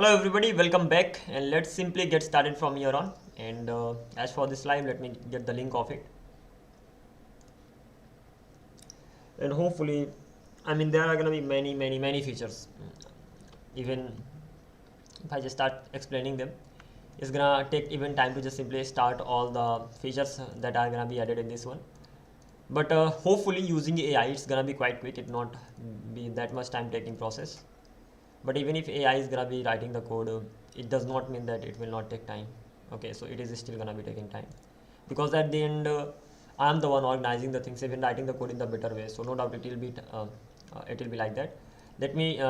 Hello everybody, welcome back, and let's simply get started from here on. And as for this live, let me get the link of it. And hopefully, there are gonna be many features. Even if I just start explaining them, it's gonna take even time to just simply start all the features that are gonna be added in this one. But hopefully, using AI, it's gonna be quite quick. It not be that much time taking process. But even if AI is gonna be writing the code, it does not mean that it will not take time. Okay, so it is still gonna be taking time, because at the end I am the one organizing the things, even writing the code in the better way. So no doubt it will be like that. Let me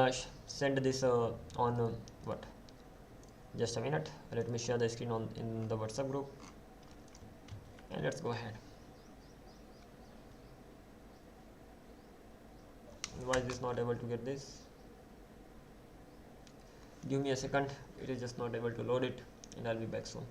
send this on what? Just a minute. Let me share the screen on in the WhatsApp group, and let's go ahead. Why is this not able to get this? Give me a second. It is just not able to load it, and I'll be back soon.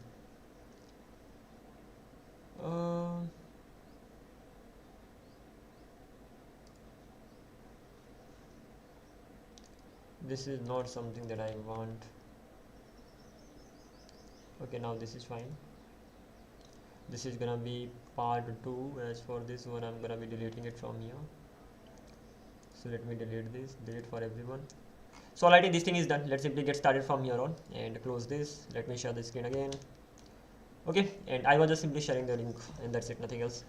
This is not something that I want. Okay, now this is fine. This is gonna be part 2. As for this one, I'm gonna be deleting it from here. So let me delete this, delete for everyone. So alrighty, this thing is done. Let's simply get started from here on and close this. Let me share the screen again. Okay, and I was just simply sharing the link, and that's it, nothing else.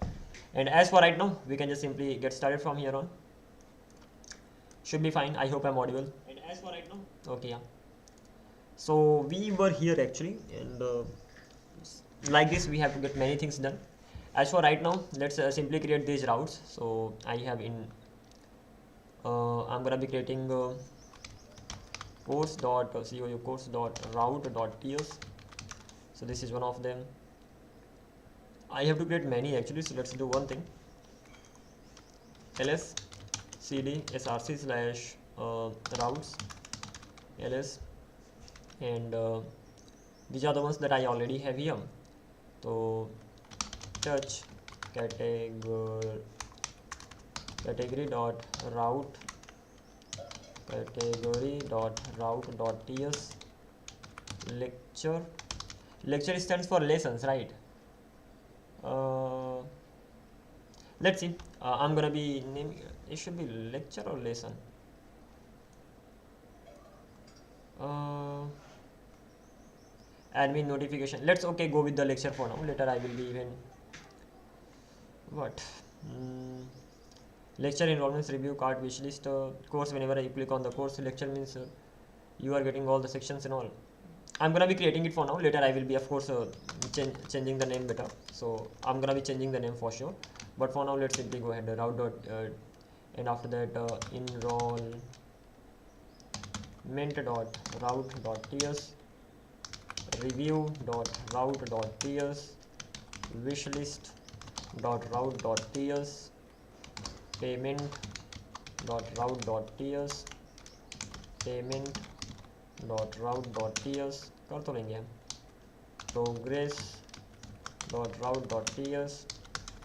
And as for right now, we can just simply get started from here on. Should be fine. I hope I'm audible. And as for right now, okay, yeah. So we were here actually, and like this, we have to get many things done. As for right now, let's simply create these routes. So I have in I'm gonna be creating course.route.ts. So this is one of them. I have to create many actually, so let's do one thing. ls cd src slash routes ls, and these are the ones that I already have here. So touch category dot route ts lecture stands for lessons, right? Let's see. I'm gonna be naming it. Should be lecture or lesson. Admin notification. Let's go with the lecture for now. Later I will be even what lecture enrollments review card wishlist course. Whenever I click on the course, lecture means you are getting all the sections and all. I'm gonna be creating it for now. Later I will be of course changing the name better. So I'm gonna be changing the name for sure. But for now, let's simply go ahead and after that enrollment.route.ts review.route.ts wishlist.route.ts payment.route.ts payment.route.ts कर तो लेंगे हम progress.route.ts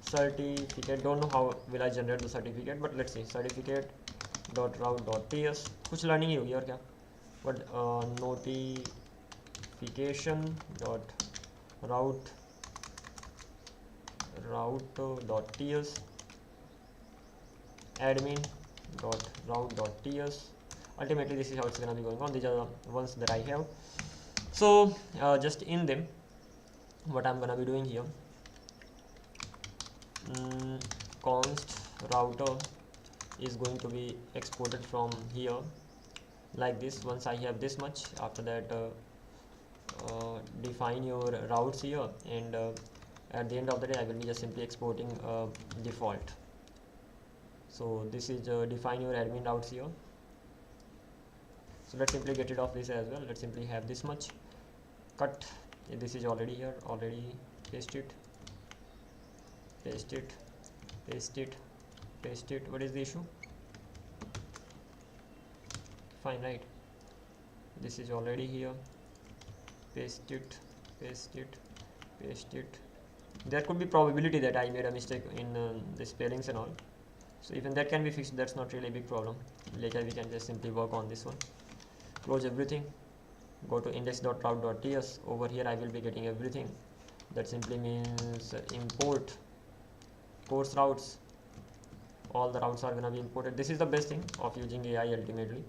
certificate. Don't know how will I generate the certificate, but let's see. certificate.route.ts कुछ learning ही होगी और क्या. But notification.route.ts admin.route.ts. Ultimately, this is how it's gonna be going on. These are the ones that I have. So just in them, what I'm gonna be doing here, const router is going to be exported from here like this. Once I have this much, after that define your routes here, and at the end of the day I will be just simply exporting default. So this is define your admin routes here. So let's simply get rid of this as well. Let's simply have this much. Cut. This is already here. Already paste it. Paste it. Paste it. Paste it. What is the issue? Fine, right? This is already here. Paste it. Paste it. Paste it. There could be probability that I made a mistake in the spellings and all. So even that can be fixed. That's not really a big problem. Later we can just simply work on this one. Close everything. go to index.route.ts. Over here I will be getting everything. That simply means import course routes. All the routes are gonna be imported. This is the best thing of using AI ultimately.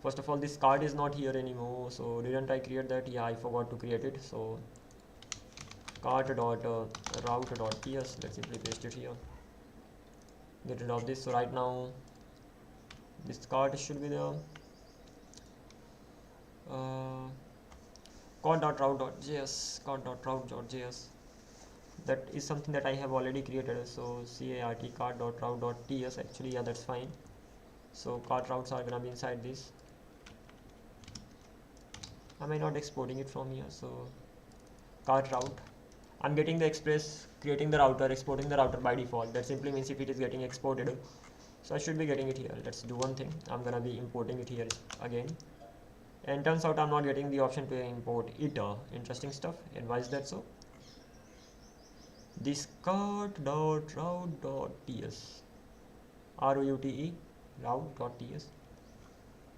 First of all, this card is not here anymore, so didn't I create that? Yeah, I forgot to create it. So cart.route.ts, let's simply paste it here, get rid of this. So right now this card should be there. cart.route.js, that is something that I have already created. So cart cart.route.ts, actually, yeah, that's fine. So cart routes are gonna be inside this. Am I not exporting it from here? So cart route, I'm getting the express, creating the router, exporting the router by default. That simply means if it is getting exported, so I should be getting it here. Let's do one thing, I'm gonna be importing it here again, and turns out I'm not getting the option to import it. Interesting stuff. And why is that so? This cart.route.ts, route route.ts,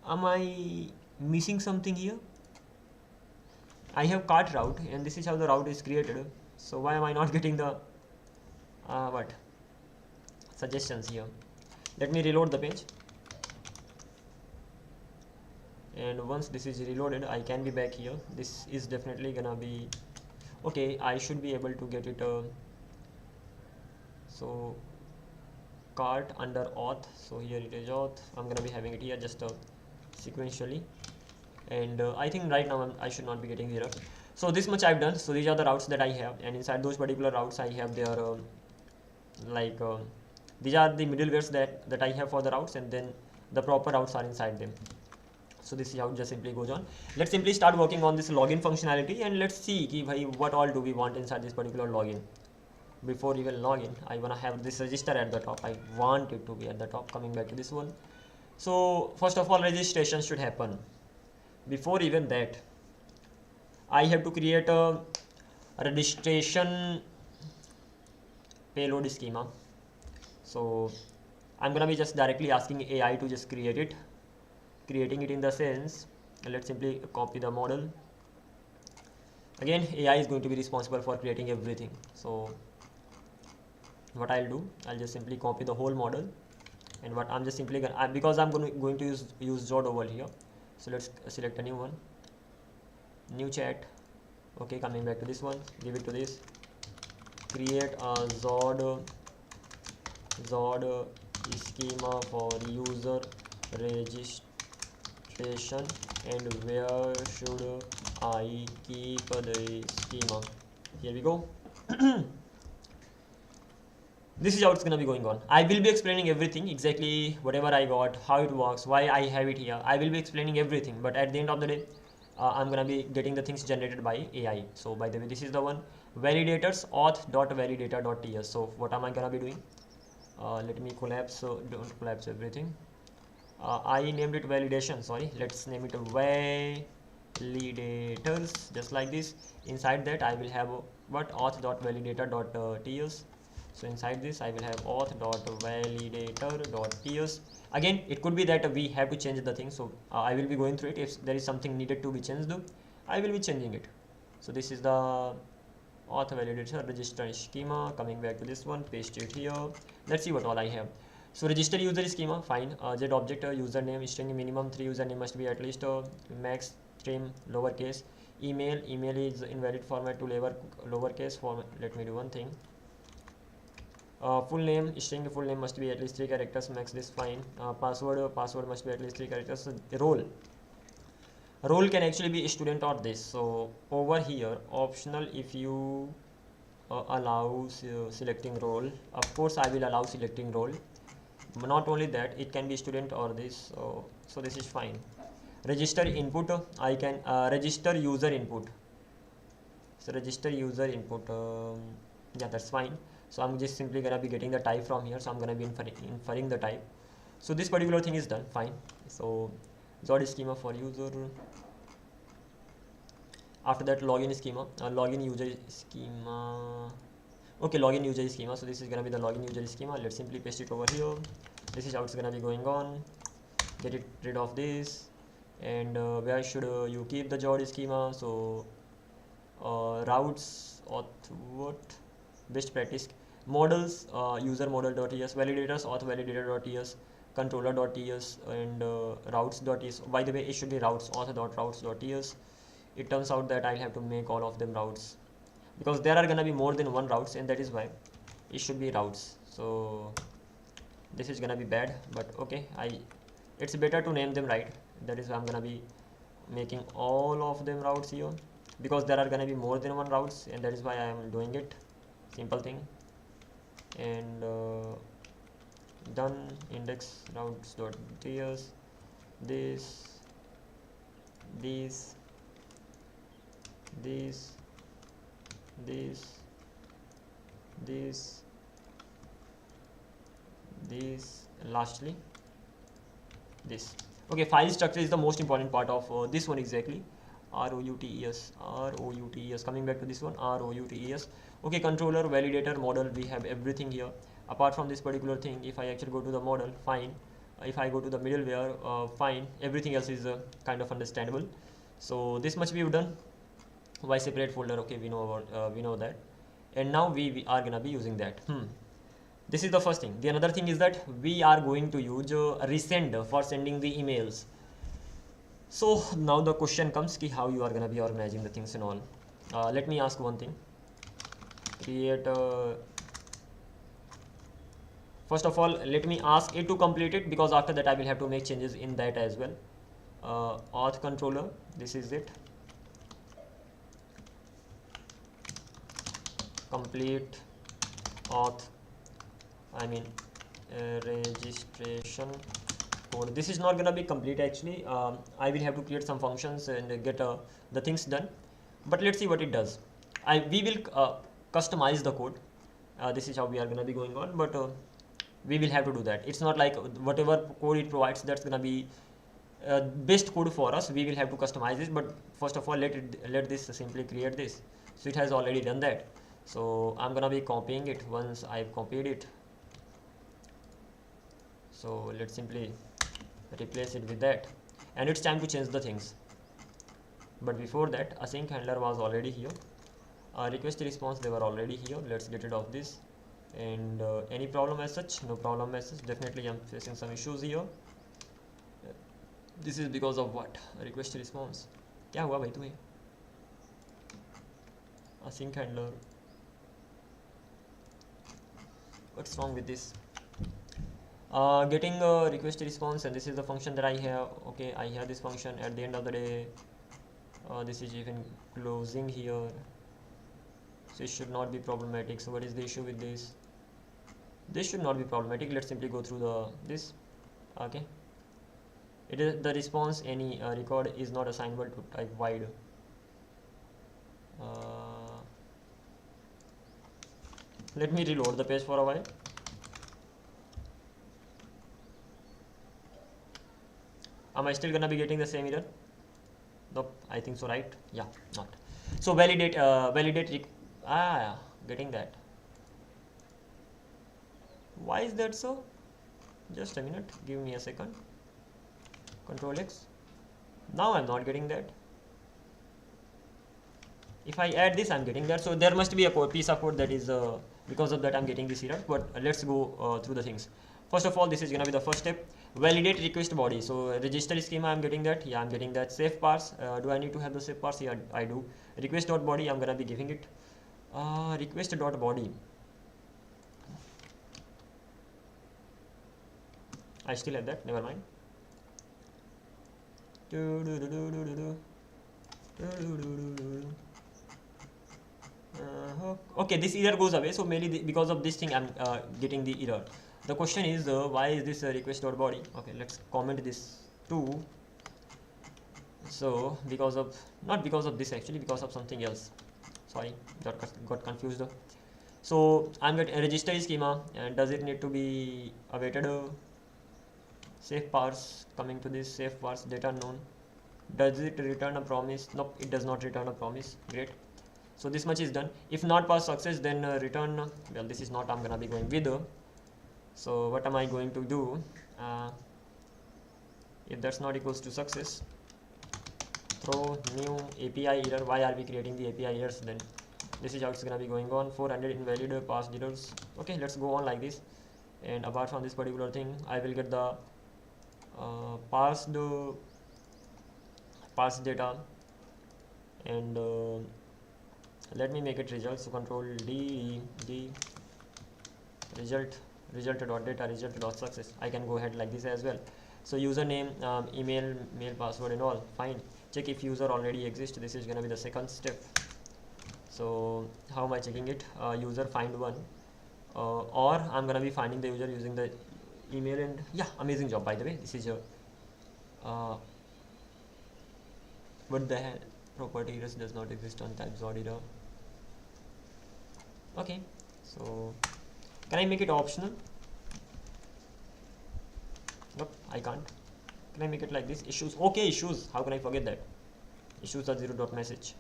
am I missing something here? I have cart route, and this is how the route is created. So why am I not getting the suggestions here? Let me reload the page, and once this is reloaded I can be back here. This is definitely gonna be okay. I should be able to get it. So cart under auth, so here it is auth. I'm gonna be having it here just sequentially, and I think right now I should not be getting the error. So this much I've done. So these are the routes that I have, and inside those particular routes I have their these are the middlewares that I have for the routes, and then the proper routes are inside them. So this is how it just simply goes on. Let's simply start working on this login functionality, and let's see ki bhai, what all do we want inside this particular login. Before even login, I wanna have this register at the top. I want it to be at the top. Coming back to this one. So first of all, registration should happen. Before even that, I have to create a registration payload schema. So I'm gonna be just directly asking AI to just create it, creating it in the sense, let's simply copy the model. Again, AI is going to be responsible for creating everything. So what I'll do, I'll just simply copy the whole model, and what I'm just simply gonna, because I'm going to use Zod over here. So let's select a new one, new chat. Okay, coming back to this one, give it to this, create a Zod schema for user registration, and where should I keep the schema? Here we go. This is how it's gonna be going on. I will be explaining everything, exactly whatever I got, how it works, why I have it here. I will be explaining everything, but at the end of the day, I'm gonna be getting the things generated by AI. So by the way, this is the one, validators auth.validator.ts. So what am I gonna be doing? Let me collapse, so don't collapse everything. I named it validation, sorry, let's name it validators, just like this. Inside that I will have what, auth.validator.ts. So inside this I will have auth.validator.ts. Again, it could be that we have to change the thing, so I will be going through it. If there is something needed to be changed, I will be changing it. So this is the auth validator register schema. Coming back to this one, paste it here. Let's see what all I have. So register user schema, fine. Z object username string, minimum 3 username must be at least max trim lowercase. Email is invalid format to lowercase format. Let me do one thing. Full name string, full name must be at least 3 characters max, this fine. Password must be at least 3 characters. So role can actually be a student or this. So over here, optional, if you allow selecting role, of course I will allow selecting role. Not only that, it can be student or this. So this is fine. Register input, I can register user input. So register user input, yeah, that's fine. So I'm just simply gonna be getting the type from here. So I'm gonna be inferring the type. So this particular thing is done, fine. So Zod schema for user. After that, login schema, login user schema. Okay, login user schema. So this is gonna be the login user schema. Let's simply paste it over here. This is how it's gonna be going on. Get rid of this. and where should you keep the job schema. So routes auth what best practice models, user model.ts, validators auth validator.ts, controller.ts, and routes.ts. By the way, it should be routes auth.routes.ts. It turns out that I'll have to make all of them routes because there are gonna be more than one routes, and that is why it should be routes. So this is gonna be bad, but okay, it's better to name them right. That is why I'm gonna be making all of them routes here, because there are gonna be more than one routes, and that is why I am doing it. Simple thing. And done index routes.ts, this, these, this, this, this, this, and lastly this. Okay, file structure is the most important part of this one exactly. routes, coming back to this one, routes. Okay, controller, validator, model, we have everything here. Apart from this particular thing, if I actually go to the model, fine. If I go to the middleware, fine. Everything else is kind of understandable. So this much we've done. Why separate folder? Okay, we know that, and now we are gonna be using that. This is the first thing. The another thing is that we are going to use resend for sending the emails. So now the question comes ki how you are gonna be organizing the things and all. Let me ask one thing. Create first of all, let me ask it to complete it, because after that I will have to make changes in that as well. Auth controller, this is it. Complete auth, registration code. This is not gonna be complete actually. I will have to create some functions and get the things done, but let's see what it does. We will customize the code. This is how we are gonna be going on, but we will have to do that. It's not like whatever code it provides, that's gonna be best code for us. We will have to customize this, but first of all, let this simply create this. So it has already done that. So I'm gonna be copying it. Once I've copied it, so let's simply replace it with that, and it's time to change the things. But before that, async handler was already here. Request response, they were already here. Let's get rid of this. And any problem as such? No problem as such. Definitely I'm facing some issues here. This is because of what? Request response. क्या हुआ भाई तुम्हें? Async handler. What's wrong with this? Getting a request response, and this is the function that I have. Okay, I have this function. At the end of the day, this is even closing here, so it should not be problematic. So what is the issue with this? This should not be problematic. Let's simply go through this. Okay, it is the response. Any record is not assignable to type wide. Let me reload the page for a while. Am I still gonna be getting the same error? Nope, I think so, right? Yeah, not. So validate, getting that. Why is that so? Just a minute, give me a second. Control X. Now I'm not getting that. If I add this, I'm getting that. So there must be a piece of code that is because of that I'm getting this error. But let's go through the things. First of all, this is gonna be the first step. Validate request body. So register schema, I'm getting that. Yeah, I'm getting that. Safe parse. Do I need to have the safe parse? Yeah, I do. Request.body, I'm gonna be giving it. Request.body. I still have that. Never mind. Okay, this error goes away. So mainly because of this thing, I'm getting the error. The question is why is this request.body? Okay, let's comment this too. So because of, not because of this actually, because of something else. Sorry, got confused. So I'm getting a register schema, and does it need to be awaited? Safe parse, coming to this safe parse, data known. Does it return a promise? Nope, it does not return a promise. Great. So this much is done. If not pass success, then return. Well, this is not I'm gonna be going with. So what am I going to do? If that's not equals to success, throw new API error. Why are we creating the API errors then? This is how it's gonna be going on. 400 invalid pass zeros. Okay, let's go on like this. And apart from this particular thing, I will get the pass data, and let me make it result. So control D result dot data result dot success. I can go ahead like this as well. So username, email, mail, password and all fine. Check if user already exists. This is gonna be the second step. So how am I checking it? User find one, or I'm gonna be finding the user using the email. And yeah, amazing job, by the way. This is your what the hell, property errors does not exist on types odd error. Okay, so can I make it optional? Nope, I can't. Can I make it like this? Issues. Okay, issues. How can I forget that? Issues are 0.message.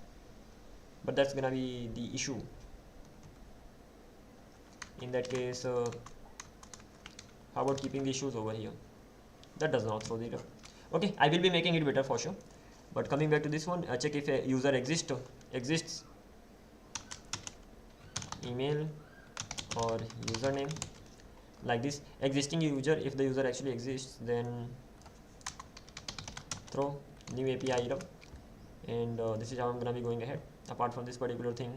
But that's gonna be the issue. In that case, how about keeping the issues over here? That does not throw the error. Okay, I will be making it better for sure. But coming back to this one, check if a user exists. Email or username, like this. Existing user, if the user actually exists, then throw new API error. And this is how I'm gonna be going ahead. Apart from this particular thing,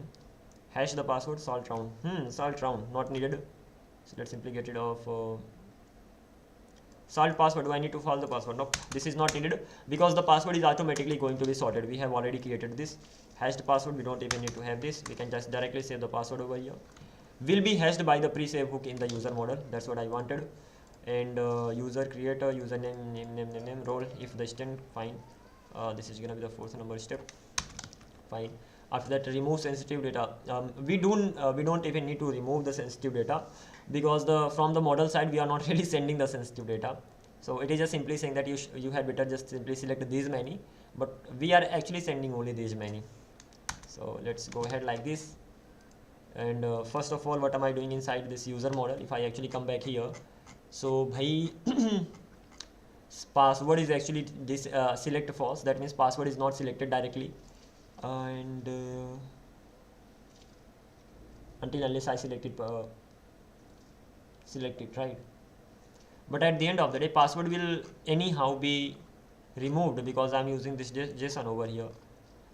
hash the password salt round. Salt round not needed. So let's simply get rid of salt password. Do I need to follow the password? No, this is not needed because the password is automatically going to be sorted. We have already created this hashed password. We don't even need to have this. We can just directly save the password over here. Will be hashed by the pre-save hook in the user model. That's what I wanted. And user creator, username, name, role. If the string, fine. This is gonna be the fourth number step. Fine. After that, remove sensitive data. We don't even need to remove the sensitive data because from the model side we are not really sending the sensitive data. So it is just simply saying that you had better just simply select these many, but we are actually sending only these many. So let's go ahead like this. And first of all, what am I doing inside this user model? If I actually come back here, so bhai password is actually this select false. That means password is not selected directly, and until unless I select it right. But at the end of the day, password will anyhow be removed because I'm using this JSON over here.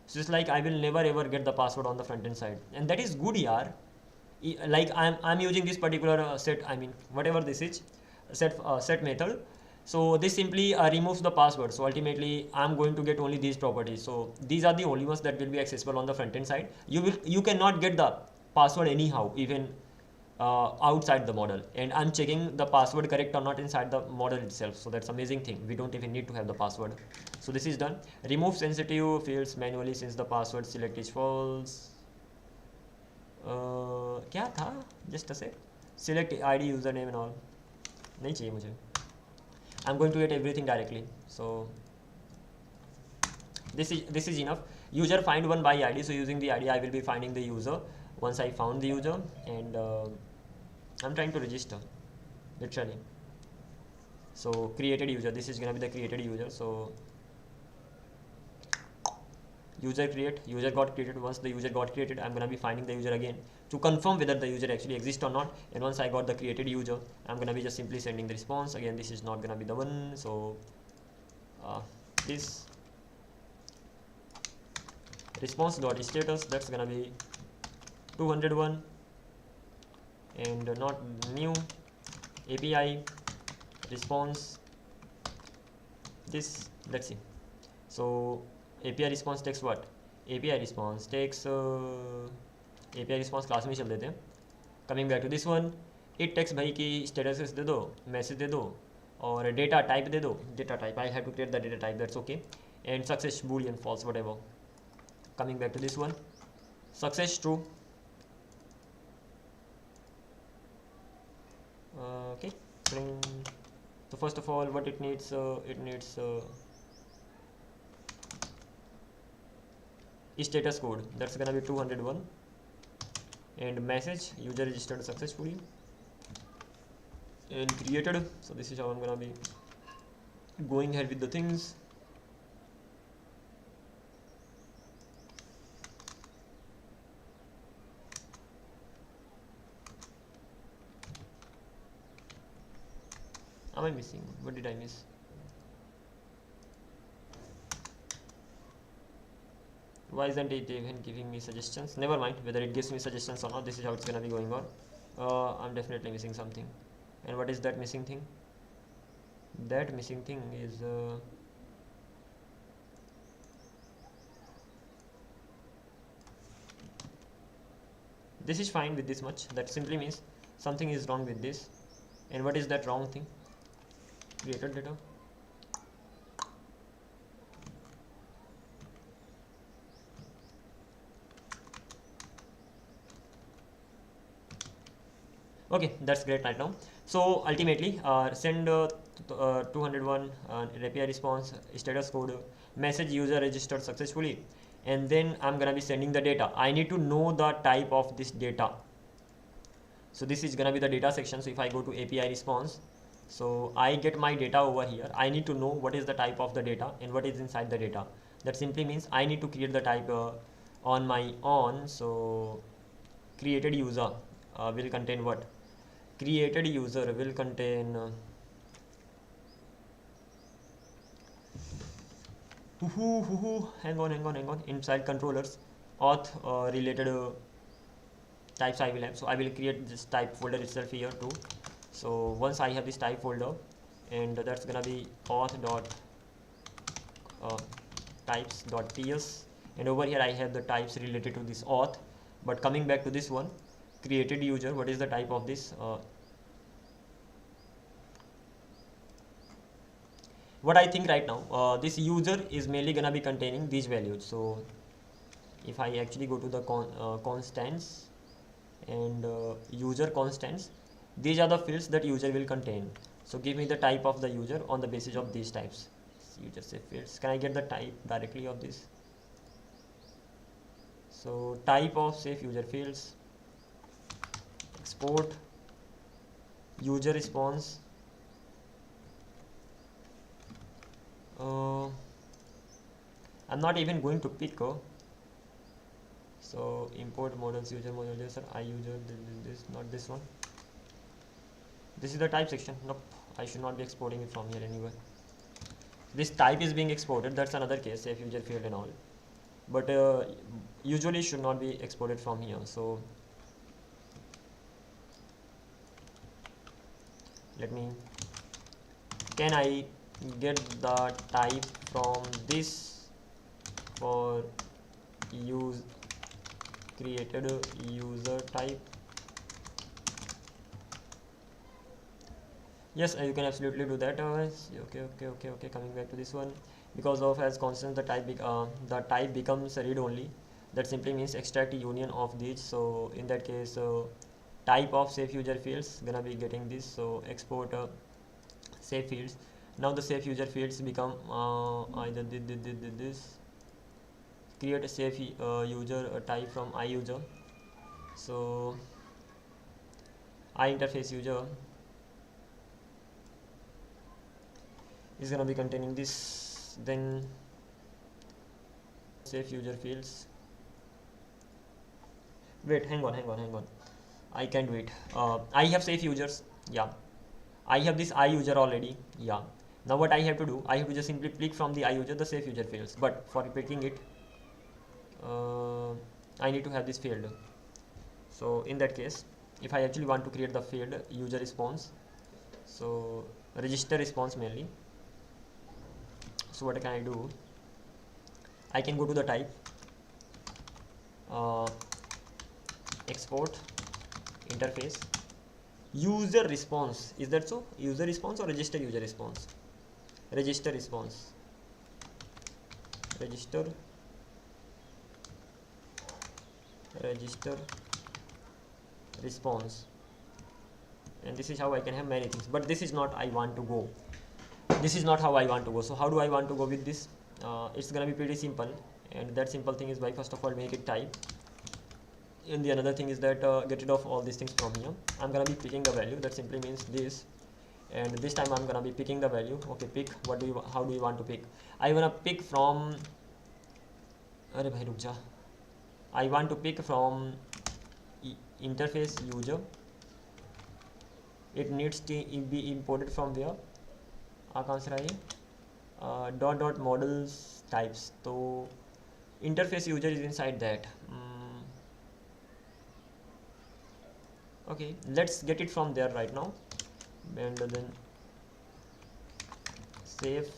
So it's like I will never ever get the password on the front end side, and that is good, yaar. Like I'm using this particular set. I mean whatever this is, set method. So this simply removes the password. So ultimately I'm going to get only these properties. So these are the only ones that will be accessible on the front end side. You cannot get the password anyhow, even outside the model. And I'm checking the password correct or not inside the model itself. So that's amazing thing. We don't even need to have the password. So this is done. Remove sensitive fields manually since the password select is false. क्या था? Just a sec. Select ID, username and all. नहीं चाहिए मुझे. I'm going to get everything directly. So this is enough. User find one by ID. So using the ID, I will be finding the user. Once I found the user, and I'm trying to register, literally. So created user. This is gonna be the created user. So user got created. Once the user got created, I'm gonna be finding the user again to confirm whether the user actually exists or not. And once I got the created user, I'm gonna be just simply sending the response. Again, this is not gonna be the one. So this response dot status, that's gonna be 201, and not new API response. This, let's see. So API response takes what? API response takes API response class में चल देते हैं. Coming back to this one, it takes भाई कि status दे दो, message दे दो, और data type दे दो. Data type, I have to create the data type, that's okay. And success boolean false, whatever. Coming back to this one, success true. Okay, so first of all, what it needs status code, that's gonna be 201, and message user registered successfully and created. So this is how I'm gonna be going ahead with the things. am I missing? What did I miss? Why isn't it even giving me suggestions? Never mind whether it gives me suggestions or not. This is how it's gonna be going on. I'm definitely missing something. And what is that missing thing? That missing thing is this is fine with this much. That simply means something is wrong with this. And what is that wrong thing? Created data. Okay, that's great right now. So ultimately send 201 API response status code message user registered successfully, and then I'm gonna be sending the data. I need to know the type of this data. So this is gonna be the data section. So if I go to API response, so I get my data over here. I need to know what is the type of the data and what is inside the data. That simply means I need to create the type on my own. So created user will contain what? Created user will contain hang on, inside controllers auth related types I will have. So I will create this type folder itself here too. So once I have this type folder, and that's gonna be auth dot types dot ts, and over here I have the types related to this auth. But coming back to this one, created user, what is the type of this? What I think right now, this user is mainly gonna be containing these values. So if I actually go to the constants and user constants, these are the fields that user will contain. So give me the type of the user on the basis of these types. User say fields. Can I get the type directly of this? So type of safe user fields, export user response. I'm not even going to pick. So import models user model user I user this not this one. This is the type section. Nope, I should not be exporting it from here anyway. This type is being exported. That's another case, safe user field and all. But usually should not be exported from here. So let me. Can I get the type from this for use created user type? Yes, you can absolutely do that. Okay. Coming back to this one, because of as constant the type becomes read only. That simply means extract union of these. So in that case, type of safe user fields gonna be getting this. So export safe fields. Now the safe user fields become either this. Create a safe user type from iUser. So iInterface user is gonna be containing this. Then safe user fields. Wait, hang on. I can't wait. I have safe users. Yeah, I have this iUser already. Yeah. Now what I have to do, I have to just simply pick from the iUser the safe user fields. But for picking it, I need to have this field. So in that case, if I actually want to create the field user response, so register response mainly. So what can I do? I can go to the type, export interface user response. Is that so? User response or register user response? Register response. Register response. And this is how I can have many things, but this is not I want to go. This is not how I want to go. So how do I want to go with this? It's gonna be pretty simple, and that simple thing is by first of all make it type, and the another thing is that get rid of all these things from here. I'm gonna be picking the value. That simply means this, and this time I'm gonna be picking the value. Okay, pick. How do you want to pick? I wanna pick from अरे भाई रुक जा. I want to pick from interface user. It needs to be imported from where? कहाँ से रहा ये, dot dot models types, तो interface user is inside that. Okay, let's get it from there right now, and then save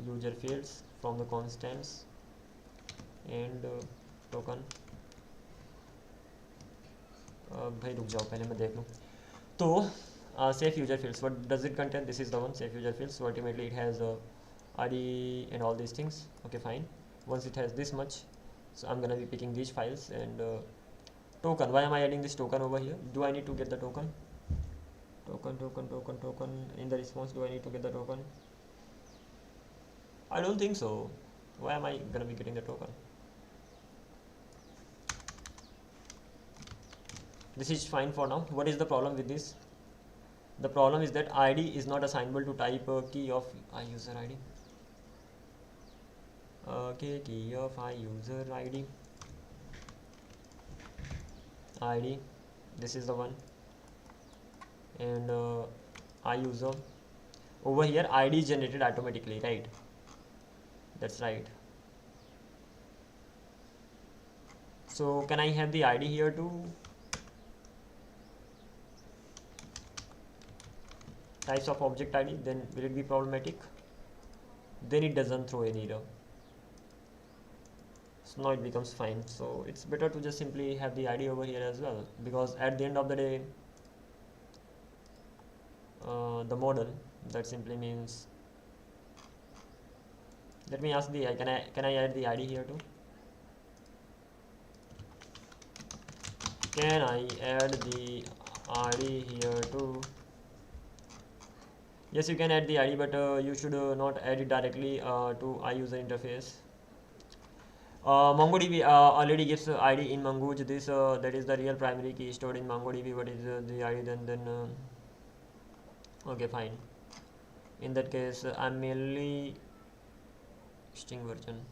user fields from the constants and token. भाई रुक जाओ पहले मैं देख लूँ. तो save user fields, what does it contain? This is the one, save user fields. So ultimately it has id and all these things. Okay, fine. Once it has this much, so I'm gonna be picking these files. And token, why am I adding this token over here? Do I need to get the token? Token in the response, do I need to get the token? I don't think so. Why am I gonna be getting the token? This is fine for now. What is the problem with this? The problem is that id is not assignable to type key of user id. Okay, key of user id. This is the one, and user over here id is generated automatically, right? That's right. So can I have the id here too? Types of object id, then will it be problematic? Then it doesn't throw any error. So now it becomes fine. So it's better to just simply have the id over here as well, because at the end of the day the model, that simply means, let me ask the can I add the id here too? Can I add the id here too? Yes, you can add the id, but you should not add it directly to iUser interface. MongoDB already gives id in Mongoose. This that is the real primary key stored in MongoDB. What is the id? Then okay, fine. In that case, I'm mainly string version.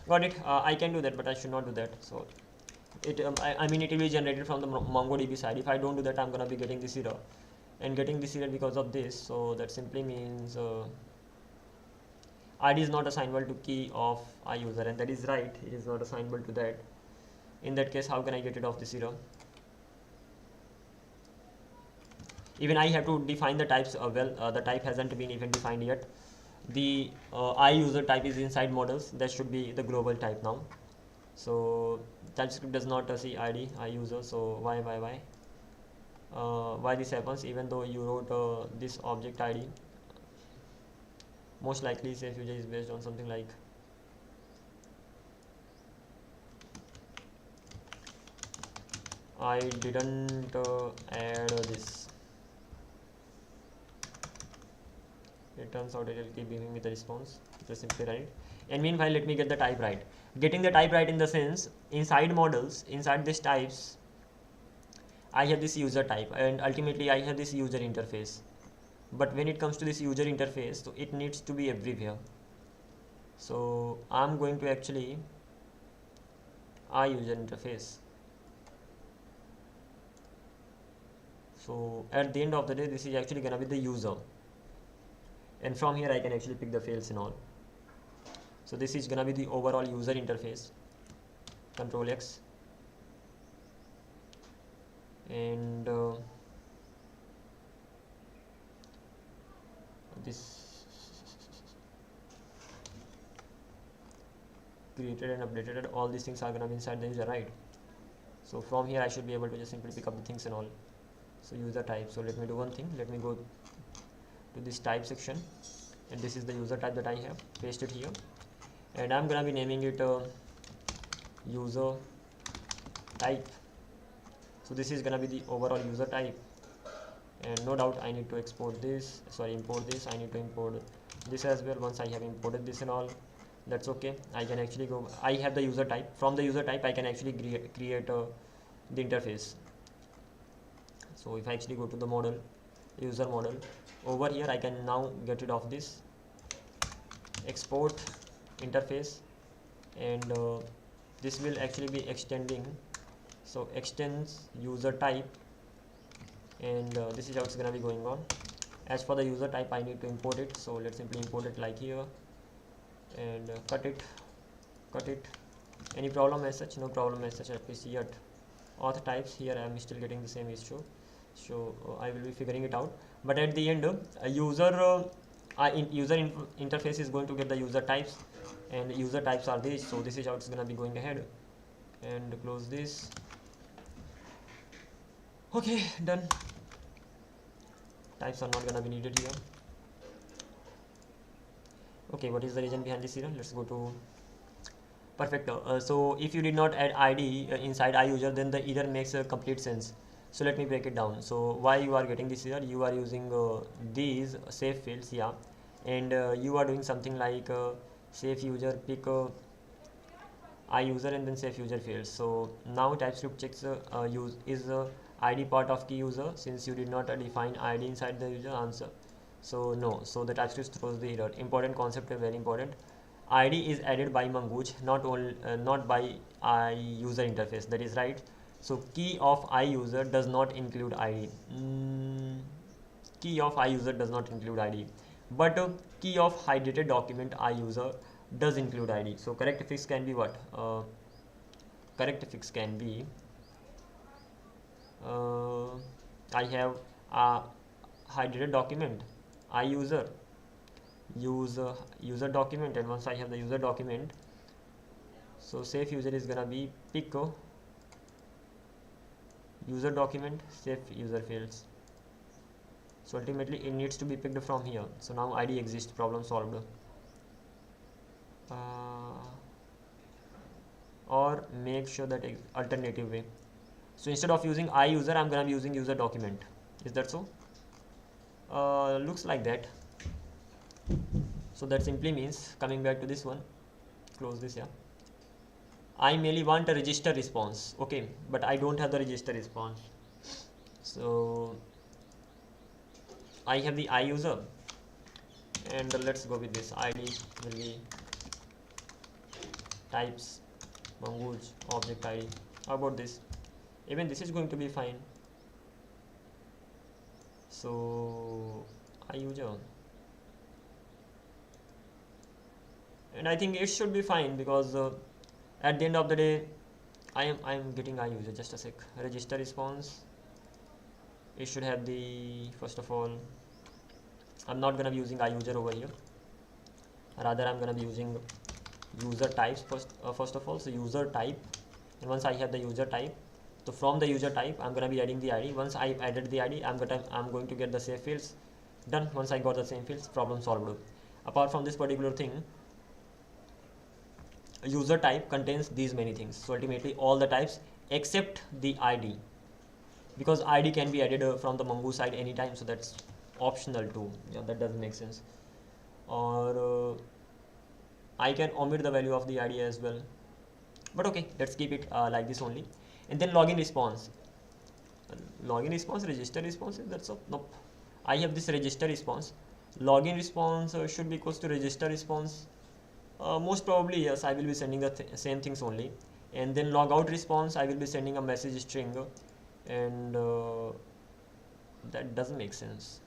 Got it. I can do that, but I should not do that. So it I mean it will be generated from the MongoDB side. If I don't do that, I'm gonna be getting this error, and getting this error because of this. So that simply means id is not assignable to key of iUser, and that is right. It is not assignable to that. In that case, how can I get rid of this error? Even I have to define the types. The type hasn't been even defined yet. The iUser type is inside models. That should be the global type now. So TypeScript does not see id iUser. So why this happens? Even though you wrote this object id, most likely safe user is based on something like I didn't add this. It turns out it will keep giving me the response. Just simply write. And meanwhile, let me get the type right. Getting the type right in the sense, inside models, inside these types, I have this user type, and ultimately I have this user interface. But when it comes to this user interface, so it needs to be everywhere. So I'm going to actually user interface. So at the end of the day, this is actually gonna be the user, and from here I can actually pick the fields and all. So this is gonna be the overall user interface. Control X, and this created and updated, and all these things are gonna be inside the user, right? So from here I should be able to just simply pick up the things and all. So user type. So let me do one thing. Let me go to this type section, and this is the user type that I have. Paste it here, and I'm gonna be naming it user type. So this is gonna be the overall user type, and no doubt I need to import this. I need to import this as well. Once I have imported this and all, that's okay. I can actually go. I have the user type. From the user type, I can actually create the interface. So if I actually go to the model, user model, over here I can now get rid of this. export interface, and this will actually be extending, so extends user type, and this is how it's gonna be going on. As for the user type, I need to import it, so let's simply import it like here, and cut it. Any problem as such? No problem as such, at least yet. Auth types, here I am still getting the same issue, so I will be figuring it out. But at the end, a user interface is going to get the user types, and user types are these, so this is how it's gonna be going ahead. And close this. Okay, done. Types are not gonna be needed here. Okay, what is the reason behind this error? Let's go to perfect. So if you did not add id inside iUser, then the error makes complete sense. So let me break it down. So why you are getting this error? You are using these safe fields, yeah, and you are doing something like safe user pick iUser and then safe user fields. So now TypeScript checks use is id part of key user, since you did not define id inside the user answer. So no, so the TypeScript throws the error. Important concept, very important. id is added by Mongoose, not by iUser interface. That is right. So key of iUser does not include id. Key of iUser does not include id, but key of hydrated document iUser does include id. So correct fix can be what? Correct fix can be I have a hydrated document iUser user document, and once I have the user document, so safe user is gonna be pick user document safe user fields. So ultimately it needs to be picked from here. So now id exists, problem solved. Or make sure that alternative way. So instead of using iUser, I'm gonna be using user document. Is that so? Looks like that. So that simply means, coming back to this one, close this, yeah, I merely want a register response, okay, but I don't have the register response. So I have the iUser, and let's go with this. id will be types Mongoose object id. How about this? Even this is going to be fine. So iUser, and I think it should be fine, because at the end of the day I am getting iUser. Just a sec. Register response, it should have the, first of all, I'm not gonna be using iUser over here, rather I'm gonna be using user types first of all. So user type, and once I have the user type, so from the user type I'm gonna be adding the id. Once I added the id, I'm going to get the safe fields. Done. Once I got the same fields, problem solved. Apart from this particular thing, a user type contains these many things, so ultimately all the types except the id, because id can be added from the Mongoose side anytime, so that's optional too. Yeah, that doesn't make sense. Or I can omit the value of the id as well, but okay, let's keep it like this only. And then login response, register response, that's all. Nope, I have this register response. Login response should be equals to register response. Most probably yes, I will be sending the same things only. And then logout response, I will be sending a message string, and that doesn't make sense.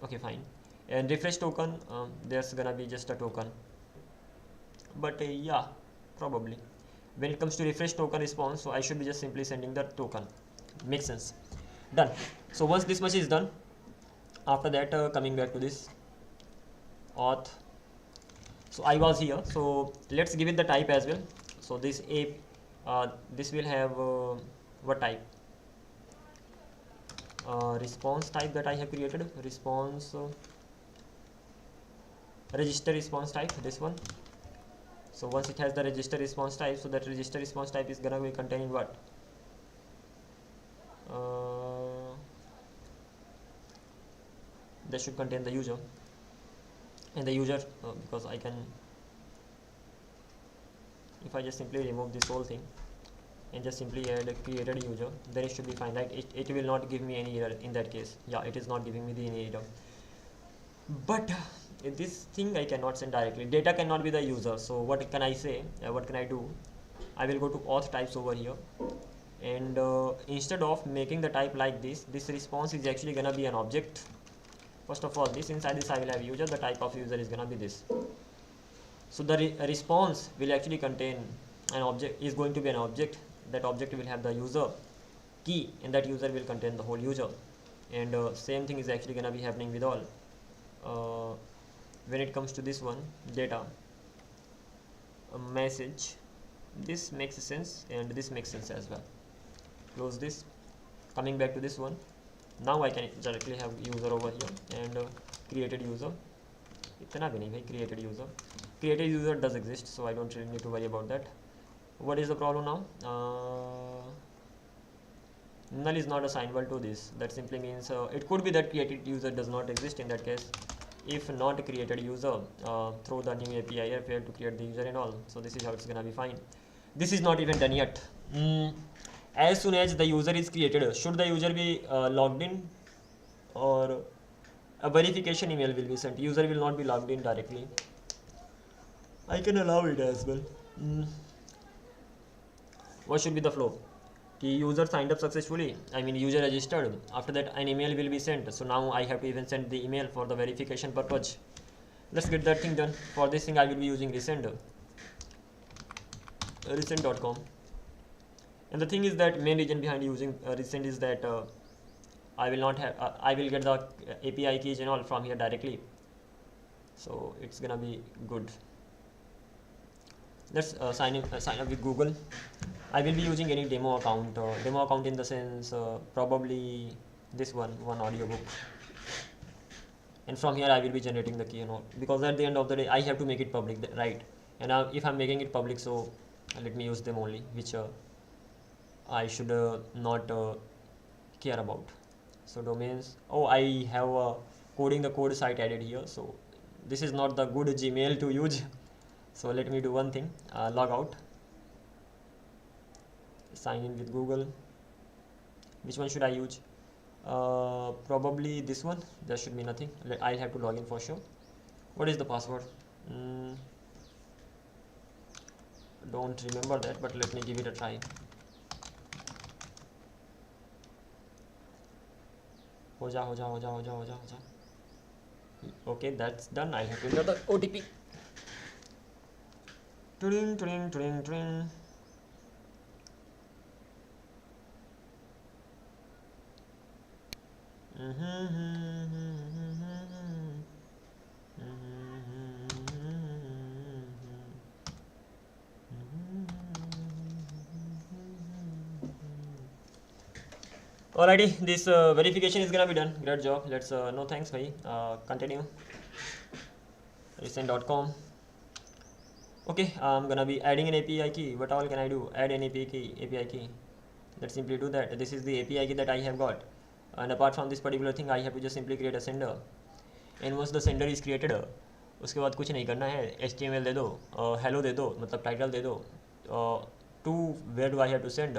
Okay, fine. And refresh token, there's gonna be just a token, but yeah, probably when it comes to refresh token response, so I should be just simply sending the token. Makes sense. Done. So once this much is done, after that coming back to this auth, so I was here, so let's give it the type as well. So this this will have what type? Response type that I have created, response register response type, this one. So once it has the register response type, so that register response type is gonna be containing what? That should contain the user, and the user because I can, if I just simply remove this whole thing and just simply add a created user, then it should be fine, right? It will not give me any error in that case. Yeah, it is not giving me the any error. But this thing I cannot send directly. Data cannot be the user. So what can I say? What can I do? I will go to auth types over here, and instead of making the type like this response is actually gonna be an object. First of all, this inside this I will have user. The type of user is gonna be this. So the response will actually contain an object, is going to be an object. That object will have the user key, and that user will contain the whole user. And same thing is actually gonna be happening with all. When it comes to this one, data, a message, this makes sense and this makes sense as well. Close this. Coming back to this one, now I can directly have user over here and created user. Itna bhi nahi bhai, created user does exist, so I don't really need to worry about that. What is the problem now? Null is not assignable to this. That simply means it could be that created user does not exist. In that case, if not created user, throw the new API failed to create the user and all. So this is how it's gonna be fine. This is not even done yet. As soon as the user is created, should the user be logged in, or a verification email will be sent? User will not be logged in directly. I can allow it as well. What should be the flow? The user signed up successfully, I mean user registered. After that an email will be sent. So now I have to even send the email for the verification purpose. Let's get that thing done. For this thing I will be using resend, resend.com. And the thing is that main reason behind using resend is that I will not have I will get the API keys and all from here directly, so it's gonna be good. Let's sign up with Google. I will be using any demo account in the sense probably this one audiobook, and from here I will be generating the key and all, because at the end of the day I have to make it public, right? And if I'm making it public, so let me use them only which I should not care about. So domains, I have coding the code site added here, so this is not the good Gmail to use. So let me do one thing, log out, sign in with Google. Which one should I use? Probably this one. There should be nothing. I'll have to log in for sure. What is the password? Don't remember that, but let me give it a try. Ho ja. Okay, that's done. I have to enter the OTP. Tring. Alrighty, this verification is gonna be done. Great job. Let's no thanks bhai. Continue. Resend.com. Okay, I'm gonna be adding an API key. What all can I do? Add an API key. Let's simply do that. This is the API key that I have got, and apart from this particular thing I have to just simply create a sender. And once the sender is created, उसके बाद कुछ नहीं करना है. HTML दे दो, hello दे दो, मतलब title दे दो, to where do I have to send,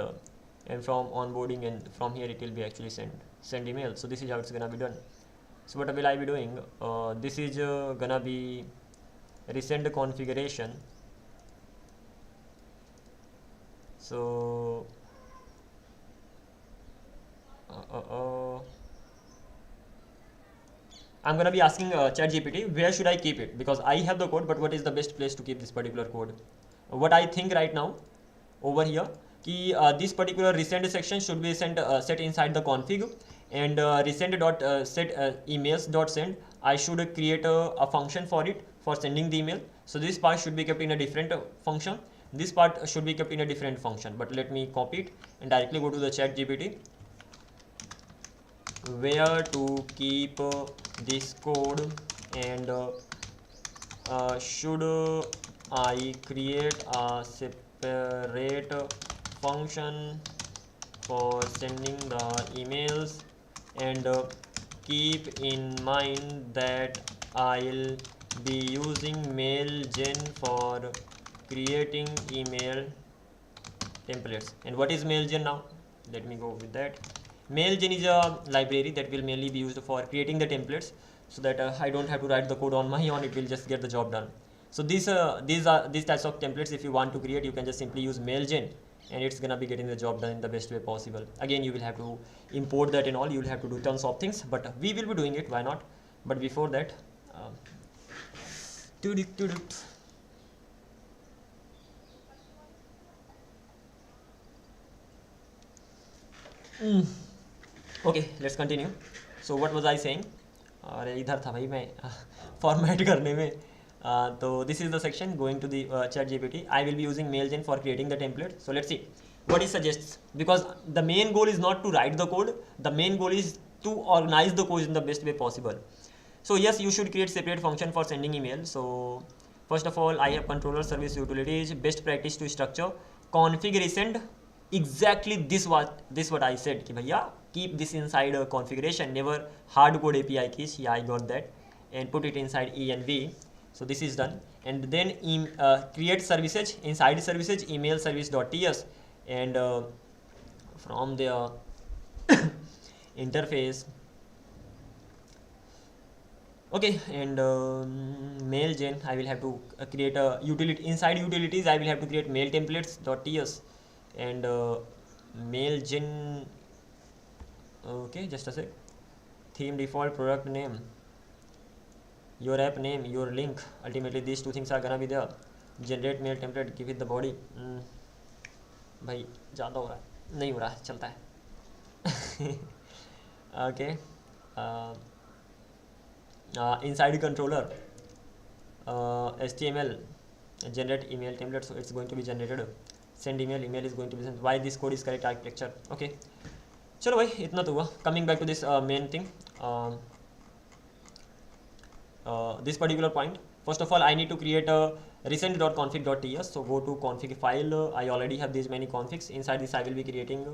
and from onboarding, and from here it will be actually send email. So this is how it's gonna be done. So what will I be doing? This is gonna be resend configuration. So I'm gonna be asking ChatGPT where should I keep it, because I have the code, but what is the best place to keep this particular code? What I think right now over here, कि this particular resend section should be set inside the config, and resend.set emails.send, I should create a function for it for sending the email. So this part should be kept in a different function, this part should be kept in a different function. But let me copy it and directly go to the ChatGPT. Where to keep this code, and should I create a separate function for sending the emails, and keep in mind that I'll be using MailGen for creating email templates. And what is MailGen now? Let me go with that. MailGen is a library that will mainly be used for creating the templates. so that I don't have to write the code on my own, it will just get the job done. So these types of templates, if you want to create, you can just simply use mailgen, and it's gonna be getting the job done in the best way possible. Again, you will have to import that and all, you will have to do tons of things, but we will be doing it, why not? But before that, okay, let's continue. So what was I saying? अरे इधर था भाई मैं format करने में. तो this is the section going to the chat GPT. I will be using mailgen for creating the template. So let's see what it suggests, because the main goal is not to write the code, the main goal is to organize the code in the best way possible. So yes, you should create separate function for sending email. So first of all, I have controller service utilities, best practice to structure config resend. Exactly this what I said कि भैया keep this inside a configuration, never hard code API keys. Yeah, I got that, and put it inside env. So this is done, and then create services. Inside services, email service.ts, and from the interface, okay, and mailgen, I will have to create a utility. Inside utilities, I will have to create mail templates.ts, and mailgen. Okay, just a sec. Theme, default, product name, your app name, your link. Ultimately these two things are gonna be there. Generate mail template, give it the body. भाई ज़्यादा हो रहा है, नहीं हो रहा है, चलता है. Okay, inside controller, HTML, generate email template, so it's going to be generated. Send email, email is going to be sent. Why this code is correct architecture? Okay, चलो भाई इतना तो हुआ. Coming back to this main thing, this particular point. First of all, I need to create a resend.config.ts. So go to config file. I already have these many configs. Inside this I will be creating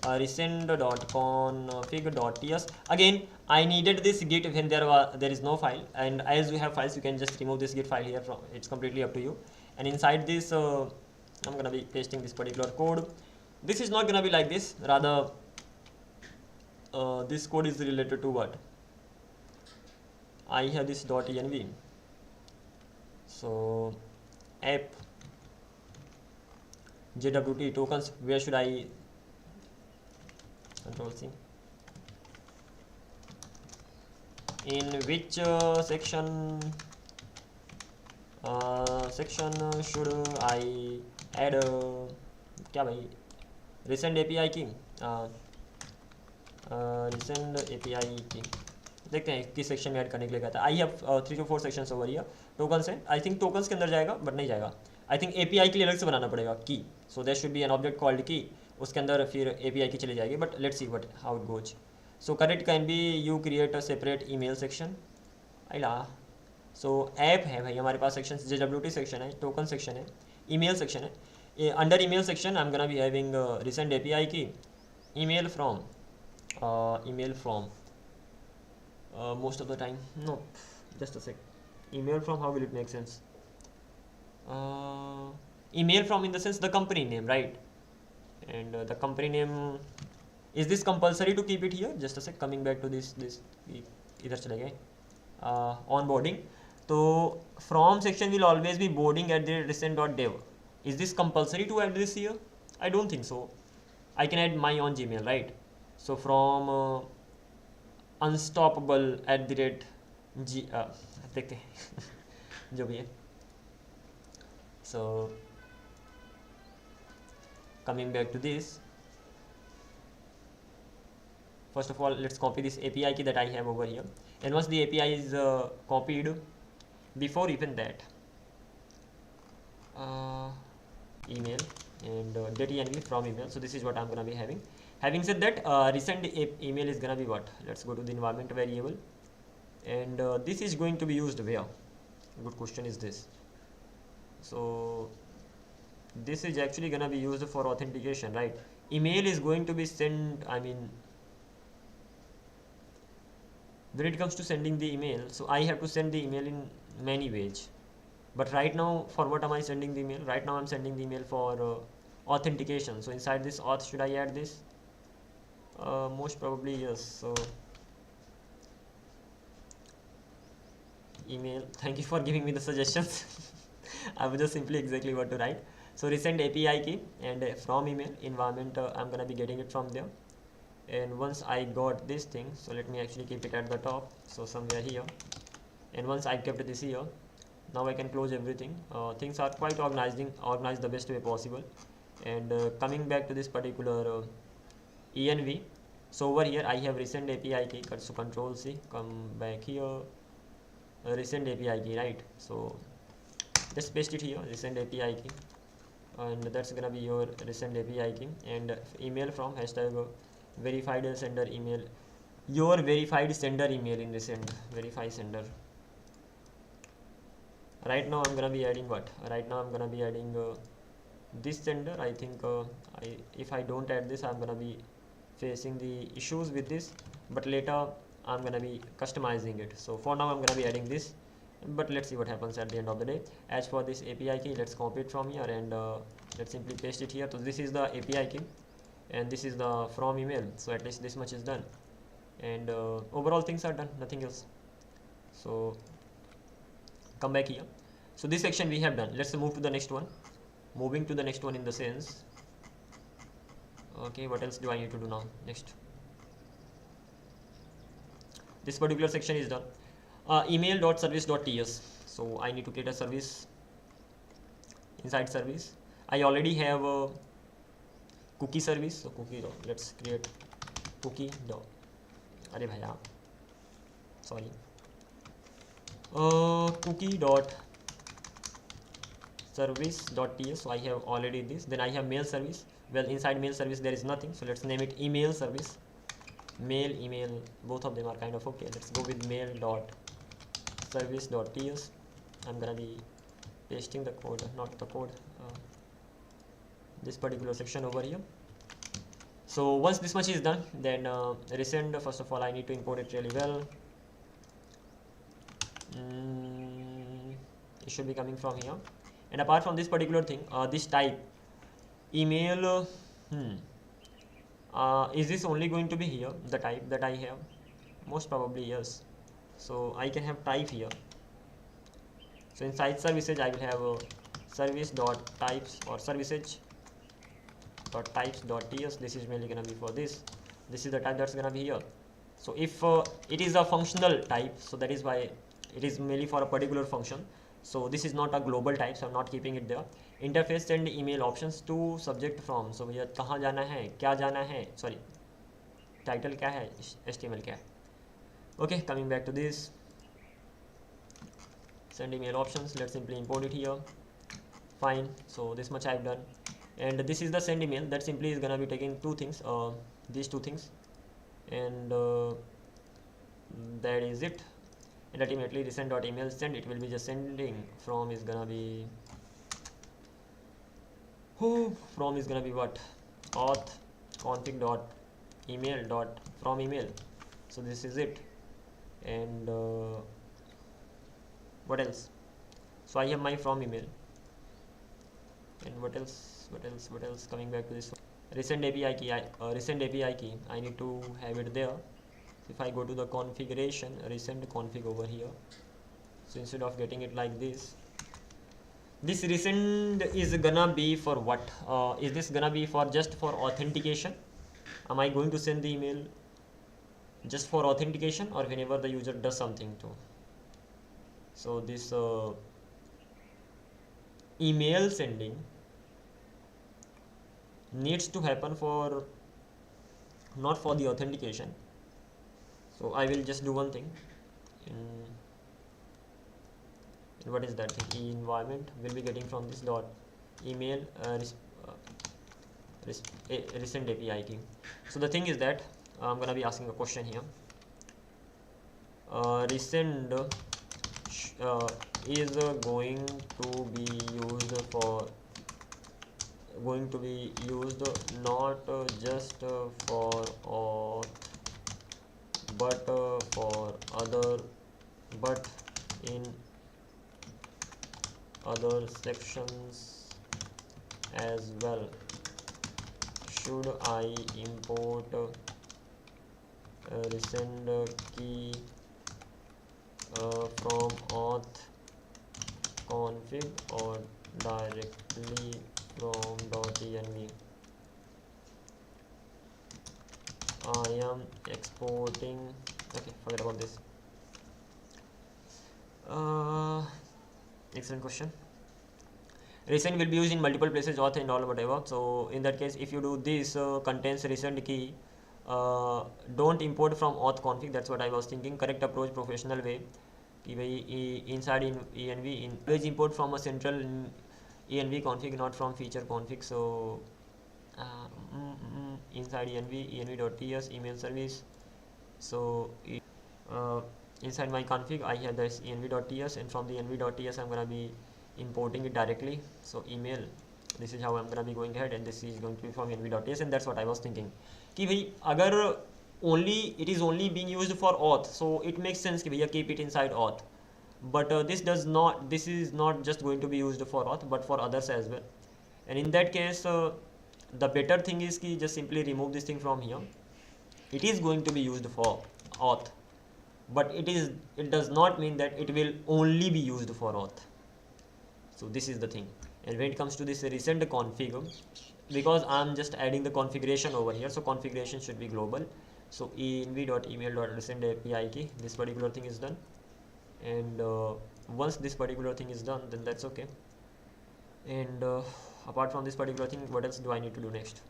resend.config.ts. Again, I needed this git when there is no file, and as you have files, you can just remove this git file here from. It's completely up to you. And inside this I'm gonna be pasting this particular code. This is not gonna be like this, rather this code is related to what? I have this .env. So app jwt tokens, where should I control C, in which section should I add क्या भाई resend API की resend API की देखते हैं किस section में add करने के लिए कहता है. I have 3 to 4 sections over here. Tokens है, आई थिंक टोकन्स के अंदर जाएगा, बट नहीं जाएगा. आई थिंक API के लिए अलग से बनाना पड़ेगा की. So there should be an object called की, उसके अंदर फिर API की चली जाएगी. But let's see what how it goes. So correct can be you create a separate email section. आइला. सो ऐप है भाई हमारे पास सेक्शन, JWT सेक्शन है, टोकन सेक्शन है, ईमेल सेक्शन है. Under email section I am gonna be having resend API की, email from most of the time, no, just a sec. Email from, how will it make sense? Email from in the sense the company name, right? And the company name, is this compulsory to keep it here? Just a sec, coming back to this इधर चले गए. Onboarding, तो from section will always be boarding at the recent.dev. Is this compulsory to add this here? I don't think so. I can add my own Gmail, right? So from unstoppable @ देखते हैं जो भी है. So coming back to this, first of all let's copy this API key that I have over here, and once the API is copied, before even that email and .env from email. So this is what I'm gonna be having. Having said that, recent email is gonna be what? Let's go to the environment variable, and this is going to be used where? Good question is this. So this is actually gonna be used for authentication, right? Email is going to be sent, I mean when it comes to sending the email, so I have to send the email in many ways. But right now, for what am I sending the email? Right now I'm sending the email for authentication. So inside this auth, should I add this? Most probably yes. So email. Thank you for giving me the suggestions. I was just simply exactly what to write. So resend API key and from email environment, I'm gonna be getting it from there. And once I got this thing, so let me actually keep it at the top, so somewhere here. And once I kept this here, now I can close everything. Things are quite organized the best way possible. And coming back to this particular env, so over here I have resend API key, so control C, come back here, resend API key, right? So just paste it here, resend API key, and that's gonna be your resend API key. And email from hashtag verified sender email, your verified sender email in resend, verify sender. Right now I'm gonna be adding what? Right now I'm gonna be adding this sender. I think if I don't add this, I'm gonna be facing the issues with this, but later I'm gonna be customizing it. So for now I'm gonna be adding this, but let's see what happens at the end of the day. As for this API key, let's copy it from here and let's simply paste it here. So this is the API key and this is the from email, so at least this much is done, and overall things are done, nothing else. So come back here. So this section we have done. Let's move to the next one. Moving to the next one in the sense, okay, what else do I need to do now? Next, this particular section is done. Email.service.ts. So I need to create a service. Inside service, I already have a cookie service. So cookie dot, let's create cookie dot, अरे भैया sorry, cookie dot service dot ts. So I have already this. Then I have mail service. Well, inside mail service there is nothing, so let's name it email service. Mail, email, both of them are kind of okay. Let's go with mail dot service dot ts. I'm gonna be pasting the code, not the code, this particular section over here. So once this much is done, then resend, first of all I need to import it really well. It should be coming from here. And apart from this particular thing, this type email, is this only going to be here, the type that I have? Most probably yes. So I can have type here. So inside services I will have service dot types or services dot types dot ts. This is mainly gonna be for this. This is the type that's gonna be here. So if it is a functional type, so that is why it is mainly for a particular function. So this is not a global type, so I'm not keeping it there. Interface send email options to subject from. So भैया कहाँ जाना है, क्या जाना है, sorry, title क्या है, HTML क्या है. Okay, coming back to this, send email options. Let's simply import it here. Fine. So this much I've done, and this is the send email. That simply is gonna be taking two things, these two things, and that is it. And ultimately resend dot email send, it will be just sending. From is gonna be from is gonna be what, auth config dot email dot from email. So this is it. And what else? So I have my from email, and what else, coming back to this one. Resend API key, resend API key, I need to have it there. If I go to the configuration, resend config over here, so instead of getting it like this resend is gonna be for what? Is this gonna be for just for authentication? Am I going to send the email just for authentication, or whenever the user does something too? So this email sending needs to happen for, not for the authentication. So I will just do one thing. In what is that thing? Environment will be getting from this dot email resend API key. So the thing is that I'm gonna be asking a question here. Resend is going to be used not just for auth, but for other, but in other sections as well. Should I import resend key from auth config or directly from .env. I am exporting. Okay, forget about this. Excellent question. Recent will be used in multiple places, auth and all whatever. So in that case, if you do this contains recent key, don't import from auth config. That's what I was thinking. Correct approach, professional way. Inside in env, always import from a central env config, not from feature config. So inside env.ts email service. So uh, inside my config I have this env.ts, and from the env.ts I'm gonna be importing it directly. So email, this is how I'm gonna be going ahead, and this is going to be from env.ts, and that's what I was thinking कि भाई अगर only it is only being used for auth, so it makes sense कि भैया keep it inside auth. But this is not just going to be used for auth but for others as well, and in that case the better thing is कि just simply remove this thing from here. It is going to be used for auth, but it does not mean that it will only be used for auth. So this is the thing. And when it comes to this recent config, because I'm just adding the configuration over here, so configuration should be global. So env.email.recent API key, this particular thing is done, and once this particular thing is done, then that's okay. And apart from this particular thing, what else do I need to do next?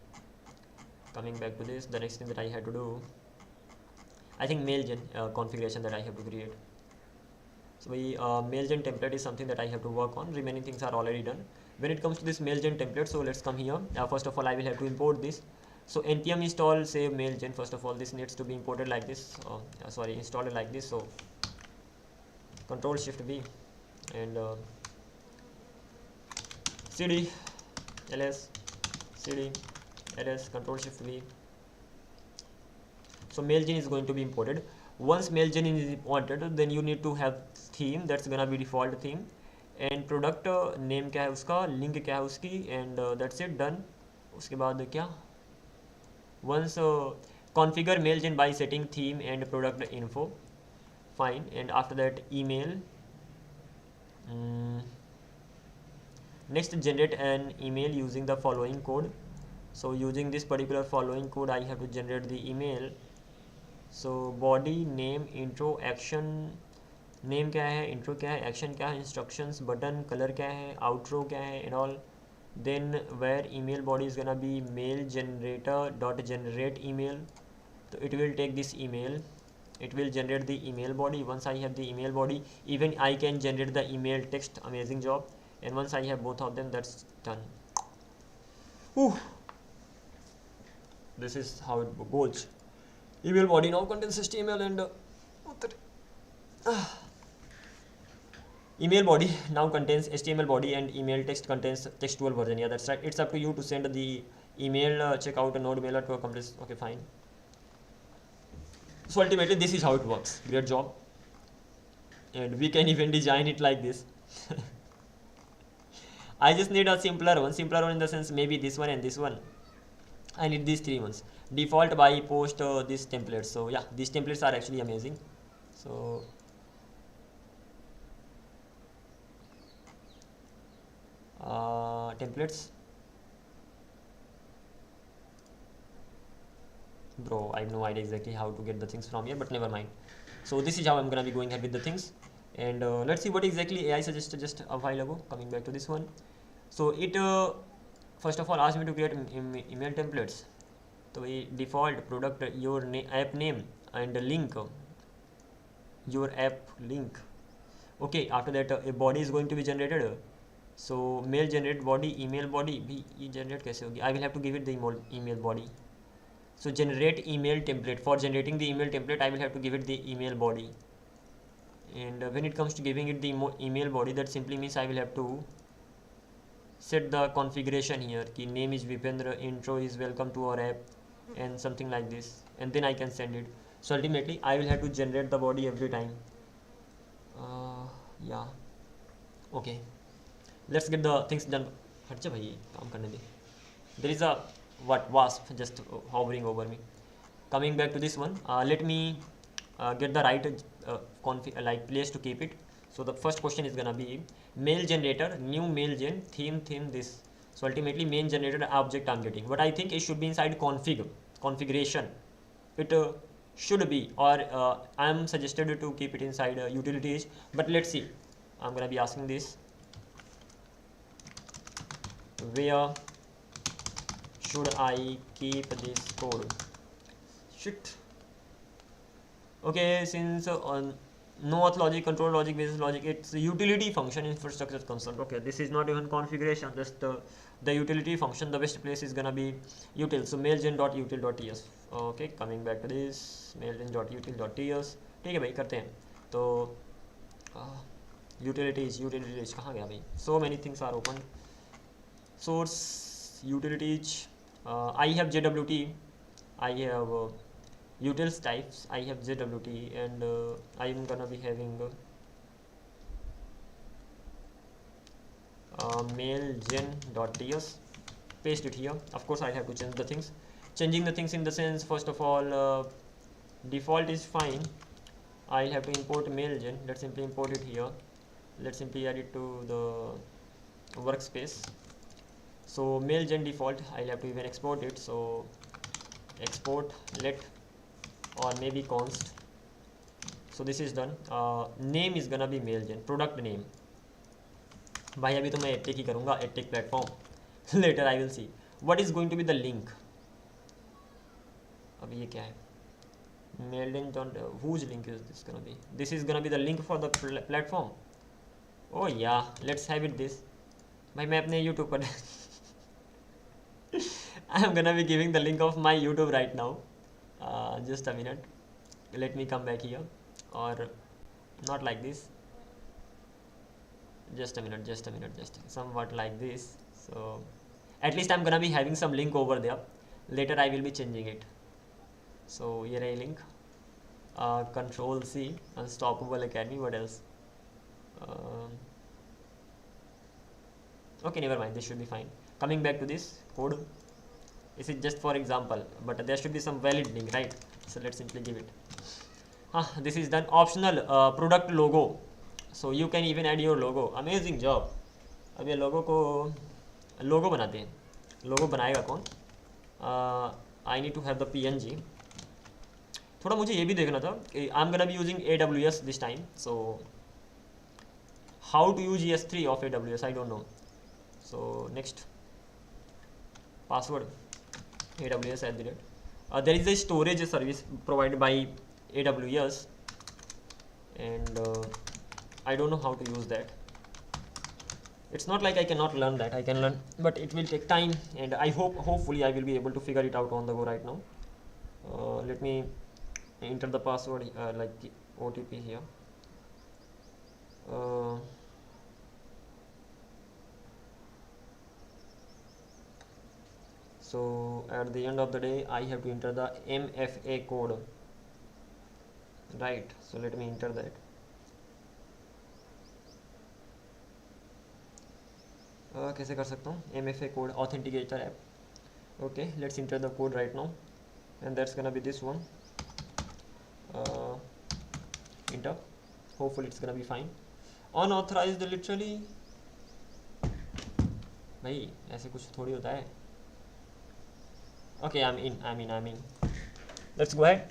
Coming back to this, the next thing that I had to do, I think mailgen configuration that I have to create. So mailgen template is something that I have to work on. Remaining things are already done. When it comes to this mailgen template, so let's come here. First of all, I will have to import this. So npm install save mailgen. First of all, this needs to be imported like this. Installed like this. So Control Shift V and cd ls cd ls Control Shift V. So mailgen is going to be imported. Once mailgen is imported, then you need to have theme. That's gonna be default theme, and product name क्या है उसका, link क्या है उसकी, and that's it, done. उसके बाद क्या, once configure mailgen by setting theme and product info, fine, and after that email. Next, generate an email using the following code. So using this particular following code, I have to generate the email. So body, name, intro, action. Name क्या है, intro क्या है, action क्या है, instructions, button, colour क्या है, outro क्या है, and all. Then where email body is gonna be mail generator dot generate email. So it will take this email, it will generate the email body. Once I have the email body, even I can generate the email text. Amazing job. And once I have both of them, that's done. Whew. This is how it goes. Email body now contains HTML and email body now contains HTML body, and email text contains textual version. Yeah, that's right. It's up to you to send the email. Check out a node mailer to accomplish. Okay, fine. So ultimately, this is how it works. Great job. And we can even design it like this. I just need a simpler one in the sense maybe this one and this one. I need these three ones. Default by post these templates. So yeah, these templates are actually amazing. So templates, bro, I have no idea exactly how to get the things from here, but never mind. So this is how I'm gonna be going ahead with the things, and let's see what exactly AI suggested just a while ago. Coming back to this one, so it first of all asked me to create email templates. So default product, your app name and link, your app link. Okay, after that a body is going to be generated. So mail generate body, email body भी generate कैसे होगी? I will have to give it the email body. So generate email template. For generating the email template, I will have to give it the email body. And when it comes to giving it the email body, that simply means I will have to set the configuration here. Ki name is Vipendra, intro is welcome to our app, and something like this. And then I can send it. So ultimately, I will have to generate the body every time. Yeah. Okay. Let's get the things done. हट जा भाई, काम करने दे. There is a wasp just hovering over me. Coming back to this one, let me get the right like place to keep it. So the first question is gonna be mail generator, new mail gen, theme this. So ultimately main generator object I'm getting, but I think it should be inside configuration. It should be, or I'm suggested to keep it inside utilities, but let's see. I'm gonna be asking this, where should I keep this code? Shit. Okay, since on no auth logic, control logic, business logic, it's a utility function, infrastructure concern. Okay, this is not even configuration, just the utility function. The best place is gonna be util. So mailgen.util.ts. Okay, coming back to this, mailgen.util.ts. ठीक है भाई, करते हैं. तो utilities कहाँ गया भाई? So many things are open. Source utilities. I have JWT. I have utils types. I have JWT, and I am gonna be having mailgen.ts. Paste it here. Of course I have to change the things. Changing the things in the sense, first of all, default is fine. I'll have to import mailgen. Let's simply import it here. Let's simply add it to the workspace. So mailgen default, I'll have to even export it. So export let, or maybe const. So this is done. Name is gonna be mailgen, product name. भाई अभी तो मैं edtech ही करूँगा, edtech platform. Later I will see what is going to be the link. अब ये क्या है? Mailgen whose link is this gonna be? This is gonna be the link for the platform. Oh yeah, let's have it this. भाई मैं अपने YouTube पर I am gonna be giving the link of my YouTube right now. Just a minute. Let me come back here, or not like this. Just a minute. Somewhat like this. So at least I'm gonna be having some link over there. Later I will be changing it. So here a link. Control C, Unstoppable Academy. What else? Okay, never mind. This should be fine. Coming back to this code. This is just for example, but there should be some valid link, right? So let's simply give it. This is done. Optional product logo. So you can even add your logo. Amazing job. अब ये logo बनाते हैं. Logo बनाएगा कौन? I need to have the PNG. थोड़ा मुझे ये भी देखना था. I'm gonna be using AWS this time. So how to use ES3 of AWS? I don't know. So next, password AWS @ there is a storage service provided by AWS, and I don't know how to use that. It's not like I cannot learn that. I can learn, but it will take time, and I hopefully I will be able to figure it out on the go right now. Let me enter the password, like the OTP here. So at the end of the day I have to enter the MFA code, right? So let me enter that. कैसे कर सकता हूँ? MFA code, authenticator app. Okay, let's enter the code right now, and that's gonna be this one. Enter. Hopefully it's gonna be fine. Unauthorized literally. भाई ऐसे कुछ थोड़ी होता है. Okay, I'm in. Let's go ahead.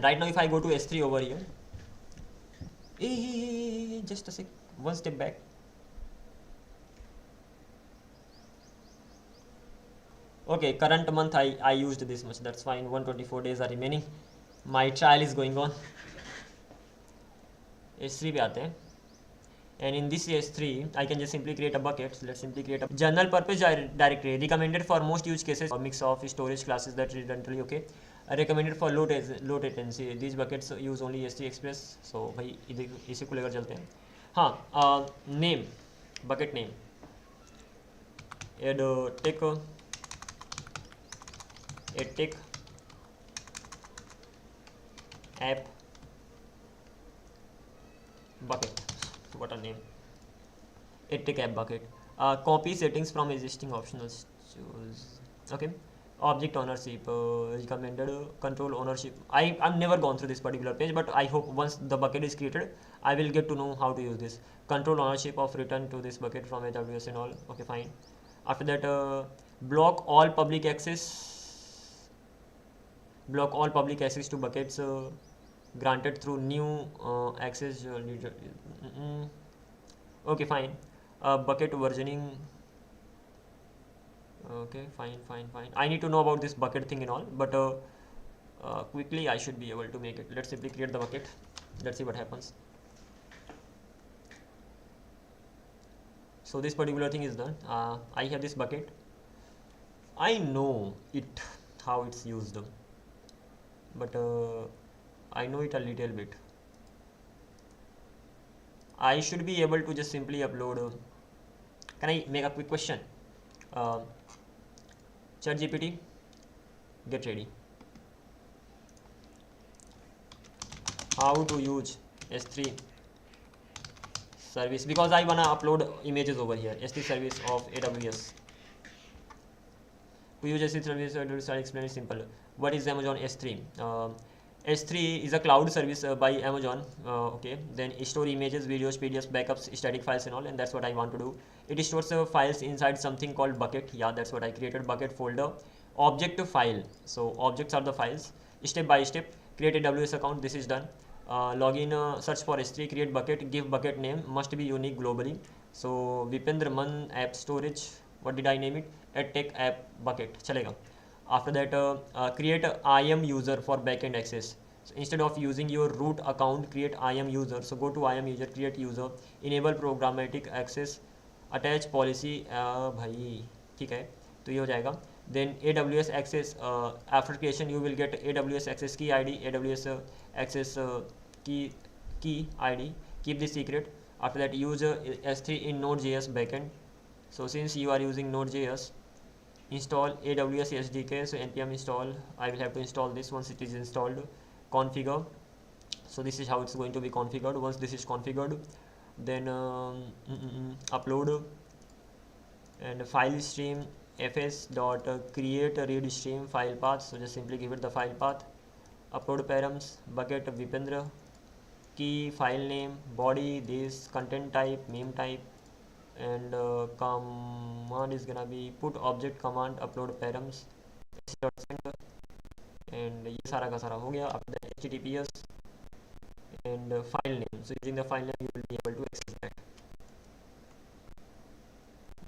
Right now if I go to S3 over here, just a sec, one step back. Okay, current month I used this much, that's fine. 124 days are remaining. My trial is going on. S3 पे आते हैं. And in this S3 I can just simply create a bucket. So let's simply create a general purpose directory recommended for most use cases, a mix of storage classes that redundantly. Okay, recommended for low latency. These buckets use only S3 Express. So भाई इसी को लेकर चलते हैं. हाँ, name, bucket name, add tech app bucket. What a name. Edtech app bucket. Copy settings from existing optionals. Choose. Okay, object ownership, recommended control ownership. I'm never gone through this particular page, but I hope once the bucket is created I will get to know how to use this. Control ownership of return to this bucket from AWS and all. Okay, fine. After that, block all public access, block all public access to buckets granted through new access. Okay, fine. Bucket versioning. Okay, fine. I need to know about this bucket thing and all, but quickly I should be able to make it. Let's simply create the bucket. Let's see what happens. So this particular thing is done. I have this bucket. I know it, how it's used, but I know it a little bit. I should be able to just simply upload. Can I make a quick question? ChatGPT, get ready. How to use S3 service, because I wanna upload images over here. S3 service of AWS. To use S3 service, I will start explaining simple. What is Amazon S3? S3 is a cloud service by Amazon. Okay, then store images, videos, PDFs, backups, static files and all, and that's what I want to do. It stores files inside something called bucket. Yeah, that's what I created. Bucket folder, object file. So objects are the files. Step by step, create a AWS account. This is done. Login, search for S3, create bucket, give bucket name, must be unique globally. So Vipendra Man app storage. What did I name it? Tech app bucket. Chalega. After that, create a IAM user for backend access. So instead of using your root account, create IAM user. So go to IAM user, create user, enable programmatic access, attach policy. भाई ठीक है, तो ये हो जाएगा. Then AWS access, after creation you will get AWS access key ID, AWS access key ID. Keep this secret. After that, use S3 in Node.js backend. So since you are using Node.js, install AWS SDK. So npm install. I will have to install this. Once it is installed, configure. So this is how it's going to be configured. Once this is configured, then upload and file stream fs dot create a read stream file path. So just simply give it the file path. Upload params, bucket Vipendra, key, file name, body, this, content type, meme type, and command is gonna be put object command, upload params, and ये सारा का सारा हो गया. After that, https and file name. So using the file name you will be able to access that.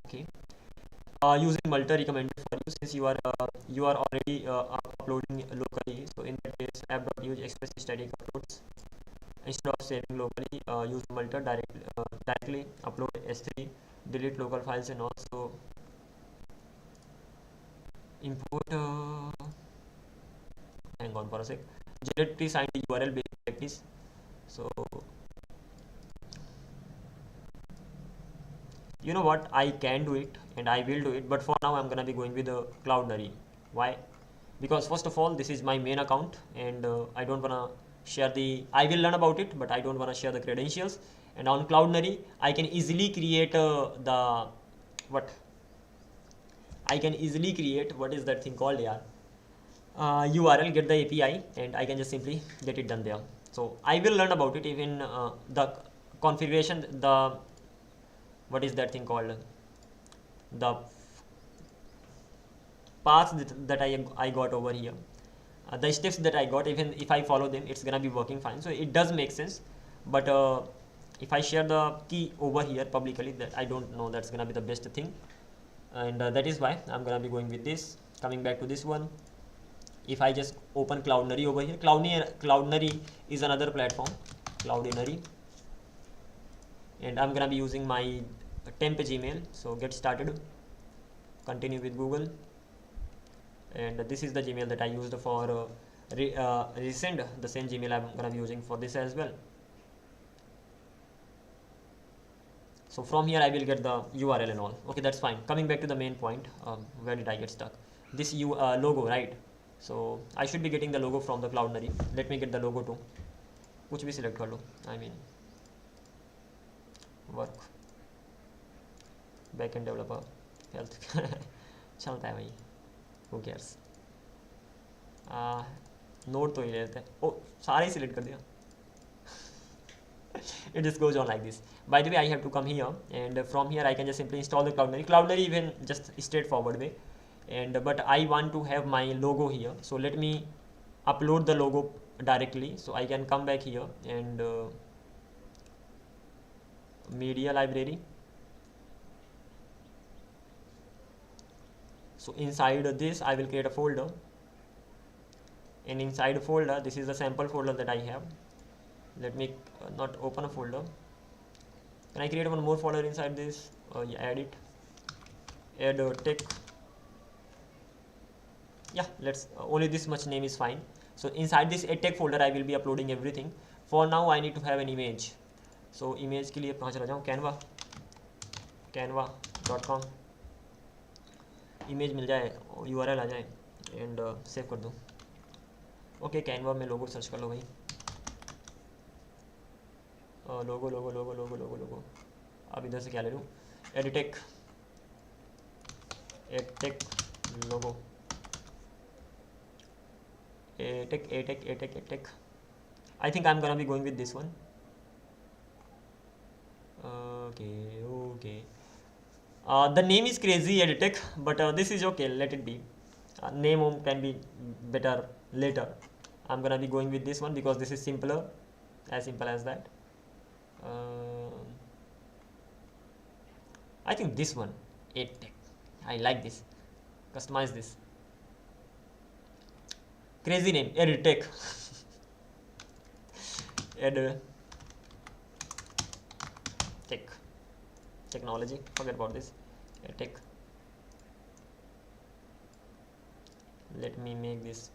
Okay. Using multi recommended for you, since you are already uploading locally. So in that case, app.use express static uploads. Instead of saving locally, use multi directly upload S3, delete local files, and also import. Hang on for a sec. Generate pre-signed URL based practice. So you know what, I can do it and I will do it, but for now I'm gonna be going with the Cloudinary. Why? Because first of all, this is my main account, and I don't wanna share the. I will learn about it, but I don't wanna share the credentials. And on Cloudinary, I can easily create the what? I can easily create what is that thing called? Yeah, URL, get the API, and I can just simply get it done there. So I will learn about it. Even the configuration, the what is that thing called, the paths that I got over here, the steps that I got, even if I follow them, it's gonna be working fine. So it does make sense, but if I share the key over here publicly, that I don't know that's gonna be the best thing, and that is why I'm gonna be going with this. Coming back to this one, if I just open Cloudinary over here, Cloudinary is another platform, Cloudinary, and I'm gonna be using my temp Gmail. So get started, continue with Google, and this is the Gmail that I used for resend. The same Gmail I'm gonna be using for this as well. So from here I will get the URL and all. Okay, that's fine. Coming back to the main point, where did I get stuck? This logo, right? So I should be getting the logo from the Cloudinary. Let me get the logo too. कुछ भी select कर लो. I mean work, backend developer, health. चलता है भाई. who cares. Note तो ही लेते हैं. ओ सारे ही सिलेक्ट कर दिया. It just goes on like this. By the way, I have to come here, and from here I can just simply install the Cloudnary. Cloudnary even just straightforward way, and but I want to have my logo here, so let me upload the logo directly. So I can come back here and media library. So inside this I will create a folder, and inside a folder, this is the sample folder that I have. Let me not open a folder. Can I create one more folder inside this? Yeah, add it. Add tech. Yeah, let's only this much name is fine. So inside this tech folder I will be uploading everything. For now I need to have an image. So image के लिए कहाँ चला जाऊँ? canva.com. Image मिल जाए, URL आ जाए, and save कर दूँ. Okay, Canva में लोगो सर्च कर लो भाई. लोगो. अब इधर से क्या ले लूँ? Edtech logo. एटेक. I think I'm gonna be going with this one. Okay. The name is crazy Editech, but this is okay, let it be. Name can be better later. I'm gonna be going with this one because this is simpler, as simple as that. I think this one, Editech. I like this. Customize this. Crazy name, Editech. Tech. Technology, forget about this. Tech. Let me make this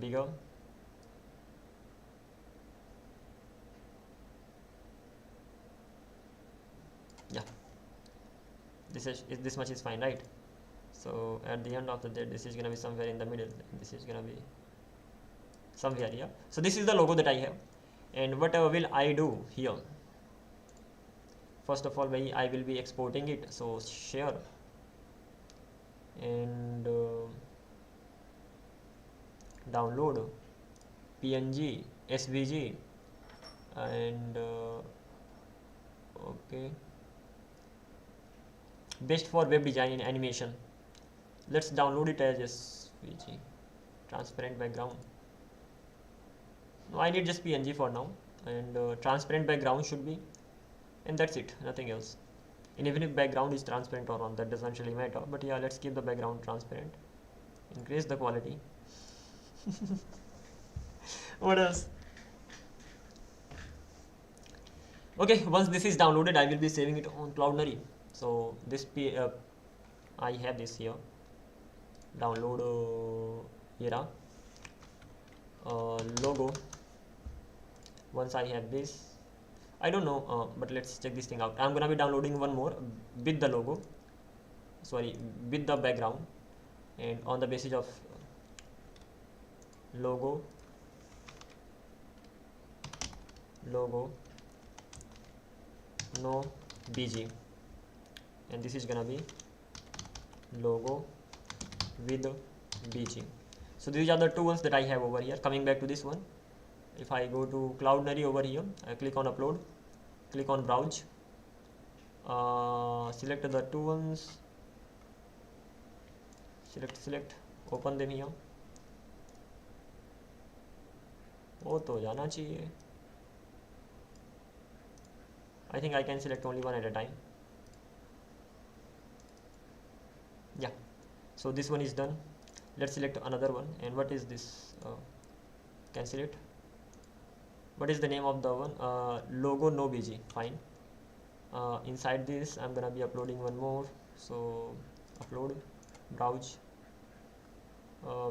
bigger. Yeah, this much is fine, right? So at the end of the day, this is gonna be somewhere in the middle, and this is gonna be somewhere here. So this is the logo that I have, and what will I do here? First of all, I will be exporting it. So share and download PNG, SVG, and okay, best for web design and animation. Let's download it as SVG. Transparent background. No, I need just PNG for now, and transparent background should be, and that's it, nothing else. And even if background is transparent or not, that doesn't really matter, but yeah, let's keep the background transparent. Increase the quality. What else? Okay, once this is downloaded, I will be saving it on Cloudnary. So this I have this here. Download era logo. Once I have this, I don't know, but let's check this thing out. I'm gonna be downloading one more with the logo, with the background, and on the basis of logo no BG, and this is gonna be logo with BG. So these are the two ones that I have over here. Coming back to this one, if I go to Cloudnary over here, I click on upload, click on browse, select the two ones, select, open them here. वो तो जाना चाहिए. I think I can select only one at a time. Yeah, so this one is done. Let's select another one. And what is this? Cancel it. What is the name of the one? Logo no BG. Fine. Inside this, I'm gonna be uploading one more. So upload, browse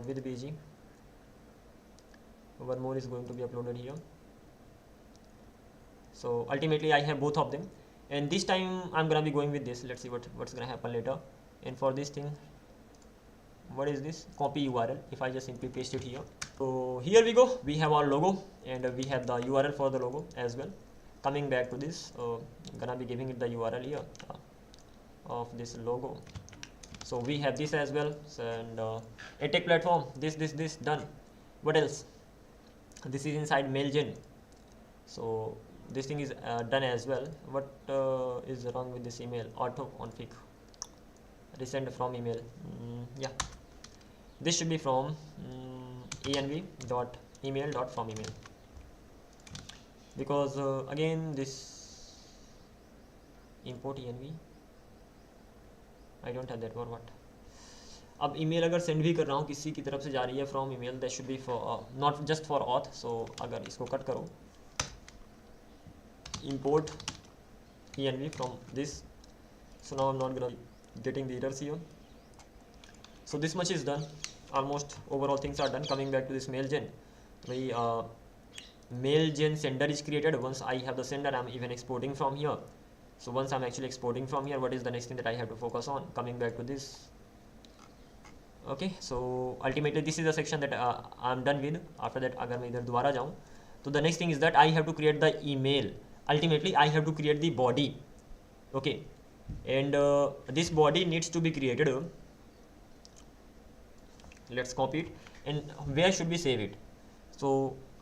with BG. One more is going to be uploaded here. So ultimately I have both of them, and this time I'm gonna be going with this. Let's see what's gonna happen later. And for this thing, what is this? Copy URL. If I just simply paste it here, so here we go. We have our logo, and we have the URL for the logo as well. Coming back to this, I'm gonna be giving it the URL here of this logo. So we have this as well. So, and edtech platform, this done. What else? This is inside mailgen. So this thing is done as well. What is wrong with this email? Auto config resend from email. Yeah, this should be from env dot email dot from email, because again this import env, I don't have that, or what. अब email अगर send भी कर रहा हूँ किसी की तरफ से जा रही है from email, that should be for not just for auth. So अगर इसको कट करो, import env from this, so now I'm not gonna getting the errors here. So this much is done, almost overall things are done. Coming back to this mailgen, mailgen sender is created. Once I have the sender, I'm even exporting from here. So once I'm actually exporting from here, what is the next thing that I have to focus on? Coming back to this. Okay, so ultimately this is the section that I'm done with. After that, अगर मैं इधर दोबारा जाऊँ, तो the next thing is that I have to create the email. Ultimately, I have to create the body. Okay, and this body needs to be created. Let's copy it, and where should we save it? So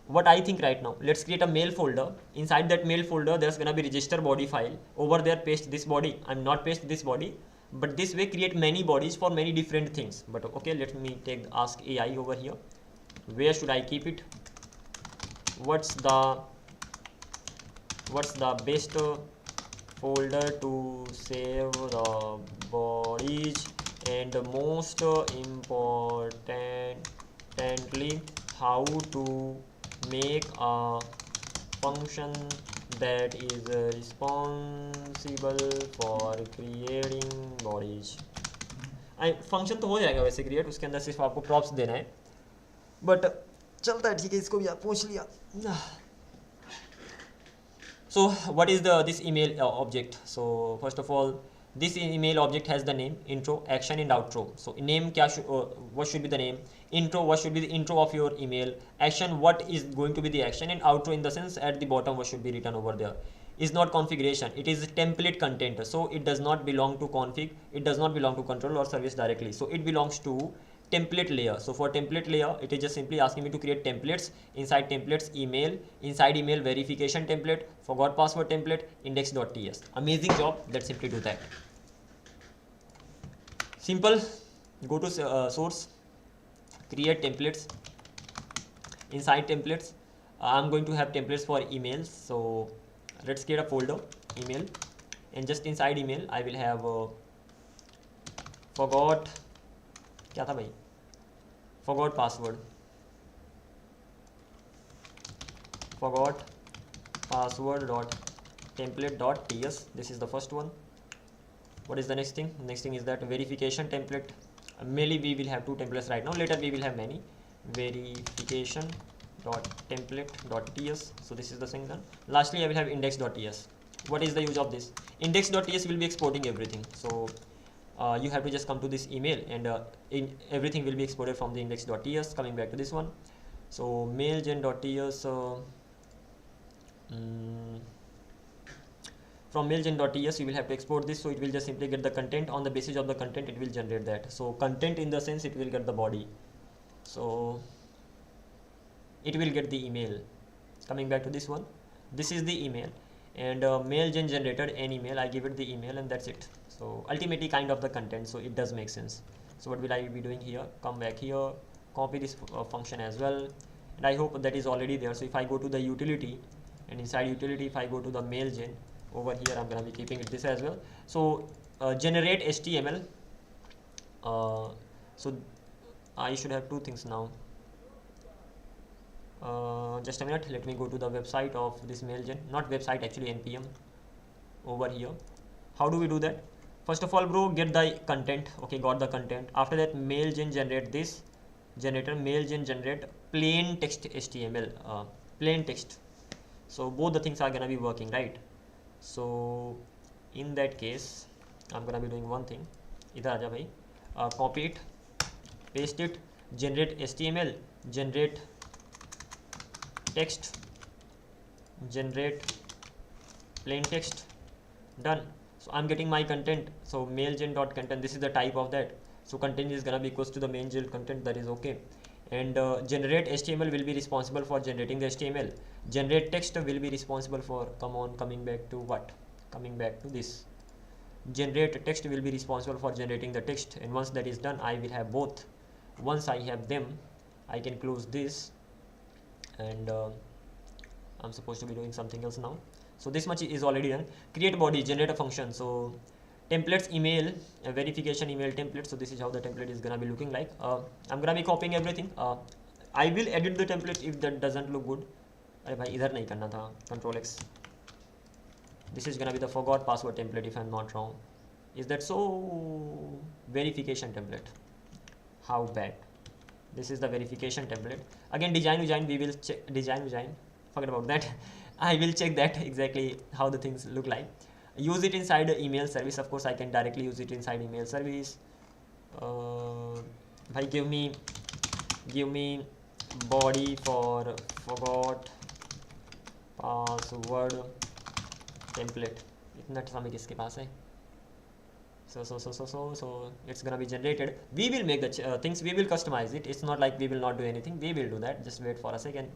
what I think right now, let's create a mail folder. Inside that mail folder, there's gonna be register body file. Over there, paste this body. I'm not paste this body, but this way create many bodies for many different things. But okay, let me take ask AI over here. Where should I keep it? What's the best folder to save the bodies, and most importantly, how to make a function that is responsible for creating bodies. Function तो हो जाएगा वैसे create, उसके अंदर सिर्फ आपको props देना है, बट चलता है, ठीक है, इसको भी आप पूछ लिया. So what is this email object? So first of all, this email object has the name, intro, action and outro. So name क्या what should be the name, intro what should be the intro of your email, action what is going to be the action, and outro in the sense at the bottom what should be written over there. Is not configuration, it is template content, so it does not belong to config, it does not belong to control or service directly, so it belongs to template layer. So for template layer, it is just simply asking me to create templates. Inside templates, email, inside email verification template, forgot password template, index.ts. Amazing job. Let's simply do that. Simple. Go to source, create templates. Inside templates, I'm going to have templates for emails. So let's create a folder, email, and just inside email I will have forgot क्या था भाई, forgot password dot template dot ts. This is the first one. What is the next thing? Next thing is that verification template. Mainly we will have two templates right now, later we will have many. Verification dot template dot ts. So this is the thing done. Lastly I will have index dot ts. What is the use of this? Index dot ts will be exporting everything. So you have to just come to this email, and everything will be exported from the index.ts. Coming back to this one, so mailgen.ts, from mailgen.ts you will have to export this, so it will just simply get the content. On the basis of the content it will generate that. So content in the sense it will get the body, so it will get the email. Coming back to this one, this is the email, and mailgen generated an email. I give it the email and that's it. So ultimately kind of the content, so it does make sense. So what will I be doing here? Come back here, copy this function as well, and I hope that is already there. So if I go to the utility, and inside utility if I go to the mailgen, over here I'm gonna be keeping it this as well. So generate HTML. So I should have two things now. Just a minute, let me go to the website of this mailgen, not website actually, npm over here. How do we do that? First of all, bro, get the content. Okay, got the content. After that, mailgen generate this generator, mailgen generate plain text HTML, plain text. So both the things are gonna be working, right? So in that case, I'm gonna be doing one thing. इधर आजा भाई, copy it, paste it, generate HTML, generate text, generate plain text, done. So I'm getting my content, so mailgen dot content, this is the type of that. So content is gonna be equals to the mailgen content, that is okay. And generate HTML will be responsible for generating the HTML. Generate text will be responsible for, coming back to what? Coming back to this. Generate text will be responsible for generating the text, and once that is done, I will have both. Once I have them, I can close this, and I'm supposed to be doing something else now. So this much is already done. Create body, generate a function. So templates email, a verification email template. So this is how the template is gonna be looking like. I'm gonna be copying everything. I will edit the template if that doesn't look good. अरे भाई इधर नहीं करना था. Control X. This is gonna be the forgot password template if I'm not wrong. Is that so? Verification template. How bad. This is the verification template. Again, design, we will check design. Forget about that. I will check that exactly how the things look like. Use it inside the email service. Of course, I can directly use it inside email service. Give me body for forgot password template. इतना समय किसके पास है? So it's gonna be generated. We will make the things, we will customize it. It's not like we will not do anything. We will do that. Just wait for a second.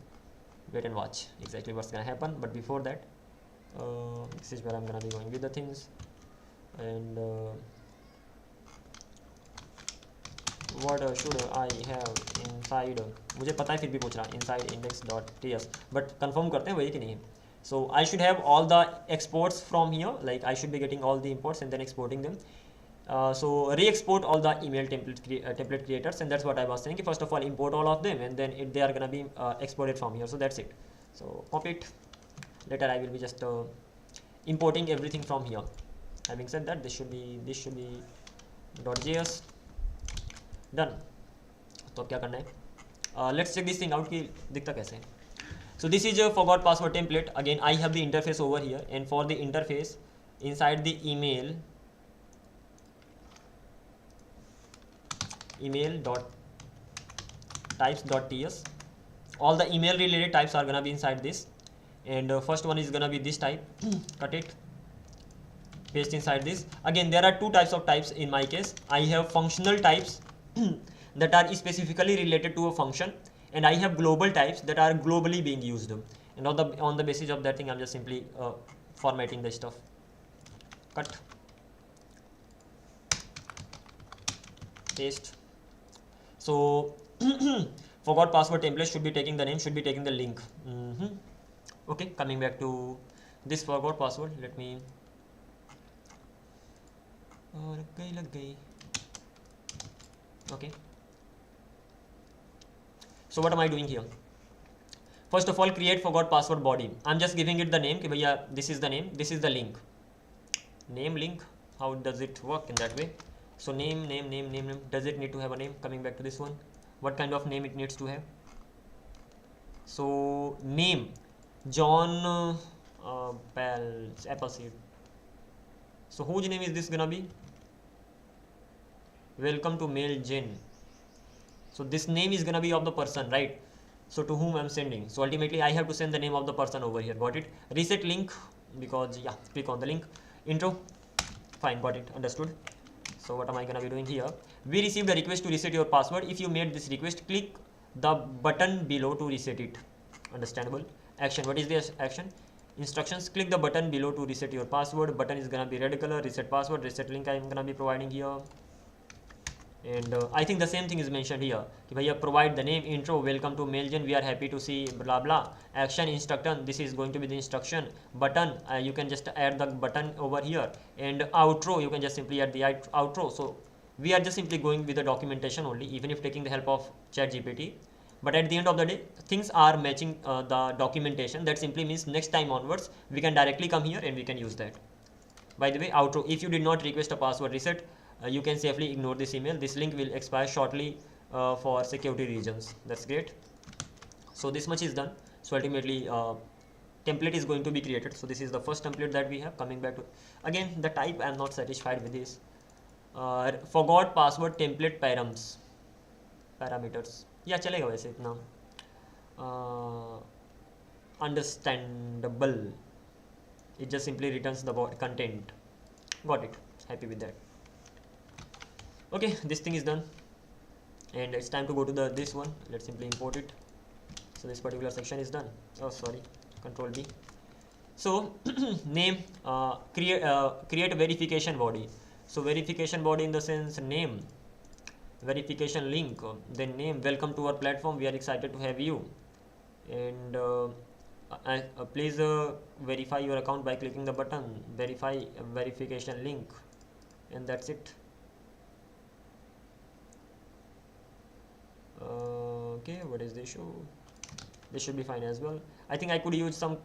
Wait and watch exactly what's gonna happen. But before that, this is where I'm gonna be going with the things. And what should I have inside? मुझे पता है फिर भी पूछ रहा inside index.ts. But confirm करते हैं वही कि नहीं है. So I should have all the exports from here. Like I should be getting all the imports and then exporting them. So re-export all the email template creators, and that's what I was saying. First of all, import all of them, and then they are gonna be exported from here. So that's it. So copy it. Later I will be just importing everything from here. Having said that, this should be .js. Done. तो अब क्या करना है? Let's check this thing out कि दिखता कैसे है. So this is a forgot password template. Again, I have the interface over here, and for the interface inside the email dot types dot ts, all the email related types are gonna be inside this, and first one is gonna be this type. Cut it, paste inside this. Again, there are two types of types in my case. I have functional types that are specifically related to a function, and I have global types that are globally being used. And on the basis of that thing, I'm just simply formatting the stuff. Cut, paste. So forgot password template should be taking the name, should be taking the link. Okay, coming back to this forgot password. Let me. Okay. So what am I doing here? First of all, create forgot password body. I'm just giving it the name. Ki bhaiya, this is the name. This is the link. Name link. How does it work in that way? So name. Does it need to have a name? Coming back to this one. What kind of name it needs to have? So name John Appleseed. So whose name is this gonna be? Welcome to MailGen. So this name is gonna be of the person, right? So to whom I'm sending. So ultimately I have to send the name of the person over here. Got it? Reset link, because yeah, click on the link. Intro. Fine, got it. Understood. So what am I gonna be doing here? We received a request to reset your password. If you made this request, click the button below to reset it. Understandable. Action. What is the action? Instructions. Click the button below to reset your password. Button is gonna be red color. Reset password. Reset link I'm gonna be providing here. And I think the same thing is mentioned here. Provide the name, intro, welcome to MailGen, we are happy to see blah blah. Action, instruction, this is going to be the instruction. Button, you can just add the button over here. And outro, you can just simply add the outro. So we are just simply going with the documentation only, even if taking the help of ChatGPT. But at the end of the day, things are matching the documentation. That simply means next time onwards, we can directly come here and we can use that. By the way, outro, if you did not request a password reset, you can safely ignore this email. This link will expire shortly for security reasons. That's great. So this much is done. So ultimately template is going to be created. So this is the first template that we have. Coming back to again the type, I am not satisfied with this. Forgot password template parameters. Yeah, chalega वैसे इतना understandable. It just simply returns the content. Got it. Happy with that. Okay, this thing is done, and it's time to go to the this one. Let's simply import it. So this particular section is done. Oh, sorry, Control B. So name, create a verification body. So verification body in the sense name, verification link, then name, welcome to our platform, we are excited to have you, and please verify your account by clicking the button, verify verification link, and that's it. Okay, what is the issue? This should be fine as well. I think I could use some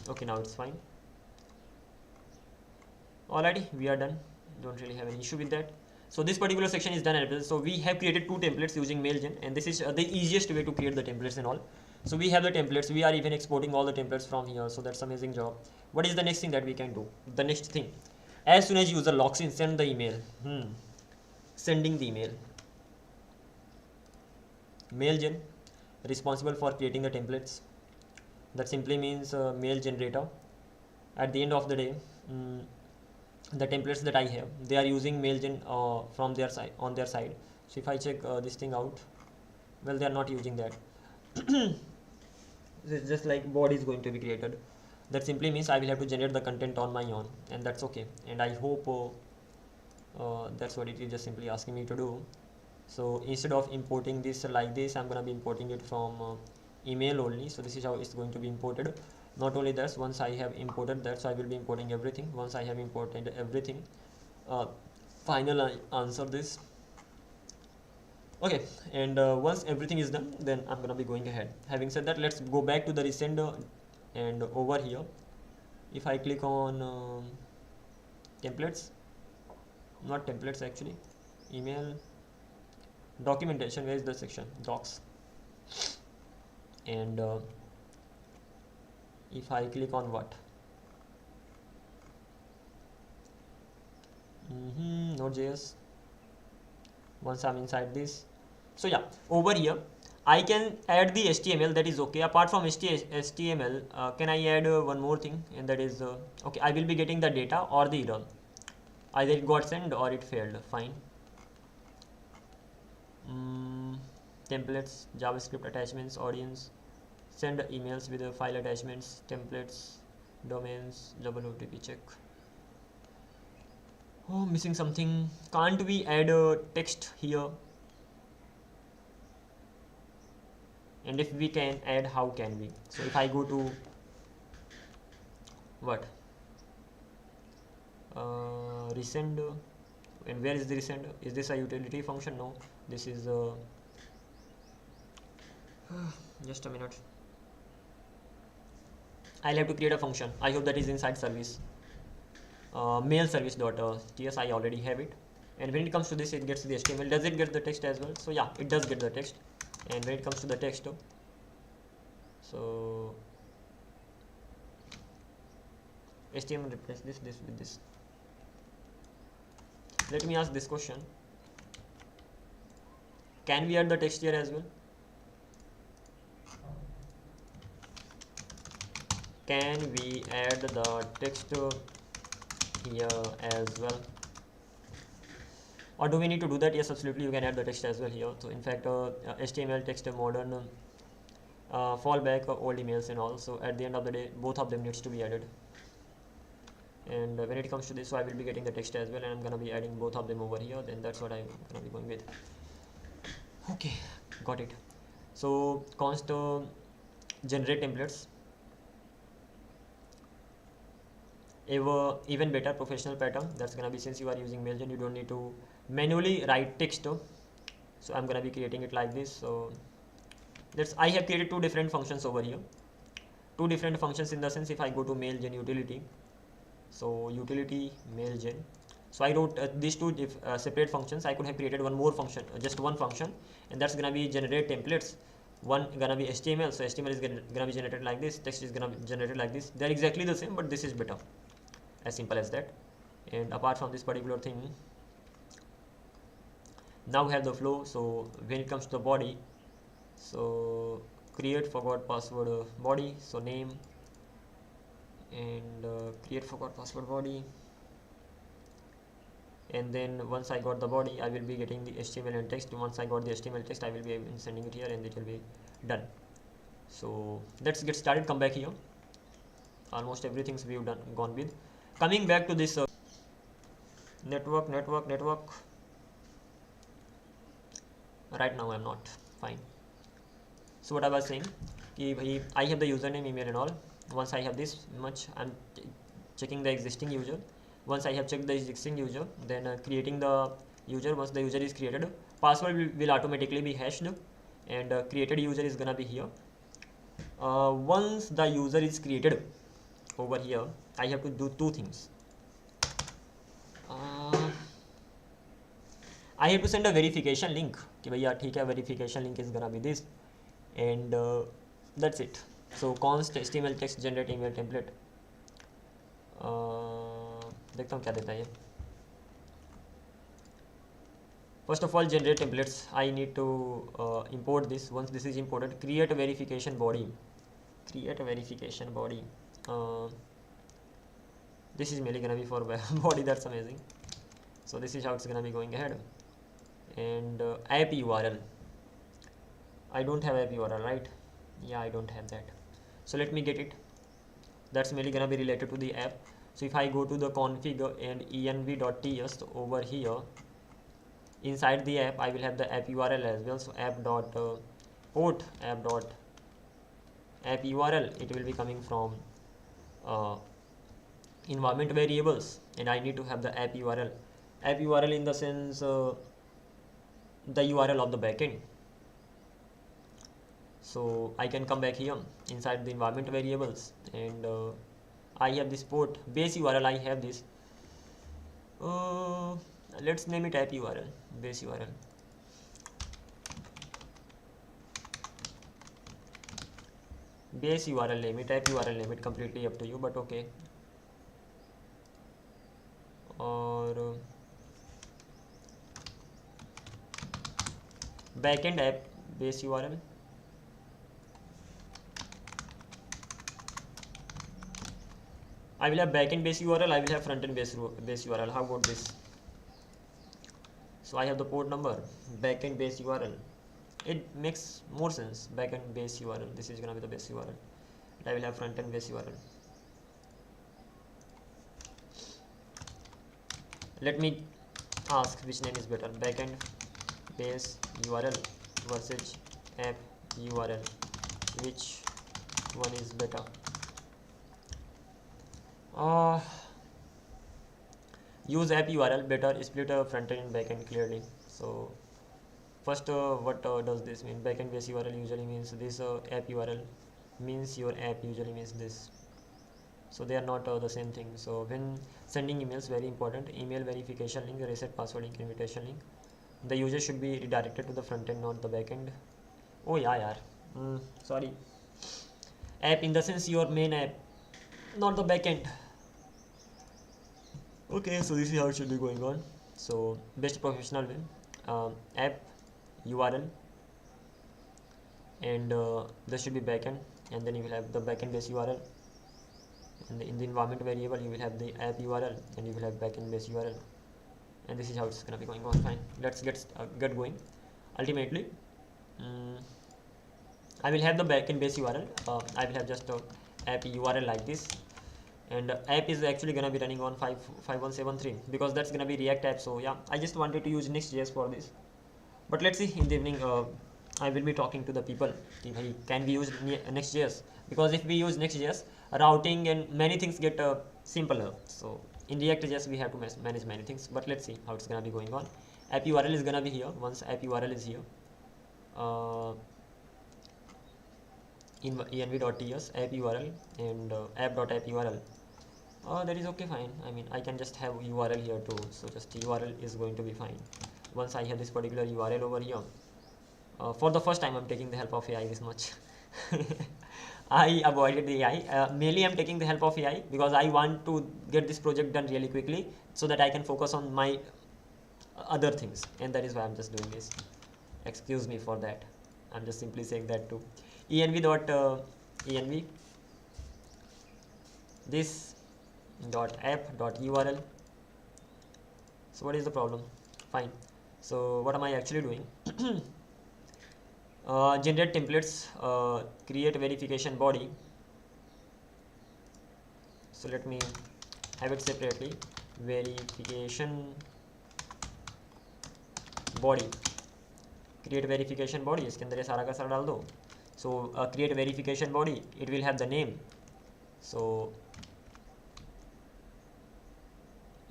okay, now it's fine. Alrighty, we are done. Don't really have any issue with that. So this particular section is done. So we have created 2 templates using MailGen, and this is the easiest way to create the templates and all. So we have the templates. We are even exporting all the templates from here. So that's amazing job. What is the next thing that we can do? The next thing, as soon as user logs in, send the email. Sending the email. MailGen responsible for creating the templates. That simply means mail generator. At the end of the day, the templates that I have, they are using MailGen from their side, on their side. So if I check this thing out, well, they are not using that. It's just like body is going to be created. That simply means I will have to generate the content on my own, and that's okay. And I hope that's what it is just simply asking me to do. So instead of importing this like this, I'm gonna be importing it from email only. So this is how it's going to be imported. Not only that, once I have imported that, so I will be importing everything. Once I have imported everything, final answer this. Okay, and once everything is done, then I'm gonna be going ahead. Having said that, let's go back to the resend, and over here, if I click on templates, not templates actually, email, documentation, where is the section? Docs. And if I click on what? Node.js. Once I'm inside this, so yeah, over here I can add the HTML, that is okay. Apart from HTML, can I add one more thing, and that is okay, I will be getting the data or the error. Either it got sent or it failed. Fine. Templates, JavaScript attachments, audience, send emails with the file attachments, templates, domains, double OTP check. Oh, missing something. Can't we add a text here? And if we can add, how can we? So if I go to what? Resend, and where is the resend? Is this a utility function? No, this is just a minute. I'll have to create a function. I hope that is inside service. Mail service.ts, I already have it. And when it comes to this, it gets the HTML. Does it get the text as well? So yeah, it does get the text. And when it comes to the text, so HTML replace this with this. Let me ask this question. Can we add the text here as well? Can we add the text here as well? Or do we need to do that? Yes, absolutely, you can add the text as well here. So in fact, HTML, text, modern, fallback, old emails and all. So at the end of the day, both of them needs to be added. And when it comes to this, so I will be getting the text as well, and I'm gonna be adding both of them over here. Then that's what I'm gonna be going with. Okay, got it. So const generate templates. Even better, professional pattern. That's gonna be, since you are using MailGen, you don't need to manually write text. So I'm gonna be creating it like this. So I have created 2 different functions over here. 2 different functions in the sense, if I go to MailGen utility, so utility MailGen. So I wrote these 2 separate functions. I could have created one more function, just one function, and that's gonna be generate templates. One gonna be HTML, so HTML is gonna be generated like this. Text is gonna be generated like this. They're exactly the same, but this is better. As simple as that. And apart from this particular thing, Now we have the flow. So when it comes to the body, so create forgot password body, so name, and create forgot password body, and then once I got the body, I will be getting the HTML and text. Once I got the HTML text, I will be sending it here, and it will be done. So let's get started. Come back here. Almost everything's we've done gone with. Coming back to this network. Right now I'm not fine. So what I was saying, I have the username, email and all. Once I have this much, I'm checking the existing user. Once I have checked the existing user, then creating the user. Once the user is created, password will automatically be hashed, and created user is gonna be here. Once the user is created over here, I have to do two things. I have to send a verification link कि भैया ठीक है, verification link is gonna be this, and that's it. So const HTML text generate email template. देखता हूँ क्या देता है ये. First of all, generate templates. I need to import this. Once this is imported, create a verification body. This is mainly gonna be for body. That's amazing. So this is how it's gonna be going ahead. And app URL. I don't have app URL, right? Yeah, I don't have that. So let me get it. That's mainly gonna be related to the app. So if I go to the config and env.ts over here, inside the app I will have the app URL as well. So app.port app URL, it will be coming from environment variables, and I need to have the app URL in the sense the URL of the backend. So I can come back here inside the environment variables, and I have this port base URL. I have this. Let's name it app URL, base URL. Base URL name it, app URL name it, completely up to you, but okay. Or backend app base URL. I will have backend base URL, I will have frontend base URL. How about this? So I have the port number, backend base URL. It makes more sense. Backend base URL. This is gonna be the base URL. And I will have frontend base URL. Let me ask which name is better, backend base URL versus app URL. Which one is better? Use app URL better. Split frontend and backend clearly. So first, what does this mean? Backend base URL usually means this. App URL means your app usually means this. So they are not the same thing. So when sending emails, very important, email verification link, reset password link, invitation link, the user should be redirected to the front end, not the back end. Oh yeah, sorry. App in the sense your main app, not the back end. Okay, so this is how it should be going on. So best professional way, app URL, and there should be backend, and then you will have the backend base URL, and in the environment variable you will have the app URL, and you will have backend base URL, and this is how it's gonna be going on. Fine, let's get going. Ultimately, I will have the backend base URL. I will have just app URL like this, and app is actually gonna be running on 5.173 because that's gonna be React app. So yeah, I just wanted to use Next.js for this, but let's see in the evening. I will be talking to the people. Can we use Next.js? Because if we use Next.js, routing and many things get simpler. So in React.js we have to manage many things. But let's see how it's gonna be going on. App URL is gonna be here. Once app URL is here, in env.ts app URL and app.app URL. That is okay, fine. I mean, I can just have URL here too. So just URL is going to be fine. Once I have this particular URL over here, for the first time I'm taking the help of AI this much. I avoided the AI. Mainly I'm taking the help of AI because I want to get this project done really quickly so that I can focus on my other things, and that is why I'm just doing this. Excuse me for that. I'm just simply saying that too. env dot env this dot app dot url. So what is the problem? Fine. So what am I actually doing? Generate templates, create verification body. So let me have it separately. Verification body, create verification body, इसके अंदर ये सारा का सारा डाल दो. So create verification body, it will have the name. So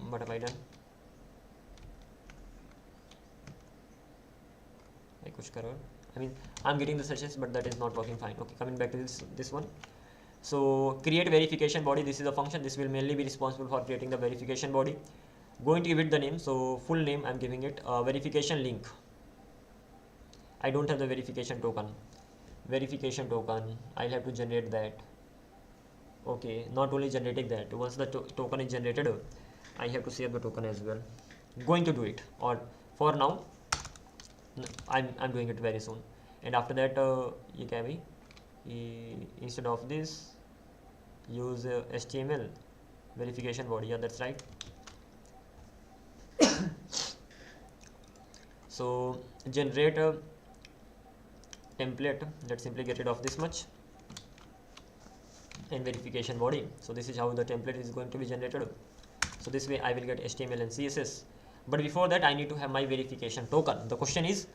what have I done? I kuch karo. I mean, I'm getting the suggestions, but that is not working fine. Okay, coming back to this one. So create verification body, this is a function. This will mainly be responsible for creating the verification body. Going to give it the name. So full name I'm giving it verification link. I don't have the verification token. Verification token, I'll have to generate that. Okay, not only generating that, once the token is generated, I have to save the token as well. Going to do it, or for now I'm doing it very soon. And after that you can be instead of this use HTML verification body. Yeah, that's right. So generate a template, let's simply get rid of this much, and verification body. So this is how the template is going to be generated. So this way I will get HTML and CSS. But before that I need to have my verification token. The question is,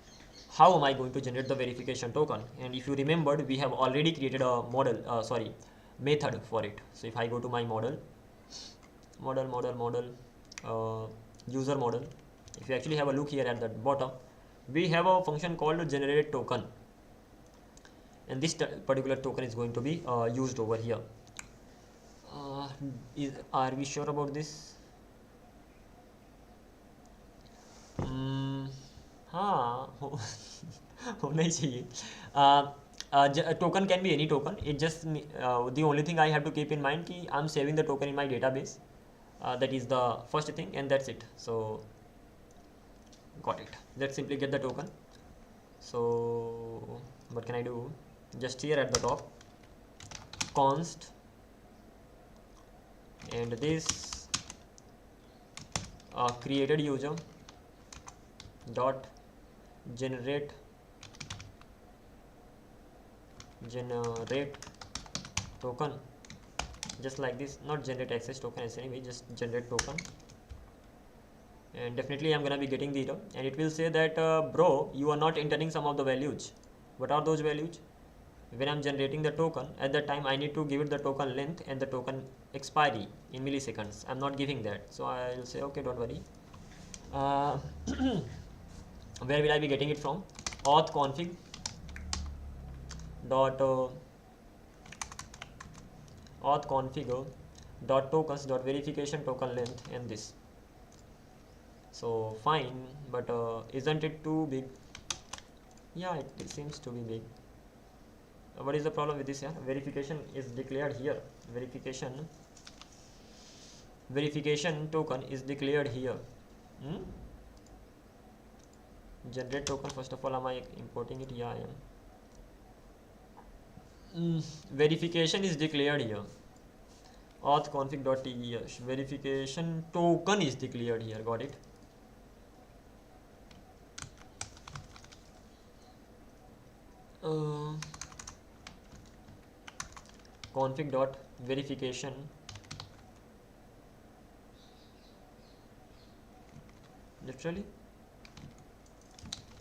how am I going to generate the verification token? And if you remembered, we have already created a method for it. So if I go to my user model, if you actually have a look here at the bottom, we have a function called generate token, and this particular token is going to be used over here. Are we sure about this? हाँ होना ही चाहिए. Token can be any token. It just the only thing I have to keep in mind कि I'm saving the token in my database. That is the first thing, and that's it. So got it. Let's simply get the token. So what can I do? Just here at the top, const, and this created user dot generate token, just like this. Not generate access token as anyway, just generate token. And definitely I'm gonna be getting the error, and it will say that bro, you are not entering some of the values. What are those values? When I'm generating the token, at that time I need to give it the token length and the token expiry in milliseconds. I'm not giving that, so I'll say okay, don't worry. Where will I be getting it from? Auth config dot auth config dot tokens dot verification token length, and this. So fine, but isn't it too big? Yeah, it seems to be big. What is the problem with this here? Verification is declared here. Verification token is declared here. Generate token, first of all, am I importing it? Yeah, I am. Verification is declared here. Auth config.tes. Verification token is declared here. Got it? Config.verification literally,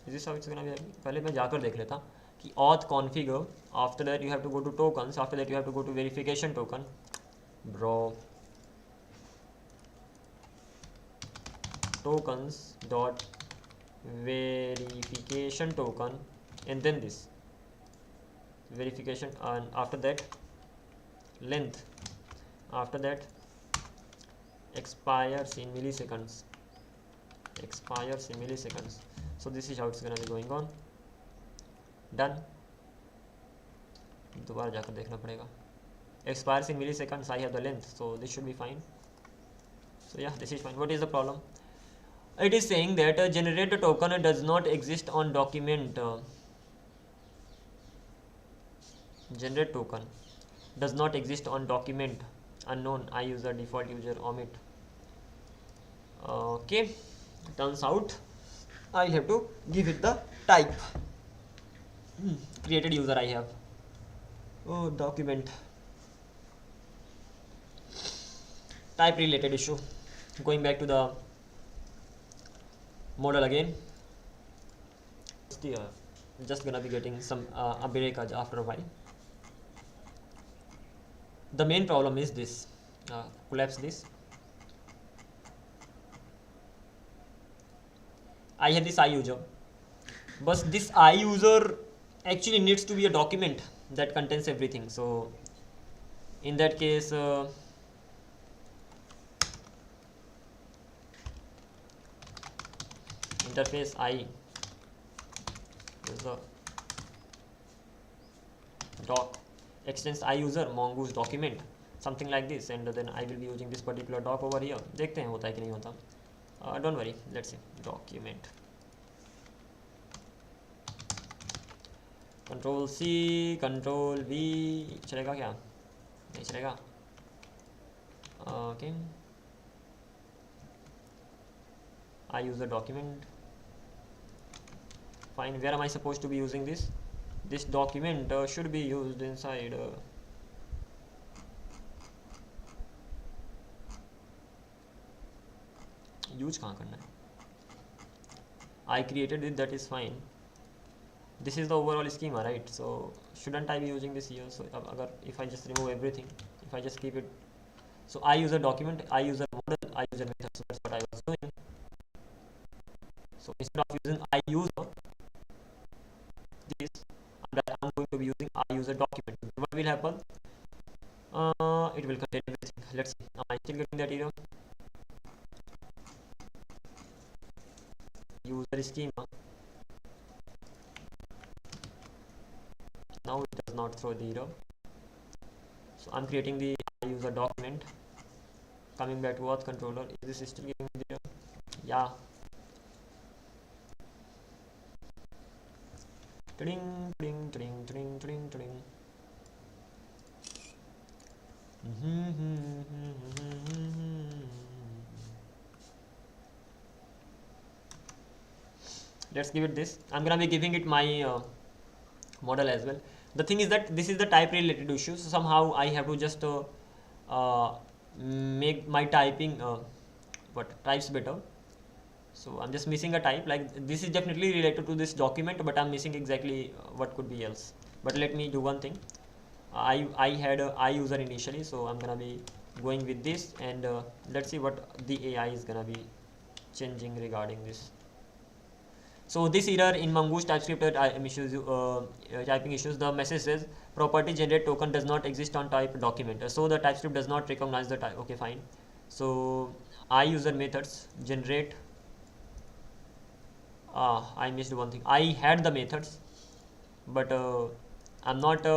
is this how it's gonna be? पहले मैं जाकर देख लेता कि auth config, after that you have to go to tokens, after that you have to go to verification token. Bro, tokens dot verification token, and then this verification, and after that length, after that expires in milliseconds. So this is how it's gonna be going on. Done. दोबारा जाकर देखना पड़ेगा. Expires in milliseconds. I have the length, so this should be fine. So yeah, this is fine. What is the problem? It is saying that generate token does not exist on document. Generate token does not exist on document unknown I user default user omit. Okay, turns out I'll have to give it the type. Created user I have. Oh, document type related issue. Going back to the model again. Just gonna be getting some a break after a while. The main problem is this. Collapse this. I have this I user, but this I user actually needs to be a document that contains everything. So in that case, interface I user doc extends I user mongoose document, something like this, and then I will be using this particular doc over here. देखते हैं होता है कि नहीं होता. Don't worry, let's see document. Control C, Control V चलेगा क्या? नहीं चलेगा. Okay. I use a document. Fine. Where am I supposed to be using this? This document should be used inside. Use कहाँ करना है? I created it. That is fine. This is the overall schema, right? So shouldn't I be using this here? So if I just remove everything, if I just keep it, so I use a document, I use a model, I use a method. So that's what I was doing. So instead of using I user this, I'm going to be using I user document. What will happen? It will contain everything. Let's see. Am I still getting that error? User schema. Now it does not throw the error. So I'm creating the user document. Coming back to auth controller. Is this still giving the error? Yeah. Ding, ding, ding, ding, ding, ding. Let's give it this. I'm gonna be giving it my model as well. The thing is that this is the type related issue, so somehow I have to just make my typing types better. So I'm just missing a type. Like this is definitely related to this document, but I'm missing exactly what could be else. But let me do one thing. I had a I user initially, so I'm gonna be going with this, and let's see what the AI is gonna be changing regarding this. So this error in Mongoose TypeScript typing issues, the message says property generate token does not exist on type document. So the TypeScript does not recognize the type. Okay, fine. So I user methods generate. I missed one thing. I had the methods, but I'm not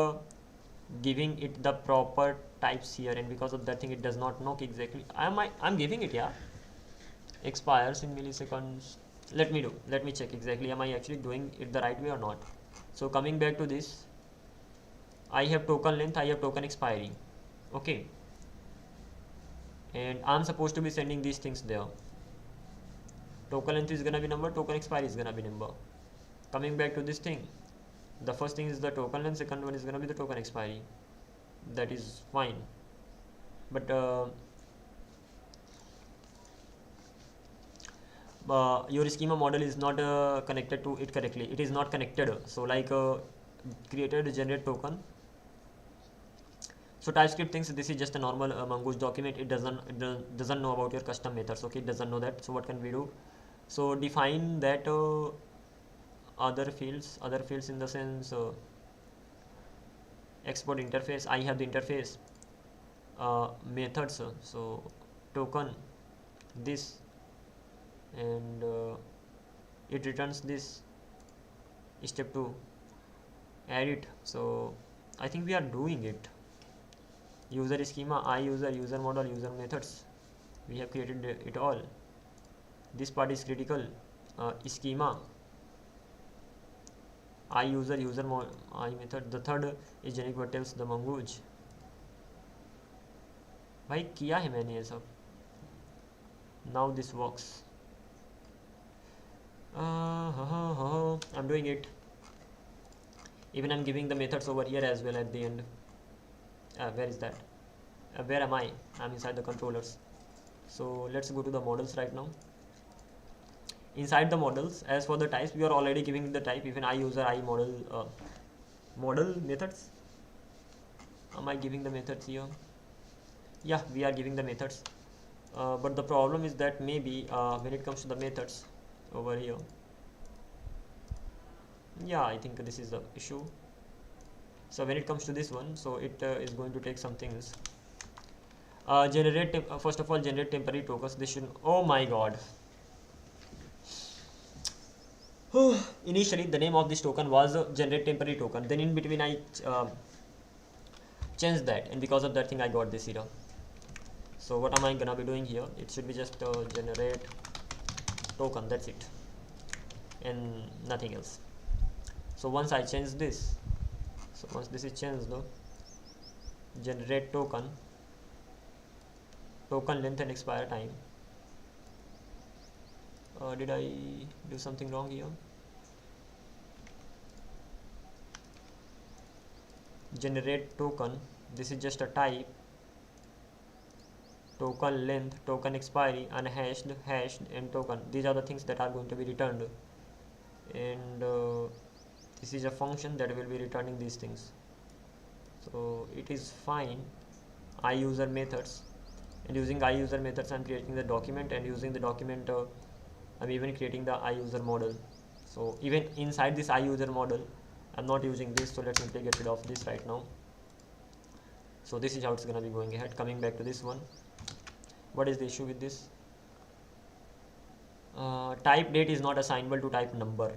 giving it the proper types here, and because of that thing, it does not know exactly. I'm giving it, yeah. Expires in milliseconds. Let me check exactly, am I actually doing it the right way or not. So coming back to this, I have token length, I have token expiry. Okay, and I'm supposed to be sending these things there. Token length is gonna be number, token expiry is gonna be number. Coming back to this thing, the first thing is the token length, second one is gonna be the token expiry. That is fine, but your schema model is not connected to it correctly. It is not connected. So like created generate token. So TypeScript thinks this is just a normal Mongoose document. It doesn't know about your custom methods. Okay, it doesn't know that. So what can we do? So define that other fields in the sense export interface. I have the interface methods. So token this, and it returns this. Step 2, add it. So I think we are doing it. User schema, I user model, user methods, we have created it all. this part is critical. Schema, I user, I method. The third is generic what tells the mongoose. भाई किया है मैंने ये सब. Now this works. I'm doing it. Even I'm giving the methods over here as well at the end. Where is that? Where am I? I'm inside the controllers. So let's go to the models right now. Inside the models, as for the types, we are already giving the type. Even I user, I model, model methods. Am I giving the methods here? Yeah, we are giving the methods. But the problem is that maybe when it comes to the methods over here, yeah, I think this is the issue. So when it comes to this one, so it is going to take some things. Generate first of all, generate temporary tokens. This should, oh my god. Initially the name of this token was generate temporary token, then in between I changed that, and because of that thing I got this error. So what am I gonna be doing here? It should be just generate token, that's it, and nothing else. So once I change this, so once this is changed though, generate token, token length and expire time. Did I do something wrong here? Generate token, this is just a type, token length, token expiry, unhashed, hashed, and token. These are the things that are going to be returned, and this is a function that will be returning these things. So it is fine. IUser methods, and using IUser methods I'm creating the document, and using the document I'm even creating the IUser model. So even inside this IUser model I'm not using this, so let's simply get rid of this right now. So this is how it's gonna be going ahead. Coming back to this one, what is the issue with this? Type date is not assignable to type number.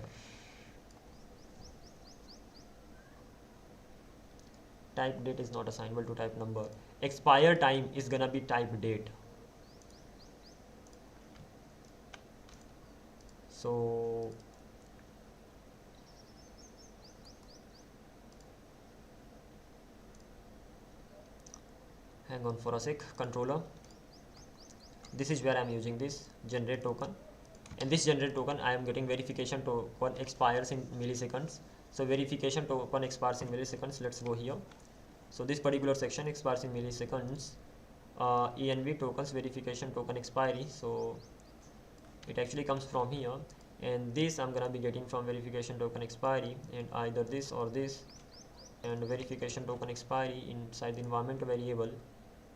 Type date is not assignable to type number. Expire time is gonna be type date. So hang on for a sec, controller. This is where I'm using this generate token, and this generate token I am getting verification token expires in milliseconds. So verification token expires in milliseconds. Let's go here. So this particular section expires in milliseconds. ENV tokens verification token expiry. So it actually comes from here, and this I'm gonna be getting from verification token expiry, and either this or this. And verification token expiry inside the environment variable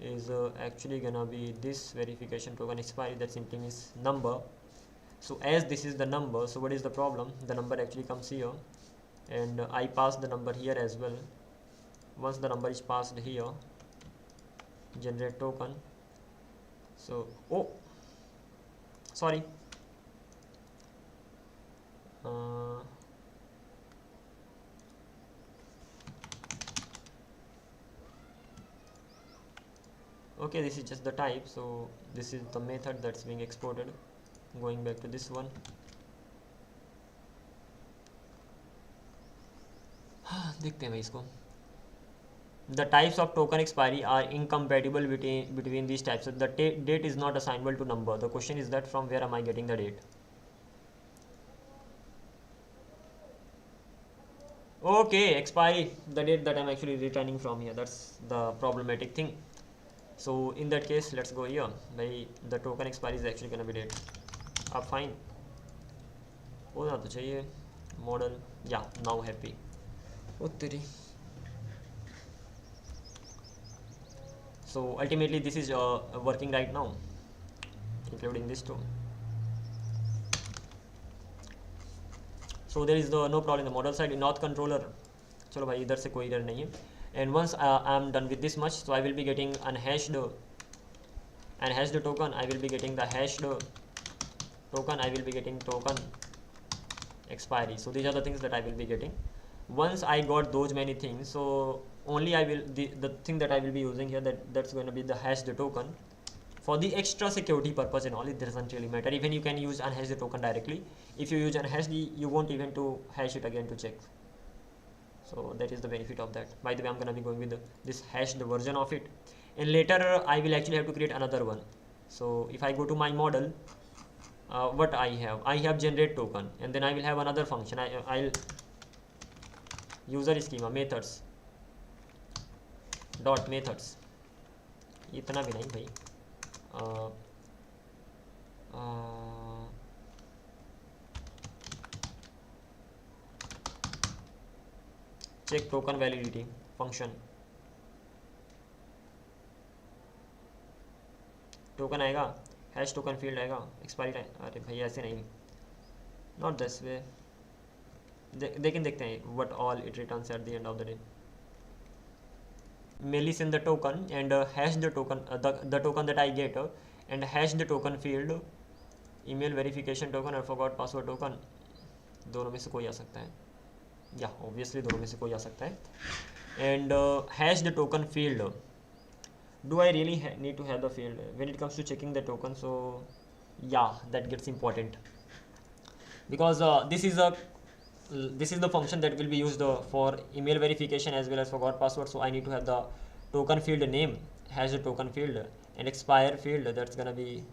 is actually gonna be this verification token expiry, that simply means number. So as this is the number, so what is the problem? The number actually comes here, and I pass the number here as well. Once the number is passed here, generate token. So oh sorry, okay, this is just the type. So this is the method that's being exported. Going back to this one, देखते हैं भाई इसको. The types of token expiry are incompatible between these types. So the date is not assignable to number. The question is that from where am I getting the date? Okay, expiry, the date that I'm actually returning from here. That's the problematic thing. So in that case, let's go here. The token expiry is actually gonna be date. Fine. होना तो चाहिए model. Yeah, now happy. Oh तेरी. So ultimately this is working right now, including this too. So there is no problem in the model side. In auth controller, चलो भाई इधर से कोई error नहीं है. And once I am done with this much, so I will be getting unhashed token. I will be getting the hashed token. I will be getting token expiry. So these are the things that I will be getting. Once I got those many things, so only I will the thing that I will be using here, that's going to be the hashed token. For the extra security purpose and all, it doesn't really matter. Even you can use unhash the token directly. If you use unhash, you won't even to hash it again to check. So that is the benefit of that. By the way, I'm gonna be going with this hashed version of it, and later I will actually have to create another one. So if I go to my model, what I have generate token, and then I will have another function. I'll user schema methods dot methods. इतना भी नहीं भाई. Check token validity function. Token आएगा, hash token field आएगा, expiry time. अरे भाई ऐसे नहीं, नॉट दिस वे. लेकिन देखते हैं what all it returns at the end of the day. Mainly send the token and hash the token, the token that I get, and hash the token field, email verification token और forgot password token. दोनों में से कोई आ सकता है, या obviously दोनों में से कोई आ सकता है. And hash the token field. Do I really need to have the field when it comes to checking the token? So yeah, that gets important, because this is the function that will be used for email verification as well as forgot password. So I need to have the token field name, hash the token field, and expire field. That's gonna be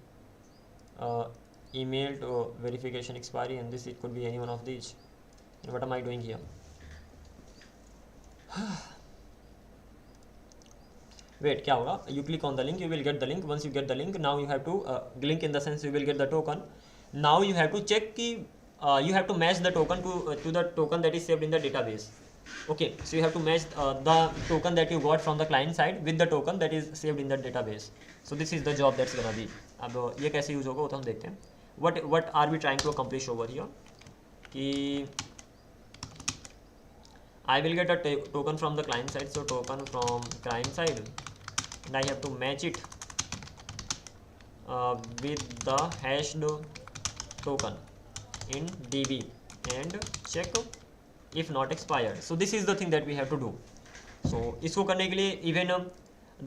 email to verification expiry, and this it could be any one of these. And what am I doing here? Wait, क्या होगा? You click on the link, you will get the link. Once you get the link, now you have to link in the sense you will get the token. Now you have to check ki you have to match the token to the token that is saved in the database. Okay, so you have to match the token that you got from the client side with the token that is saved in the database. So this is the job that's gonna be. अब ये कैसे use होगा वो तो हम देखते हैं. What are we trying to accomplish over here? कि I will get a token from the client side. So token from client side, and I have to match it with the hashed token in DB and check if not expired. So this is the thing that we have to do. So इसको करने के लिए even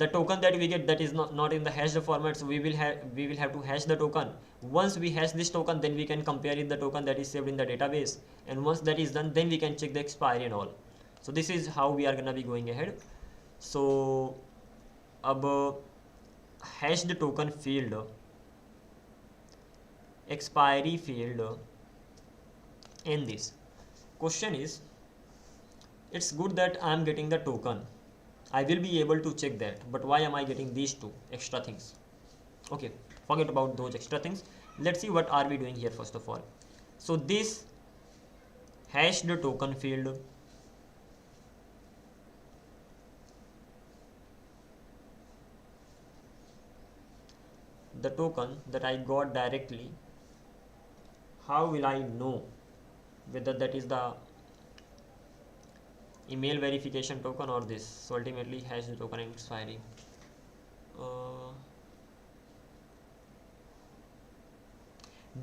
the token that we get that is not in the hashed format, so we will have to hash the token. Once we hash this token, then we can compare it the token that is saved in the database, and once that is done, then we can check the expiry and all. So this is how we are gonna be going ahead. So अब hash the token field, expiry field, and this question is, it's good that I am getting the token. I will be able to check that, but why am I getting these two extra things? Okay, forget about those extra things. Let's see what are we doing here first of all. So this hash the token field, the token that I got directly, how will I know whether that is the email verification token or this? So ultimately hash the token and expiry.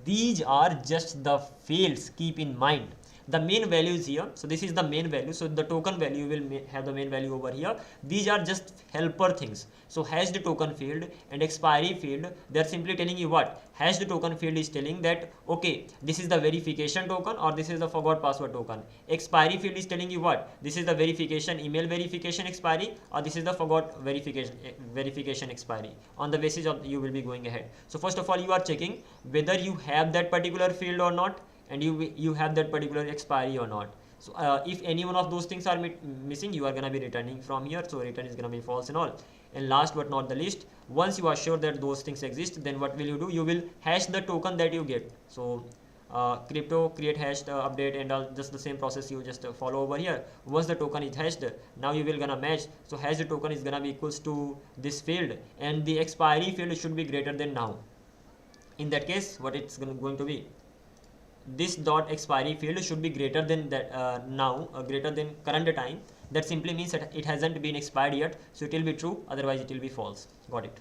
These are just the fields, keep in mind. The main value is here, so this is the main value. So the token value will have the main value over here. These are just helper things. So hash the token field and expiry field, they are simply telling you what? Hash the token field is telling that okay, this is the verification token or this is the forgot password token. Expiry field is telling you what? This is the verification, email verification expiry, or this is the forgot verification expiry. On the basis of you will be going ahead. So first of all, you are checking whether you have that particular field or not, and you have that particular expiry or not. So if any one of those things are missing, you are gonna be returning from here. So return is gonna be false and all. And last but not the least, once you are sure that those things exist, then what will you do? You will hash the token that you get. So crypto create hashed update and all, just the same process you just follow over here. Once the token is hashed, now you will gonna match. So hash the token is gonna be equals to this field, and the expiry field should be greater than now. In that case, what it's going to be? This dot expiry field should be greater than that now, greater than current time. That simply means that it hasn't been expired yet, so it will be true, otherwise it will be false. Got it?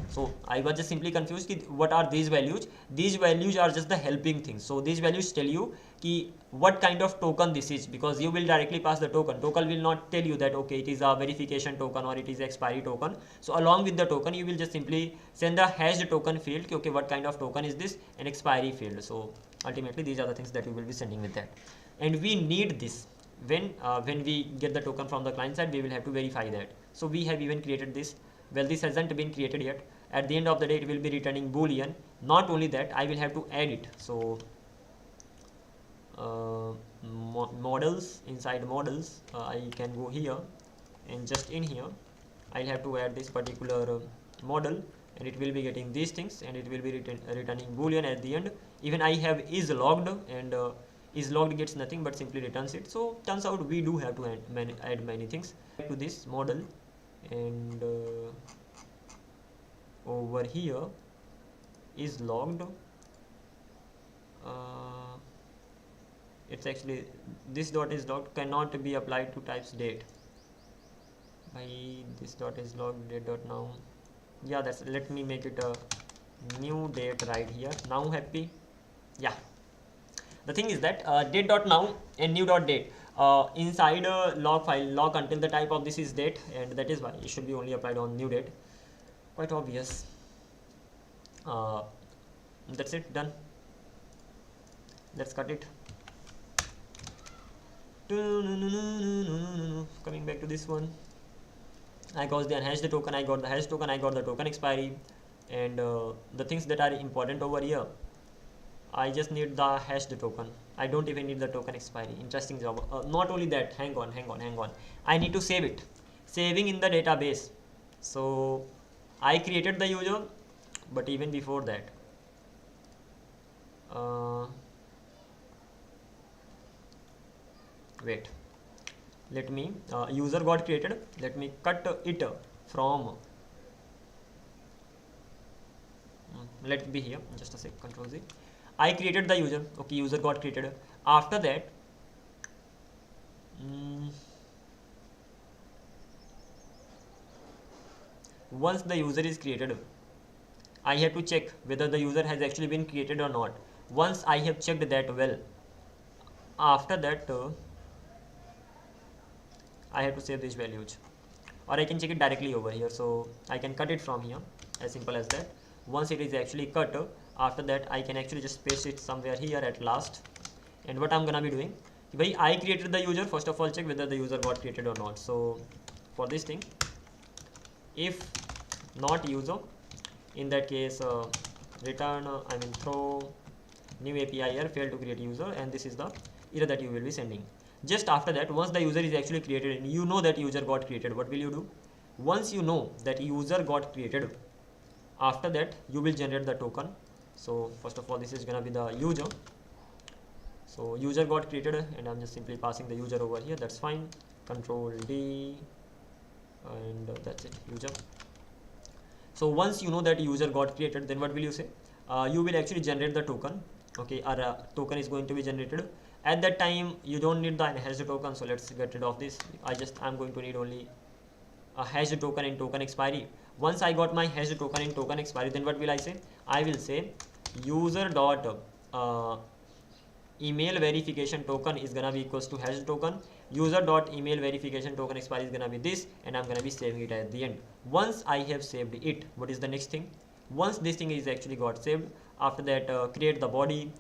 So I was just simply confused ki what are these values. These values are just the helping things. So these values tell you ki what kind of token this is, because you will directly pass the token. Token will not tell you that okay, it is a verification token or it is expiry token. So along with the token you will just simply send the hashed token field ki, okay, what kind of token is this, an expiry field. So ultimately these are the things that you will be sending with that, and we need this when we get the token from the client side. We will have to verify that. So we have even created this. Well, this hasn't been created yet. At the end of the day it will be returning boolean. Not only that, I will have to add it. So models, inside models, I can go here, and just in here I'll have to add this particular model, and it will be getting these things, and it will be returning boolean at the end. Even I have is logged, and is logged gets nothing but simply returns it. So turns out we do have to add many things to this model, and over here is logged. It's actually this dot is logged cannot be applied to types date. By this dot is logged date dot now. Yeah, that's, let me make it a new date right here. Now happy. Yeah, the thing is that date dot now and new dot date inside a log file, log until the type of this is date, and that is why it should be only applied on new date. Quite obvious. That's it, done. Let's cut it. Coming back to this one, I got the unhashed token, I got the hash token, I got the token expiry, and the things that are important over here, I just need the hashed token. I don't even need the token expiry. Interesting job. Not only that, hang on, I need to save it. Saving in the database. So I created the user, but even before that, wait, let me user got created. Let me cut it from let it be here, just a sec, Control Z. I created the user. Okay, user got created. After that, once the user is created, I have to check whether the user has actually been created or not. Once I have checked that well, after that I have to save these values, or I can check it directly over here. So I can cut it from here, as simple as that. Once it is actually cut, after that I can actually just paste it somewhere here at last. And what I'm gonna be doing, I created the user. First of all, check whether the user got created or not. So for this thing, if not user, in that case return throw new API error, failed to create user, and this is the error that you will be sending. Just after that, once the user is actually created and you know that user got created, what will you do? Once you know that user got created, after that you will generate the token. So first of all, this is gonna be the user. So user got created, and I'm just simply passing the user over here. That's fine. Control D, and that's it, user. So once you know that user got created, then what will you say? You will actually generate the token. Okay, our token is going to be generated. At that time you don't need the hashed token, so let's get rid of this. I'm going to need only a hashed token and token expiry. Once I got my hashed token and token expiry, then what will I say? I will say user dot email verification token is gonna be equals to hashed token. User dot email verification token expiry is gonna be this, and I'm gonna be saving it at the end. Once I have saved it, what is the next thing? Once this thing is actually got saved, after that create the body,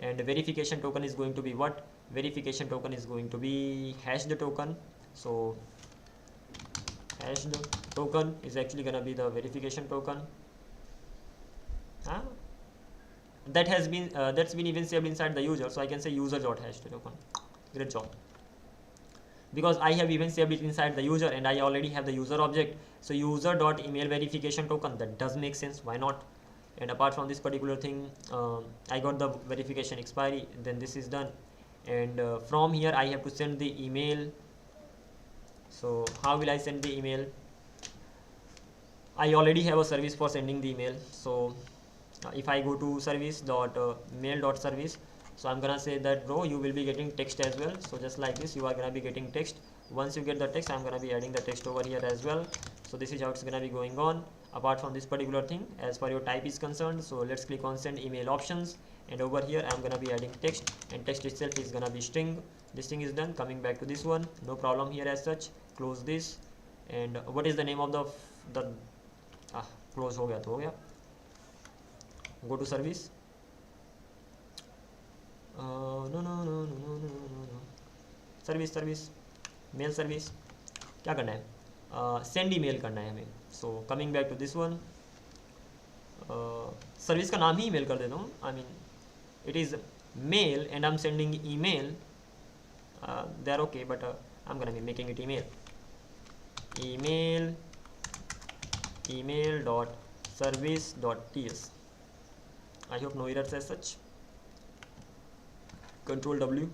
and verification token is going to be what? Verification token is going to be hashed token. So hashed token is actually gonna be the verification token. That's been even saved inside the user, so I can say user dot hashed token. Great job, because I have even saved it inside the user, and I already have the user object. So user dot email verification token, that does make sense. Why not? And apart from this particular thing, I got the verification expiry, then this is done, and from here I have to send the email. So how will I send the email? I already have a service for sending the email. So if I go to service.mail.service, so I'm gonna say that bro, you will be getting text as well. So just like this, you are gonna be getting text Once you get the text, I'm gonna be adding the text over here as well. So this is how it's gonna be going on. Apart from this particular thing, as far your type is concerned, so let's click on send email options, and over here I'm gonna be adding text, and text itself is gonna be string. This thing is done. Coming back to this one, no problem here as such. Close this, and what is the name of the close हो गया तो हो गया. Go to service. No. Service mail service क्या करना है, send email करना है हमें. So coming back to this one, service का नाम ही ईमेल कर देता हूँ. I mean it is mail and I am sending email. They are okay, but I am gonna be making it email dot service dot ts. I hope no errors as such. Control W,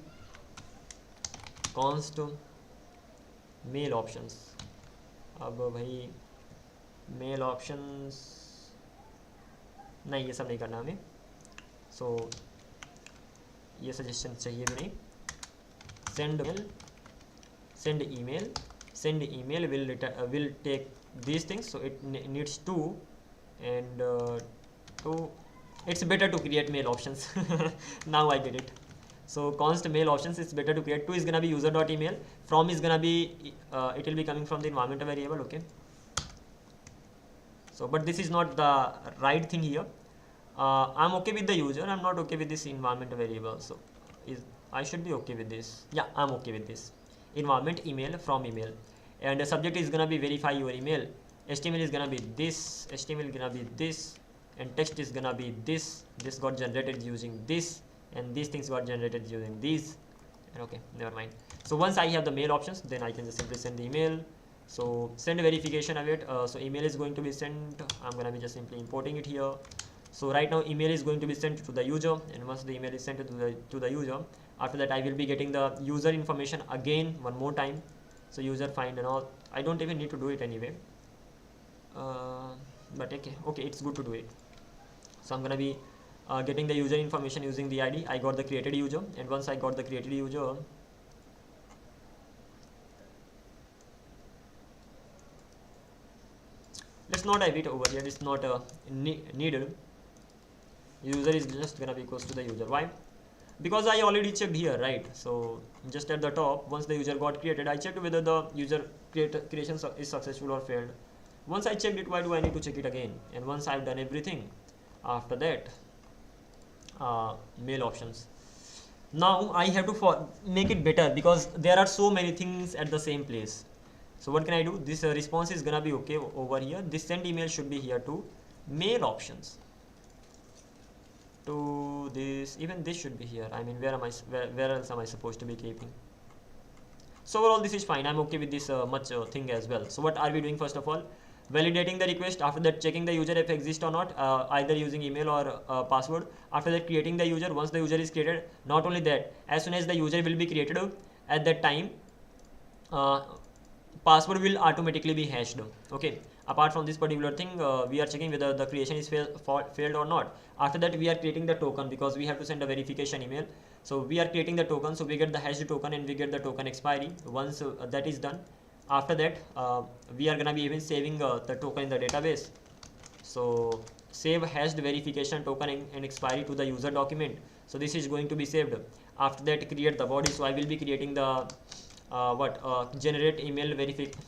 const mail options. अब भाई mail options नहीं, ये सब नहीं करना हमें. सो ये suggestion चाहिए भी नहीं. send email will take these things, so it needs two, and it's better to create mail options. Now I get it. So const mail options, it's better to create. 2 is gonna be user.email. From is gonna be it will be coming from the environment variable. Okay, so but this is not the right thing here. I'm okay with the user, I'm not okay with this environment variable. So I should be okay with this. Yeah, I'm okay with this. Environment email from email, and the subject is gonna be verify your email. HTML is gonna be this, HTML gonna be this, and text is gonna be this. This got generated using this, and these things got generated using these. And okay, never mind. So once I have the mail options, then I can just simply send the email. So send verification await. So email is going to be sent. I'm gonna be just simply importing it here. So right now email is going to be sent to the user, and once the email is sent to the user, after that I will be getting the user information again one more time. So user find and all, I don't even need to do it anyway, but okay, it's good to do it. So I'm gonna be getting the user information using the ID. I got the created user, and once I got the created user, let's not have it over here, it's not needed. User is just gonna be equals to the user. Why? Because I already checked here, right? So just at the top, once the user got created, I checked whether the user creation is successful or failed. Once I checked it, why do I need to check it again? And once I've done everything, after that, mail options. Now I have to make it better, because there are so many things at the same place. So what can I do? This response is gonna be okay over here. This send email should be here too. Mail options. To this, even this should be here. I mean, where else am I supposed to be keeping? So overall this is fine. I'm okay with this much thing as well. So what are we doing? First of all, validating the request. After that, checking the user if exists or not, either using email or password. After that, creating the user. Once the user is created, not only that, as soon as the user will be created, at that time password will automatically be hashed. Okay, apart from this particular thing, we are checking whether the creation is failed or not. After that, we are creating the token, because we have to send a verification email. So we are creating the token, so we get the hashed token and we get the token expiry. Once that is done, after that we are gonna be even saving the token in the database. So save hashed verification token and expiry to the user document. So this is going to be saved. After that, create the body. So I will be creating the generate email verification.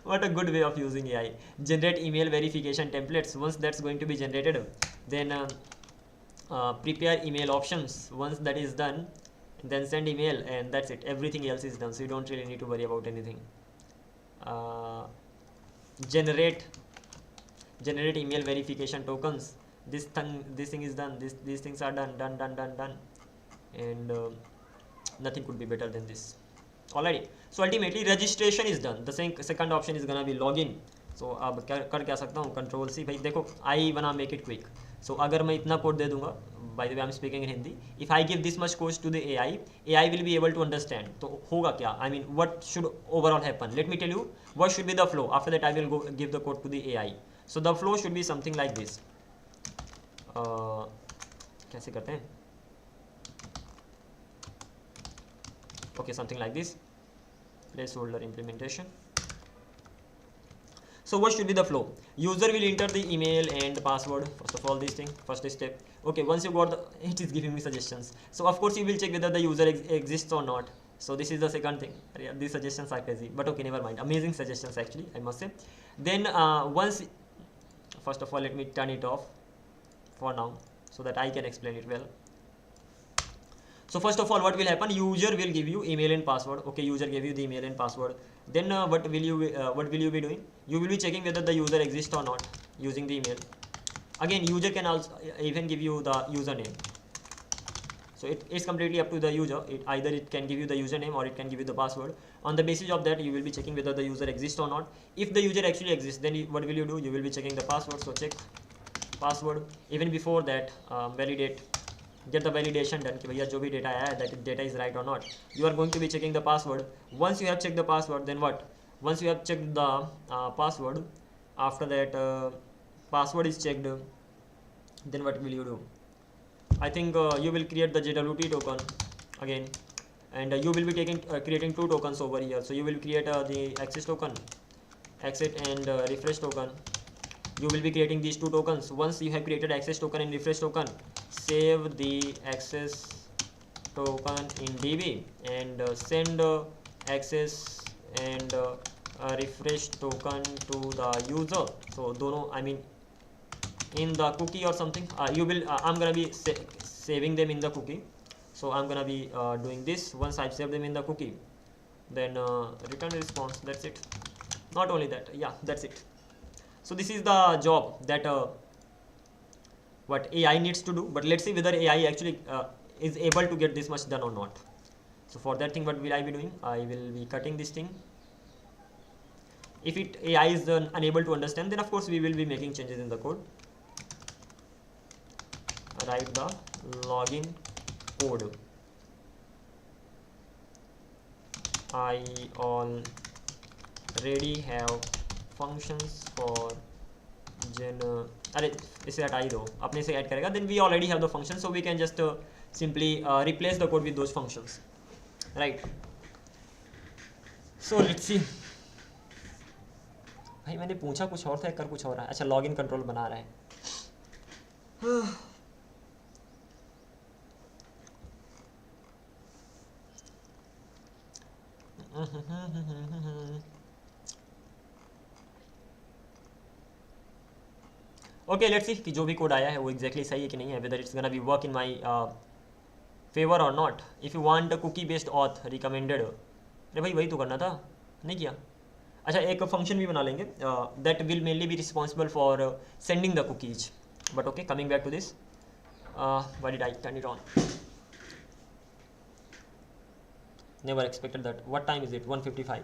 What a good way of using AI. Generate email verification templates. Once that's going to be generated, then prepare email options. Once that is done, then send email, and that's it. Everything else is done, so you don't really need to worry about anything. Generate email verification tokens. This thing is done. These things are done, and nothing could be better than this. Alrighty. So ultimately registration is done. The second option is gonna be login. So अब कर क्या सकता हूँ, control C. भाई देखो, I wanna make it quick. So अगर मैं इतना कोड दे दूंगा, by the way I'm speaking in Hindi, if I give this much code to the AI will be able to understand. तो होगा क्या? I mean, what should overall happen? Let me tell you what should be the flow. After that I will go give the code to the AI. So the flow should be something like this. कैसे करते हैं? Okay, something like this. placeholder implementation. So what should be the flow? User will enter the email and password. First of all, this thing, first step. Okay, once you got the, it is giving me suggestions. So of course you will check whether the user exists or not. So this is the second thing. Yeah, these suggestions are crazy, but okay, never mind. Amazing suggestions actually, I must say. Then once, first of all, let me turn it off for now so that I can explain it well. So first of all, what will happen? User will give you email and password. Okay, user gave you the email and password. Then what will you be doing? You will be checking whether the user exists or not using the email. Again, user can also even give you the username. So it's completely up to the user. Either it can give you the username or it can give you the password. On the basis of that, you will be checking whether the user exists or not. If the user actually exists, then what will you do? You will be checking the password. So check password. Even before that, validate. Get the validation done कि भैया जो भी data आया है that data is right or not. You are going to be checking the password. Once you have checked the password, then what? Once you have checked the password, after that password is checked, then what will you do? I think you will create the JWT token again, and you will be creating two tokens over here. So you will create the access token, exit and refresh token. You will be creating these two tokens. Once you have created access token and refresh token, save the access token in DB and send access and refresh token to the user. So dono, I mean in the cookie or something, you will I'm gonna be saving them in the cookie. So I'm gonna be doing this. Once I've saved them in the cookie, then return response. That's it. Not only that, yeah, that's it. So this is the job that what AI needs to do, but let's see whether AI actually is able to get this much done or not. So for that thing, what will I be doing? I will be cutting this thing. If AI is unable to understand, then of course we will be making changes in the code. Write the login code. I already have functions for अरे इसे हटा ही दो, अपने से add करेगा. Then we already have the function, so we can just simply replace the code with those functions, right? So let's see. भाई मैंने पूछा कुछ और था, कर कुछ और रहा है. अच्छा, लॉगिन कंट्रोल बना रहा है. ओके, लेट्स सी कि जो भी कोड आया है वो एग्जैक्टली सही है कि नहीं है, whether it's gonna be work in my favour और not. If you want cookie based auth recommended, अरे भाई वही तो करना था, नहीं किया. अच्छा, एक फंक्शन भी बना लेंगे that will mainly be responsible for sending the cookies. But okay, coming back to this, why did I turn it on? Never expected that. What time is it? 1:55.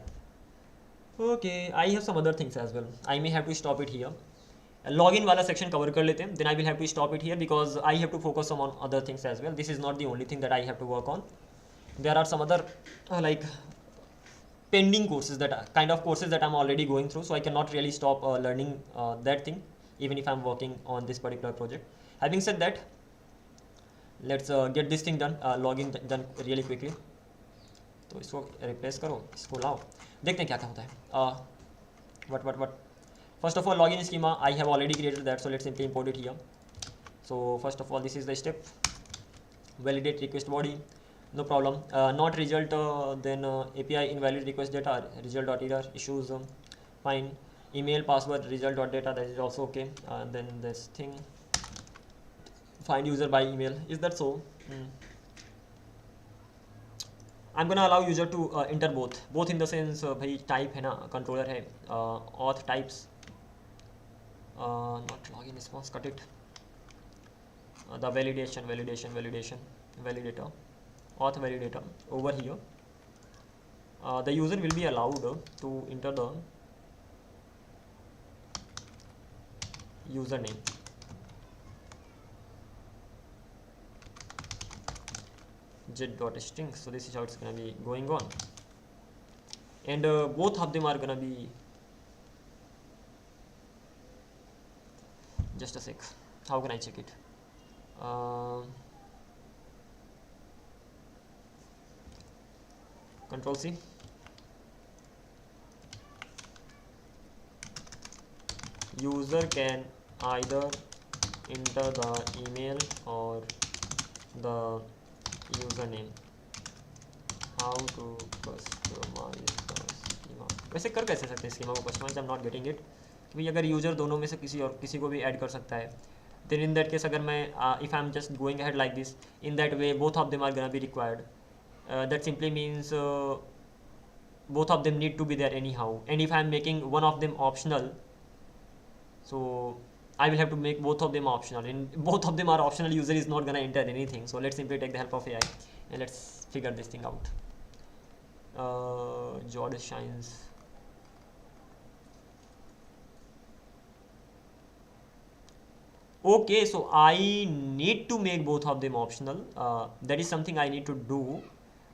Okay, I have some other things as well. I may have to stop it here. Login वाला section cover कर लेते हैं. Then I will have to stop it here because I have to focus on other things as well. This is not the only thing that I have to work on. There are some other like pending courses that kind of courses that I'm already going through. So I cannot really stop learning that thing even if I'm working on this particular project. Having said that, let's get this thing done. Login done really quickly. तो इसको replace करो, इसको लाओ, देखते हैं क्या क्या होता है. what first of all, login schema I have already created that, so let's simply import it here. So first of all, this is the step. Validate request body, no problem. Not result, then API invalid request data, result.error issues, fine. Email password result.data, that is also okay. Then this thing, find user by email, is that so? I'm gonna allow user to enter both in the sense भाई type है ना, controller है, auth types, not login response, cut it. The validation validator, auth validator over here. The user will be allowed to enter the username. Jet.string. So this is how it's gonna be going on, and both of them are gonna be, just a sec, how can I check it? Control C, user can either enter the email or the username. How to customize the schema? वैसे कर कैसे सकते हैं schema को customize? I'm not getting it. भाई अगर user दोनों में से किसी को भी ऐड कर सकता है, then in that case अगर मैं if I'm just going ahead like this, in that way both of them are gonna be required. That simply means both of them need to be there anyhow, and if I'm making one of them optional, so I will have to make both of them optional, and both of them are optional, user is not gonna enter anything. So let's simply take the help of AI and let's figure this thing out. George shines. Okay, so I need to make both of them optional. That is something I need to do.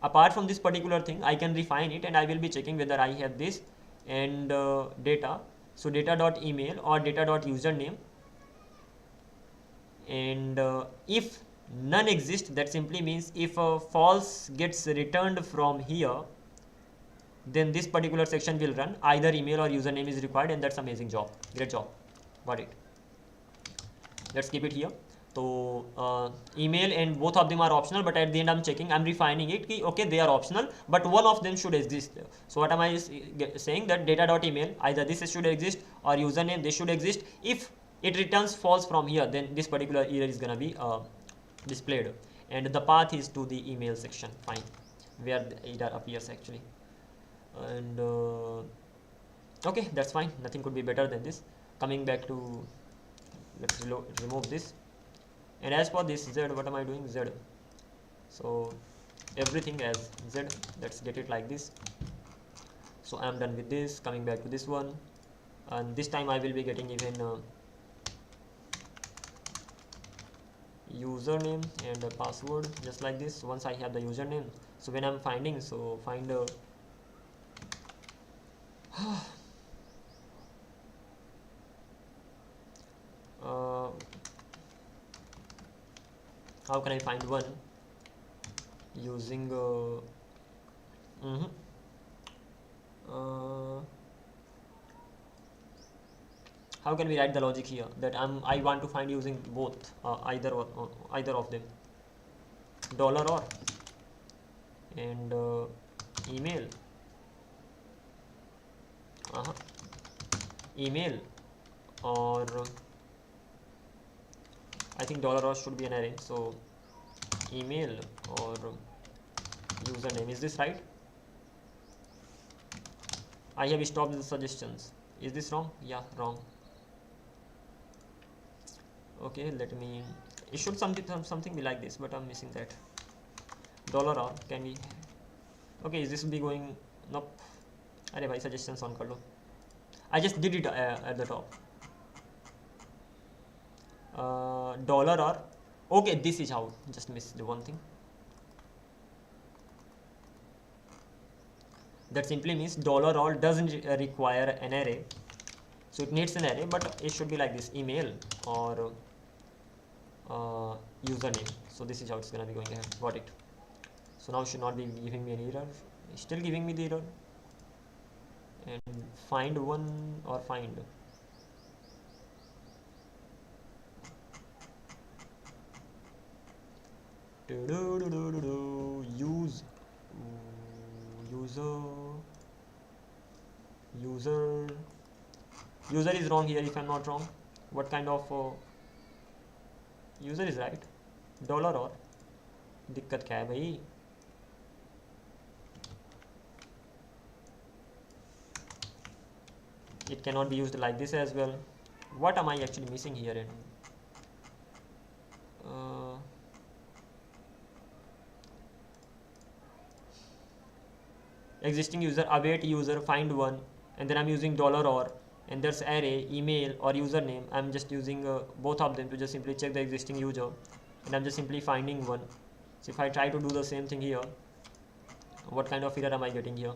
Apart from this particular thing, I can refine it, and I will be checking whether I have this and data. So data.email or data.username, and if none exists, that simply means if false gets returned from here, then this particular section will run. Either email or username is required, and that's amazing job. Great job. Got it. Let's keep it here. So email and both of them are optional, but at the end I'm checking, I'm refining it. Okay, they are optional, but one of them should exist. So what am I saying? That data.email, either this should exist or username, this should exist. If it returns false from here, then this particular error is gonna be displayed, and the path is to the email section. Fine, where the error appears actually. And okay, that's fine. Nothing could be better than this. Coming back to, let's remove this. And as for this Z, what am I doing? Z. So everything as Z. Let's get it like this. So I'm done with this. Coming back to this one, and this time I will be getting even username and a password, just like this. Once I have the username, so when I'm finding, so find how can I find one using how can we write the logic here that I want to find using both either of them, dollar or and email email or I think dollar or should be an array, so email or username. Is this right? I have stopped the suggestions. Is this wrong? Yeah, wrong. Okay, let me, it should something be like this, but I'm missing that. Dollar or can we, okay, is this be going, nope. Arey bhai, suggestions on kar lo. I just did it at the top. Dollar or, okay, this is how, just missed the one thing. That simply means dollar all doesn't require an array, so it needs an array, but it should be like this, email or username. So this is how it's gonna be going ahead. Got it. So now it should not be giving me an error. It's still giving me the error. And find one or find. Use user is wrong here if I'm not wrong. What kind of user is right? Dollar or दिक्कत क्या है भाई? It cannot be used like this as well. What am I actually missing here? And existing user, await user, find one, and then I'm using dollar or, and there's array, email or username. I'm just using both of them to just simply check the existing user, and I'm just simply finding one. So if I try to do the same thing here, what kind of error am I getting here?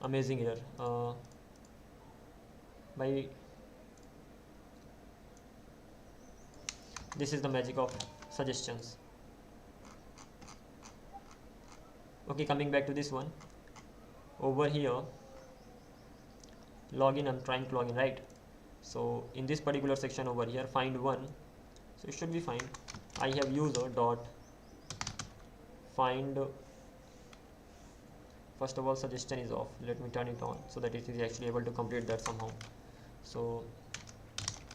Amazing error. This is the magic of suggestions. Okay, coming back to this one. Over here, login, I'm trying to log in, right? So in this particular section over here, find one, so it should be fine. I have user dot find, first of all suggestion is off, let me turn it on so that it is actually able to complete that somehow. So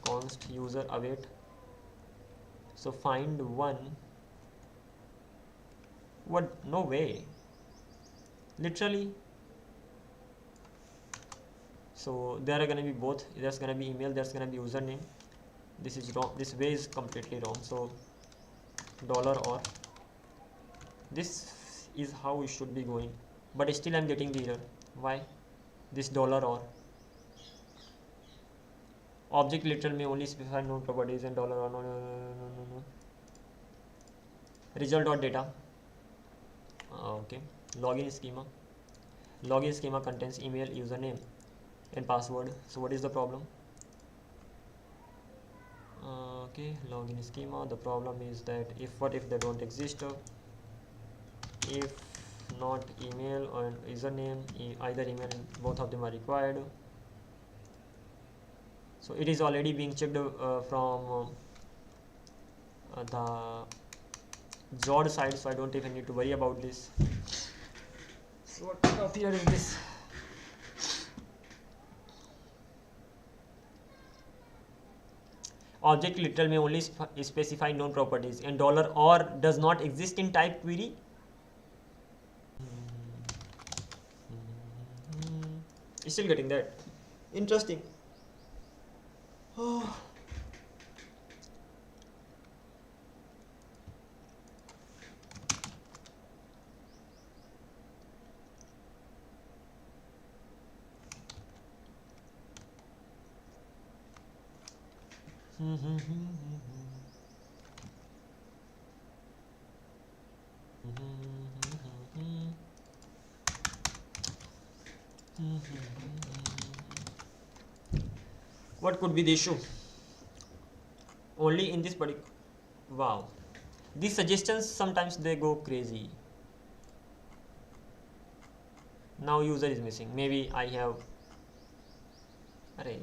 const user await, so find one, what, no way, literally. So there are going to be both, there's going to be email, there's going to be username. This is wrong, this way is completely wrong. So dollar or, this is how it should be going, but still I'm getting the error. Why? This dollar or, object literal may only specify known properties, and dollar or, no. Result dot data. Okay, login schema contains email, username and password. So what is the problem? Okay, login schema, the problem is that what if they don't exist, if not email or username, either email, both of them are required. So it is already being checked from the Zod side, so I don't even need to worry about this. So what kind of error is this? Object literal may only specify known properties, and dollar or does not exist in type query. Still getting that. Interesting. Oh. What could be the issue? Only in this particular, wow, these suggestions sometimes they go crazy. Now user is missing, maybe I have, array.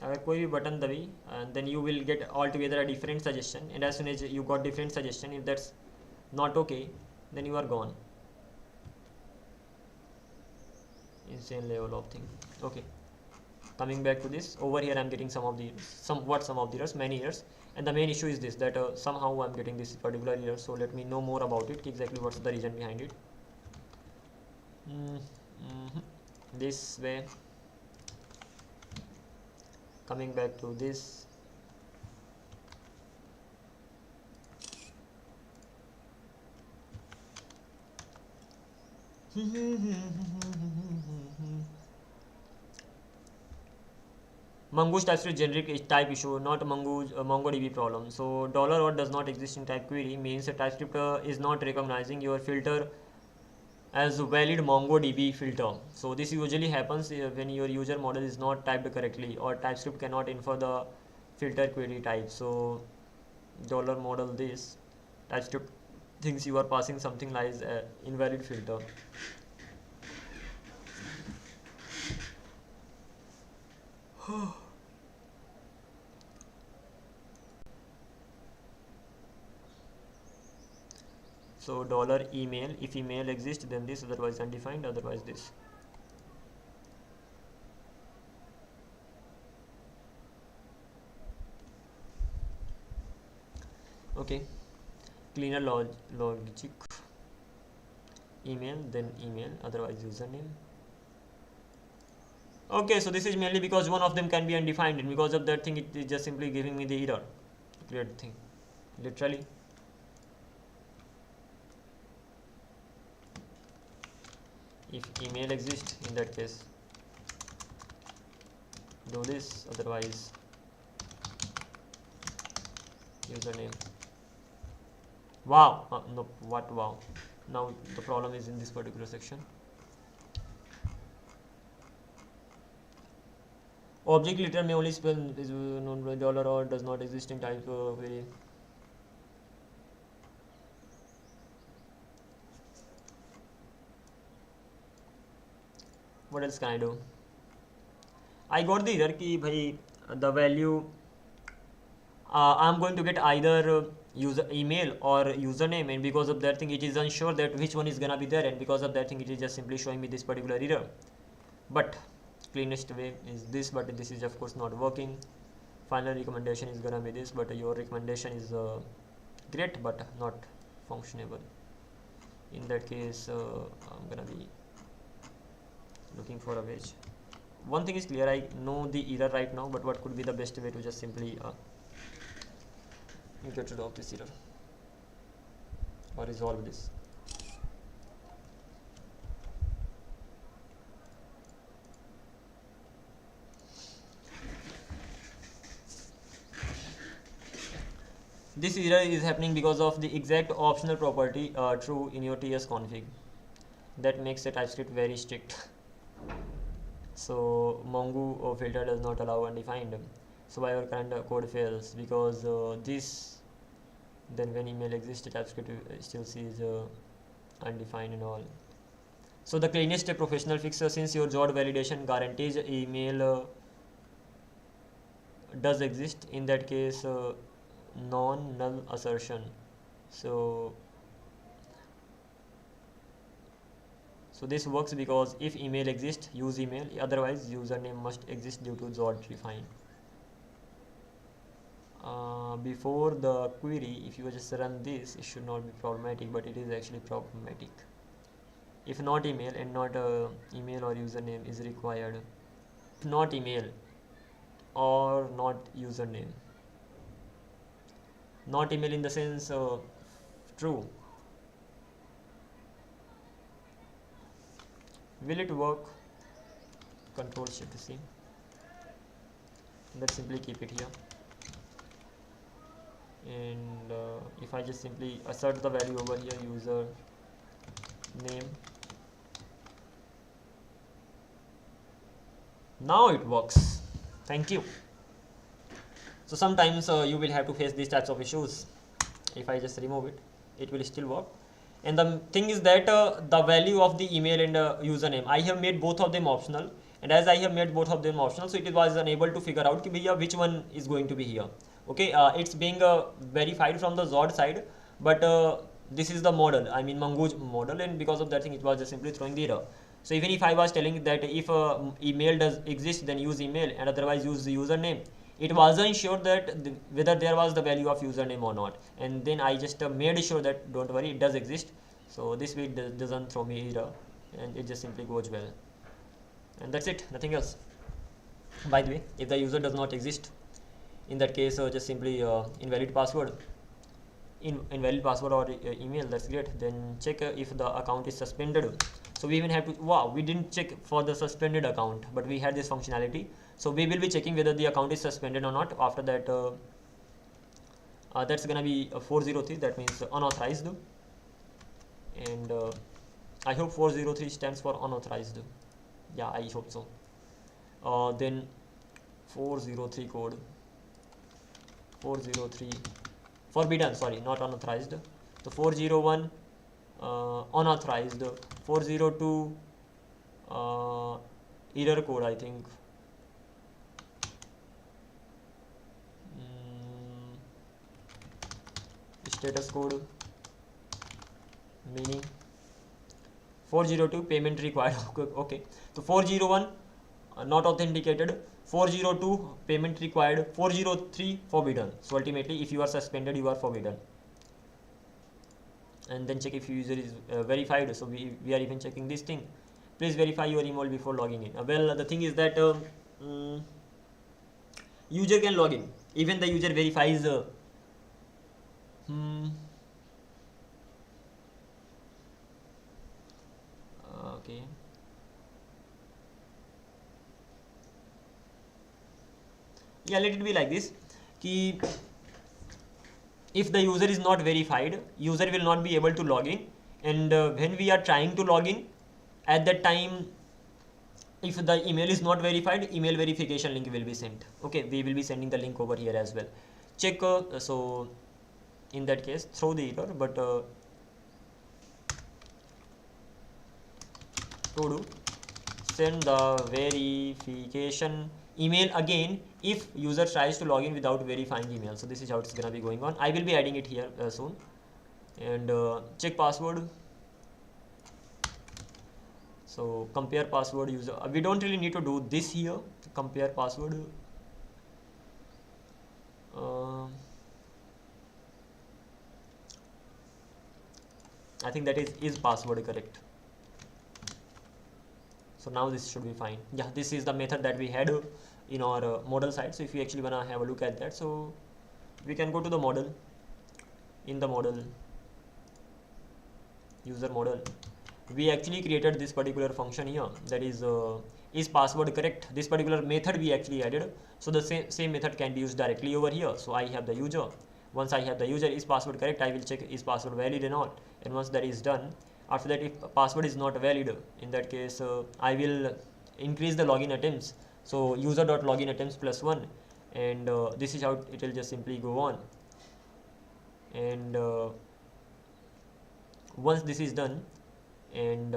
अगर कोई भी button दबी, and then you will get altogether a different suggestion, and as soon as you got different suggestion, if that's not okay, then you are gone. Insane level of thing. Okay, coming back to this, over here I'm getting some of the errors, many errors, and the main issue is this, that somehow I'm getting this particular error. So let me know more about it, exactly what's the reason behind it. This way, coming back to this, Mongoose TypeScript generic type issue, not Mongoose MongoDB problem. So dollar or does not exist in type query means a TypeScript is not recognizing your filter as a valid MongoDB filter. So this usually happens when your user model is not typed correctly, or TypeScript cannot infer the filter query type. So dollar model this, TypeScript thinks you are passing something like invalid filter. So dollar email, if email exists then this, otherwise undefined, otherwise this. Okay, cleaner logic, email, then email, otherwise username. Okay, so this is mainly because one of them can be undefined, and because of that thing it is just simply giving me the error. Great thing, literally. If email exists, in that case do this, otherwise username. Wow, no, what, wow. Now the problem is in this particular section. Object literal may only spell is known by dollar or does not exist in type query. what else can I do? I got the error ki bhai the value I'm going to get either user email or username, and because of that thing it is unsure that which one is gonna be there, and because of that thing it is just simply showing me this particular error. But cleanest way is this, but this is of course not working. Final recommendation is gonna be this, but your recommendation is great but not functionable. In that case I'm gonna be looking for a wedge. One thing is clear, I know the error right now, but what could be the best way to just simply get rid of this error or resolve this? This error is happening because of the exact optional property true in your TS config. That makes the TypeScript very strict. So Mongo filter does not allow undefined. So why our current code fails? Because this, then when email exists, TypeScript still sees undefined and all. So the cleanest professional fix, since your job validation guarantees email does exist, in that case non-null assertion. So this works because if email exists, use email, otherwise username must exist due to Zod refine. Before the query, if you just run this, it should not be problematic, but it is actually problematic. If not email and not email or username is required, if not email or not username, not email in the sense true, will it work? Control Shift C. Let's simply keep it here, and if I just simply assert the value over here, user name, now it works. Thank you. So sometimes you will have to face these types of issues. If I just remove it, it will still work. And the thing is that the value of the email and username, I have made both of them optional, and as I have made both of them optional, so it was unable to figure out which one is going to be here. Okay, it's being verified from the Zod side, but this is the model, I mean Mongo's model, and because of that thing it was just simply throwing the error. So even if I was telling that if email does exist, then use email, and otherwise use the username, it wasn't sure that whether there was the value of username or not, and then I just made sure that don't worry, it does exist. So this way it doesn't throw me error, and it just simply goes well, and that's it, nothing else. By the way, if the user does not exist, in that case just simply invalid password or email, that's great. Then check if the account is suspended. So we even have to, wow, we didn't check for the suspended account, but we had this functionality. So we will be checking whether the account is suspended or not. After that that's gonna be 403, that means unauthorized, and I hope 403 stands for unauthorized. Yeah, I hope so. Then 403 code, 403 forbidden, sorry, not unauthorized. So 401 unauthorized, 402 error code, I think. Status code, meaning 402 payment required. Okay, so 401 not authenticated, 402 payment required, 403 forbidden. So ultimately if you are suspended, you are forbidden. And then check if user is verified. So we are even checking this thing. Please verify your email before logging in. Well, the thing is that user can log in, even the user verifies okay, yeah, let it be like this, ki if the user is not verified, user will not be able to log in, and when we are trying to log in, at that time if the email is not verified, email verification link will be sent. Okay, we will be sending the link over here as well. Check so in that case throw the error, but to do send the verification email again if user tries to log in without verifying email. So this is how it's gonna be going on. I will be adding it here soon. And check password. So compare password user. We don't really need to do this here. Compare password. I think that is password correct. So now this should be fine. Yeah, this is the method that we had in our model side. So if you actually wanna have a look at that, so we can go to the model. In the model, user model, we actually created this particular function here, that is password correct. This particular method we actually added. So the same method can be used directly over here. So I have the user. Once I have the user, is password correct, I will check is password valid or not. And once that is done, after that, if password is not valid, in that case I will increase the login attempts. So user.login attempts +1, and this is how it will just simply go on. And once this is done, and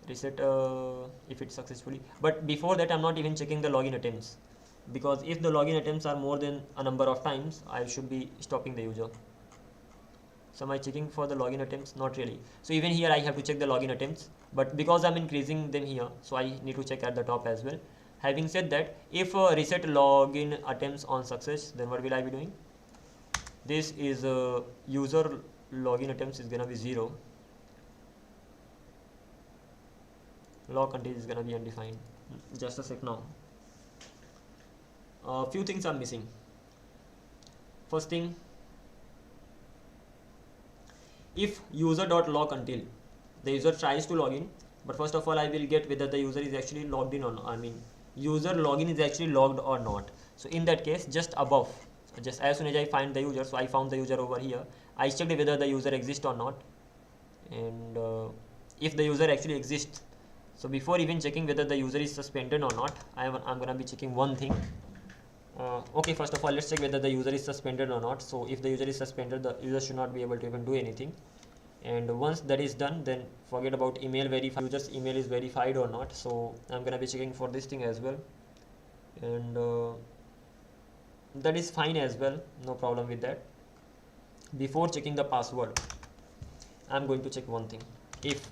reset if it's successfully. But before that, I'm not even checking the login attempts, because if the login attempts are more than a number of times, I should be stopping the user. So am I checking for the login attempts? Not really. So even here I have to check the login attempts, but because I'm increasing them here, so I need to check at the top as well. Having said that, if reset login attempts on success, then what will I be doing? This is user login attempts is gonna be 0. Log content is gonna be undefined. Just a sec now. Few things are missing. First thing, if user.log until the user tries to log in, but first of all I will get whether the user is actually logged in or not. I mean, user login is actually logged or not. So in that case, just above, just as soon as I find the user, so I found the user over here, I checked whether the user exists or not. And if the user actually exists, so before even checking whether the user is suspended or not, I'm gonna be checking one thing. Okay, first of all, let's check whether the user is suspended or not. So if the user is suspended, the user should not be able to even do anything. And once that is done, then forget about email verify, user's email is verified or not. So I'm gonna be checking for this thing as well, and that is fine as well, no problem with that. Before checking the password, I'm going to check one thing. If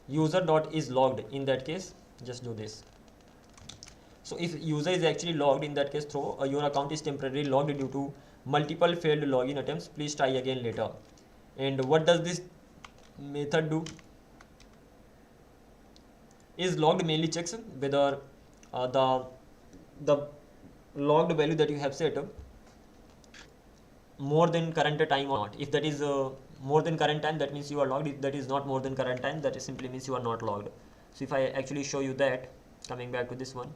user dot is logged, in that case, just do this. So if user is actually logged, in that case, throw your account is temporarily logged due to multiple failed login attempts. Please try again later. And what does this method do? Is logged mainly checks whether the logged value that you have set more than current time or not. If that is more than current time, that means you are logged. If that is not more than current time, that simply means you are not logged. So if I actually show you that, coming back to this one,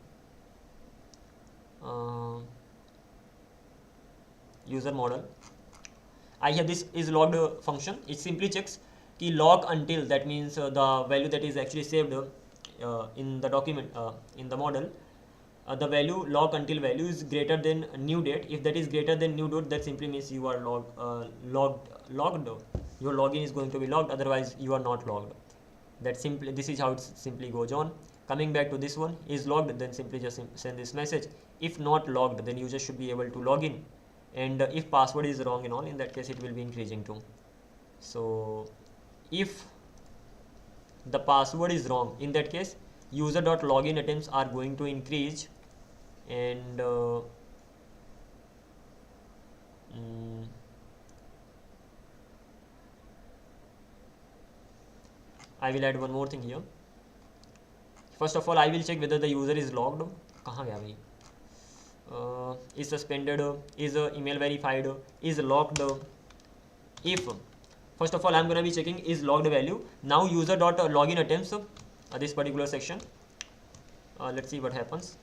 user model, I have this is logged function. It simply checks the log until, that means the value that is actually saved in the document in the model, the value log until value is greater than new date. If that is greater than new date, that simply means you are logged. Your login is going to be logged, otherwise you are not logged. That simply, this is how it simply goes on. Coming back to this one, is logged, then simply just send this message. If not logged, then user should be able to log in. And if password is wrong and all, in that case it will be increasing too. So if the password is wrong, in that case user.login attempts are going to increase, and I will add one more thing here. First of all, I will check whether the user is logged. Kahan gaya bhai? Is suspended, is email verified, is locked. If first of all, I'm gonna be checking is logged value. Now user.login attempts this particular section. Let's see what happens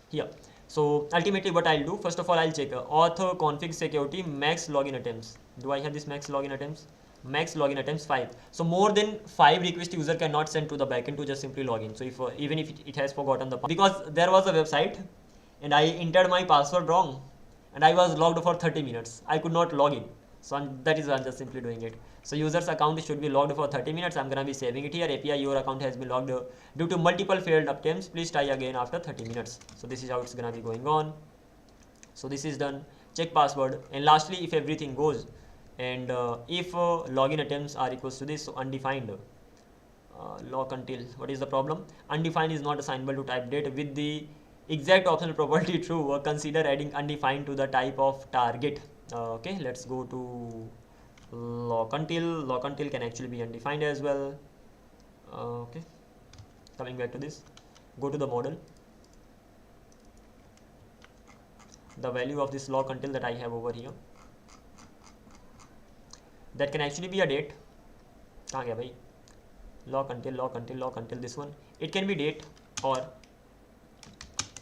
here. So ultimately what I'll do, first of all I'll check auth config security max login attempts. Do I have this max login attempts? Max login attempts 5. So more than 5 requests user cannot send to the backend to just simply login. So if even if it has forgotten the, because there was a website and I entered my password wrong and I was logged for 30 minutes, I could not log in. So that is why I'm just simply doing it. So user's account should be logged for 30 minutes. I'm gonna be saving it here. API, your account has been logged due to multiple failed attempts. Please try again after 30 minutes. So this is how it's gonna be going on. So this is done. Check password. And lastly, if everything goes, and if login attempts are equals to this, so undefined lock until, what is the problem? Undefined is not assignable to type date with the exact optional property true. Consider adding undefined to the type of target. Okay, let's go to lock until. Lock until can actually be undefined as well. Okay, coming back to this, go to the model. The value of this lock until that I have over here, that can actually be a date. कहाँ गया भाई? Lock until, lock until, lock until, this one, it can be date or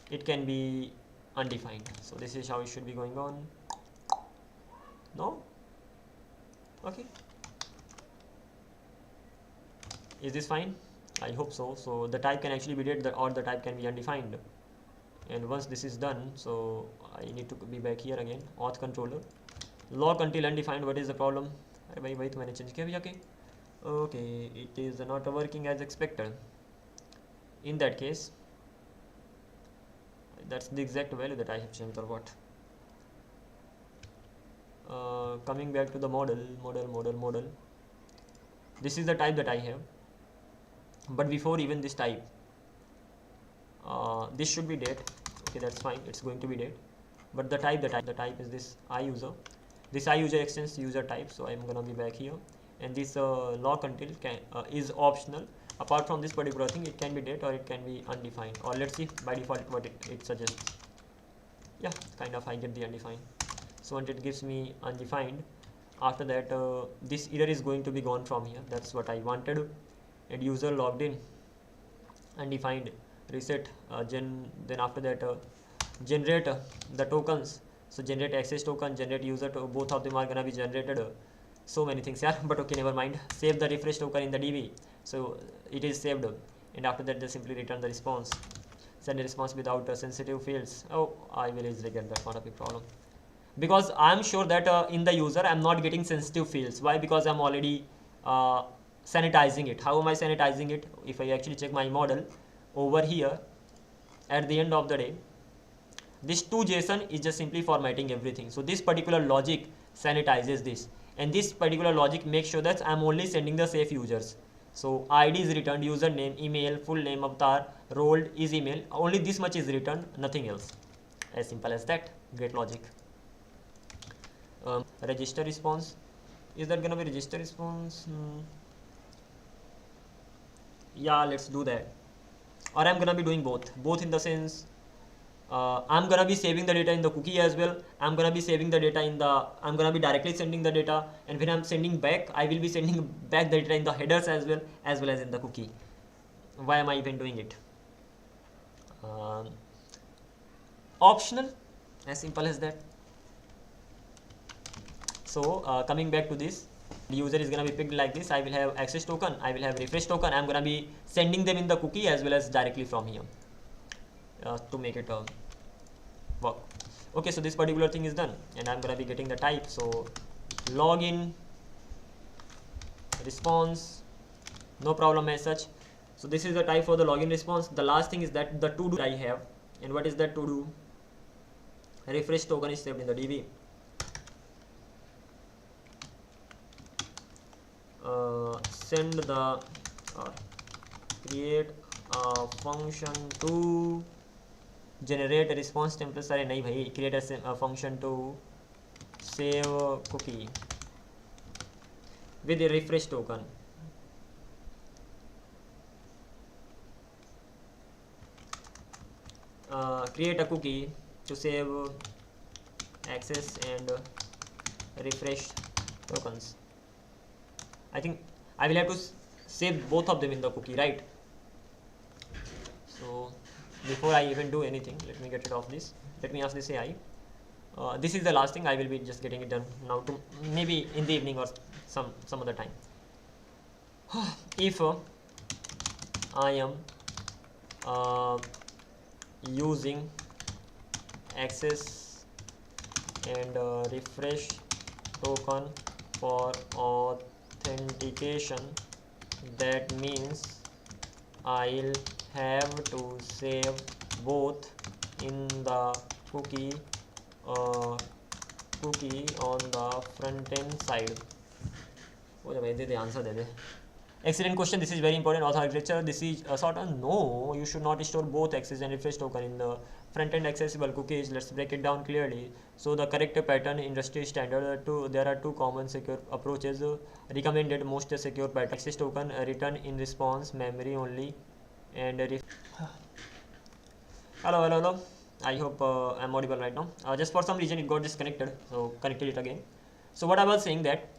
it can be undefined. So this is how it should be going on. No? Okay. Is this fine? I hope so. So the type can actually be date or the type can be undefined. And once this is done, so I need to be back here again, auth controller, lock until undefined. What is the problem? भाई तो मैंने change किया भी जाके. Okay, it is not working as expected. In that case, that's the exact value that I have changed or what. Coming back to the model. This is the type that I have, but before even this type, this should be date. Okay, that's fine, it's going to be date, but the type is this iUser. This iUser extends user type, so I'm gonna be back here, and this lock until is optional. Apart from this particular thing, it can be date or it can be undefined, or let's see by default what it suggests. Yeah, kind of I get the undefined. So once it gives me undefined, after that this error is going to be gone from here. That's what I wanted. And user logged in, undefined, reset, then after that generate the tokens. So generate access token, generate user both of them are gonna be generated. So many things, yeah, but okay, never mind. Save the refresh token in the DB, so it is saved, and after that they simply return the response. Send a response without sensitive fields. Oh, I will easily get that, not a big problem, because I'm sure that in the user I'm not getting sensitive fields. Why? Because I'm already sanitizing it. How am I sanitizing it? If I actually check my model over here, at the end of the day, this to.json is just simply formatting everything. So this particular logic sanitizes this, and this particular logic makes sure that I'm only sending the safe users. So ID is returned, username, email, full name, avatar, rolled is email. Only this much is returned, nothing else. As simple as that. Great logic. Register response. Is that gonna be register response? Yeah, let's do that. Or I'm gonna be doing both in the sense, I'm gonna be saving the data in the cookie as well. I'm gonna be saving the data in the, I'm gonna be directly sending the data, and when I'm sending back, I will be sending back the data in the headers as well as in the cookie. Why am I even doing it? Optional, as simple as that. So coming back to this, the user is gonna be picked like this. I will have access token, I will have refresh token. I'm gonna be sending them in the cookie as well as directly from here to make it work. Okay, so this particular thing is done, and I'm gonna be getting the type. So login response, no problem as such. So this is the type for the login response. The last thing is that the to do I have, and what is that to do? Refresh token is saved in the DB. Send the create a function to generate a response template. Sorry, nahi bhai, create a function to save cookie with a refresh token. Create a cookie to save access and refresh tokens. I think I will have to save both of them in the cookie, right? So before I even do anything, let me get rid of this. Let me ask this AI. This is the last thing. I will be just getting it done now, to maybe in the evening or some other time. If I am using access and refresh token for authentication. That means I'll have to save both in the cookie on the front end side. Oh, the answer they they. Excellent question. This is very important. Author architecture. This is a sort of no. You should not store both access and refresh token in the front end accessible cookies. Let's break it down clearly. So the correct pattern industry standard. There are two common secure approaches. Recommended most secure pattern. Access token return in response memory only, and hello. I hope I'm audible right now. Just for some reason it got disconnected. So connected it again. So what I was saying that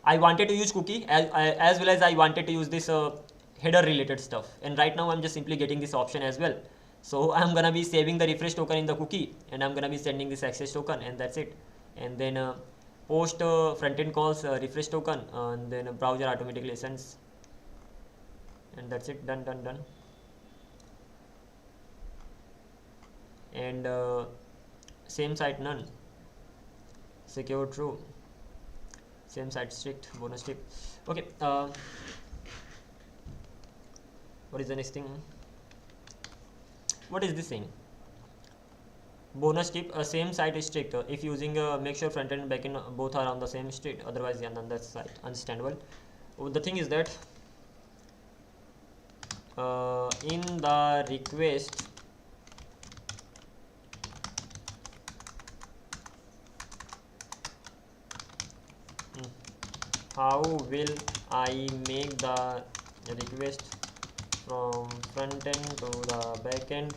I wanted to use cookie as well as I wanted to use this header related stuff, and right now I'm just simply getting this option as well. So I'm gonna be saving the refresh token in the cookie, and I'm gonna be sending this access token, and that's it. And then post front end calls refresh token, and then browser automatically sends, and that's it. Done. And same site none, secure true. Same side strict, bonus tip. Okay, what is the next thing? What is this thing? Bonus tip, same site is strict. If using make sure front end and back end both are on the same state, otherwise yeah, none that's site understandable. The thing is that in the request how will I make the request from front end to the back end?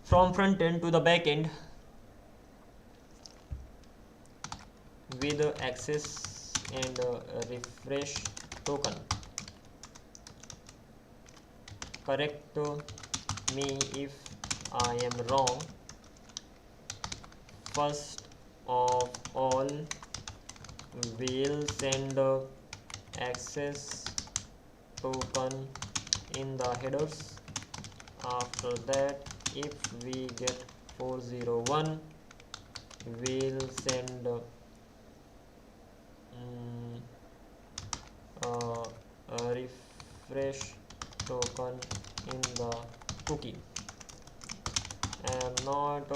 From front end to the back end with access and refresh token. Correct me if I am wrong. First of all, we'll send access token in the headers. After that, if we get 401, we'll send a refresh token in the cookie. I'm not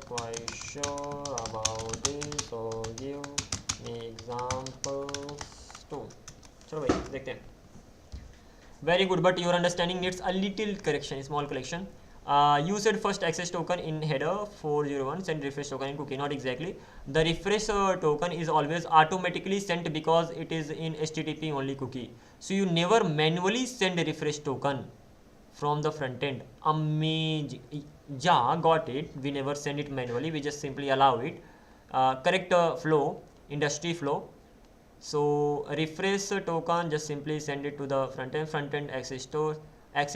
quite sure about this, so give examples too. चलो भाई देखते हैं. Very good, but your understanding needs a little correction, small correction. You said first access token in header 401, send refresh token in cookie. Not exactly. The refresh token is always automatically sent because it is in HTTP only cookie. So you never manually send a refresh token from the front end. Amazing. Yeah, got it. We never send it manually. We just simply allow it. Correct flow. Industry flow. So refresh token, just simply send it to the front end access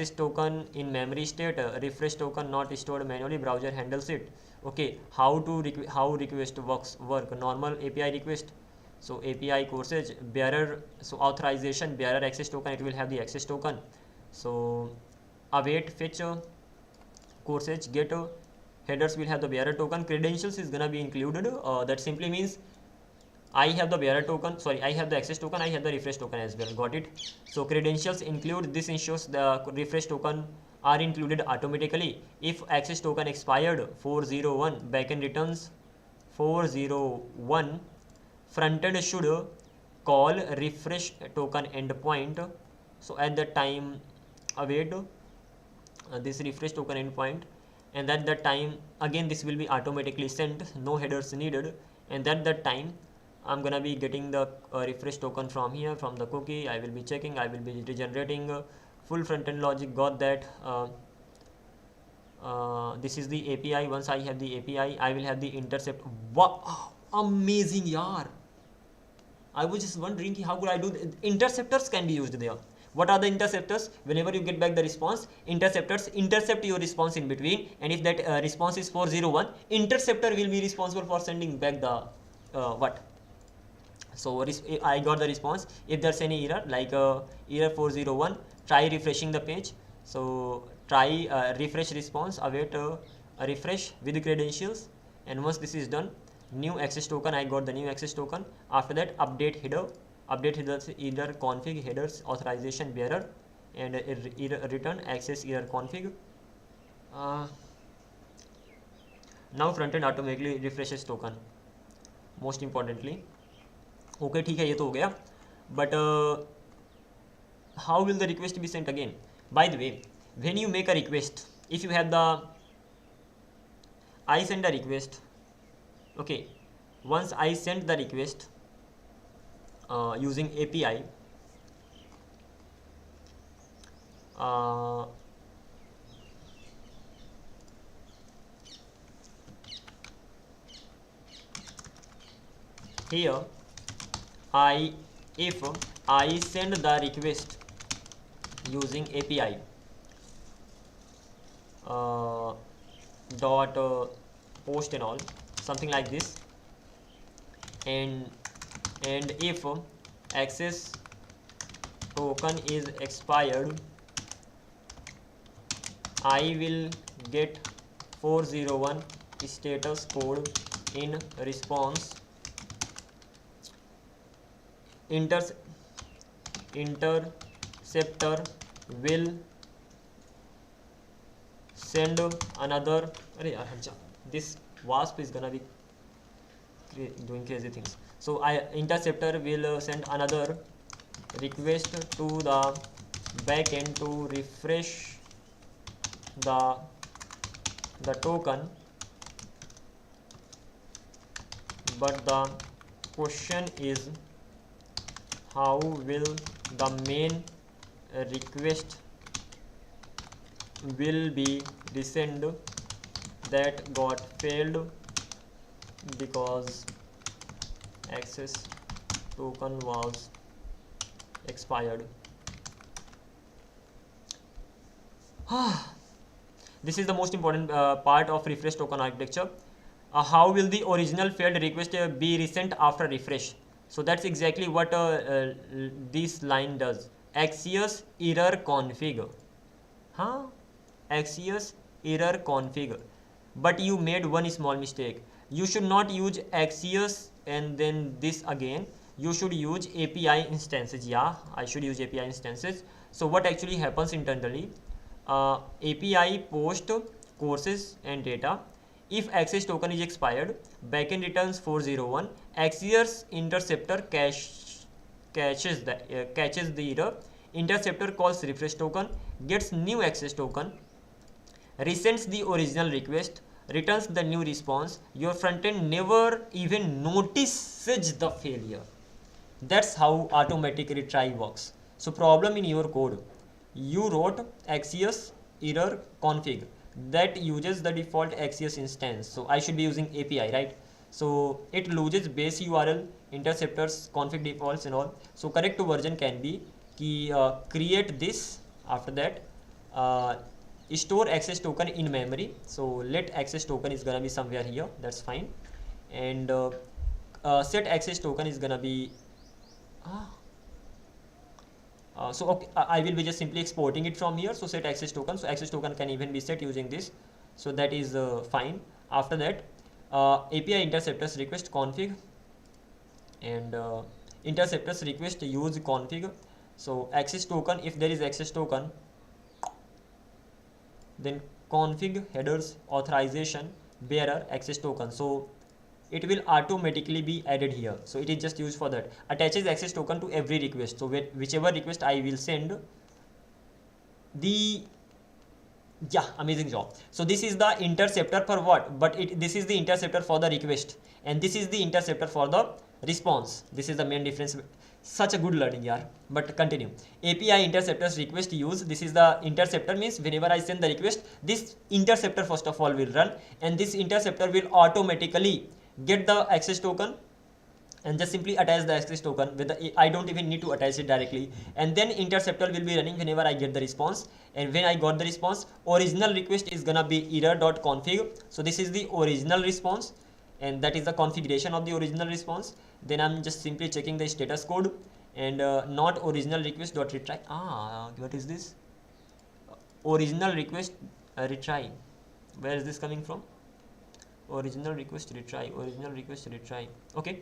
token in memory state, refresh token not stored manually, browser handles it. Okay, how request work? Normal API request. So API courses bearer, so authorization bearer access token, it will have the access token. So await fetch courses get headers will have the bearer token. Credentials is gonna be included. That simply means I have the bearer token, sorry, I have the access token, I have the refresh token as well. Got it? So credentials include, this ensures the refresh token are included automatically. If access token expired 401, backend returns 401, frontend should call refresh token endpoint. So at that time await this refresh token endpoint, and at that time again this will be automatically sent, no headers needed, and at that time I'm gonna be getting the refresh token from here, from the cookie. I will be checking, I will be regenerating full front-end logic. Got that? This is the API. Once I have the API, I will have the intercept. Wow, amazing, yaar! I was just wondering how could I do this? Interceptors can be used there. What are the interceptors? Whenever you get back the response, interceptors intercept your response in between, and if that response is 401, interceptor will be responsible for sending back the what? So I got the response. If there's any error like error 401, try refreshing the page. So try refresh response, await a refresh with the credentials, and once this is done, new access token, I got the new access token. After that, update header is either config headers authorization bearer, and return access error config. Now front end automatically refreshes token, most importantly. Okay, ठीक है, ये तो हो गया. But how will the request be sent again? By the way, when you make a request, if you have the I send a request, okay, once I send the request using API, here if I send the request using API dot post and all, something like this, and if access token is expired, I will get 401 status code in response. Interceptor will send another. This wasp is gonna be doing crazy things. So interceptor will send another request to the backend to refresh the token, but the question is, how will the main request will be resend that got failed because access token was expired. This is the most important part of refresh token architecture. How will the original failed request be resent after refresh? So that's exactly what this line does. Axios error config. Axios error config. But you made one small mistake. You should not use Axios and then this again. You should use API instances. Yeah, I should use API instances. So what actually happens internally? API post courses and data. If access token is expired, backend returns 401. Axios interceptor catches the error. Interceptor calls refresh token, gets new access token, resends the original request, returns the new response. Your frontend never even notices the failure. That's how automatic retry works. So problem in your code, you wrote Axios error config that uses the default Axios instance. So I should be using API, right? So it loses base URL, interceptors, config defaults and all. So correct version can be create this. After that, store access token in memory. So let access token is gonna be somewhere here. That's fine. And set access token is gonna be so okay, I will be just simply exporting it from here. So set access token. So access token can even be set using this. So that is fine. After that, API interceptors request config, and interceptors request use config. So access token, if there is access token, then config headers authorization bearer access token. So it will automatically be added here. So it is just used for that. Attaches access token to every request. So whichever request I will send, amazing job. So this is the interceptor for what? But this is the interceptor for the request, and this is the interceptor for the response. This is the main difference. Such a good learning, yeah. But continue. API interceptors request use. This is the interceptor, means whenever I send the request, this interceptor first of all will run, and this interceptor will automatically get the access token and just simply attach the access token with the, I don't even need to attach it directly, and then interceptor will be running whenever I get the response. And when I got the response, original request is gonna be error.config. So this is the original response, and that is the configuration of the original response. Then I'm just simply checking the status code, and not original request dot retry. What is this? Original request retry. Where is this coming from? original request retry. Okay,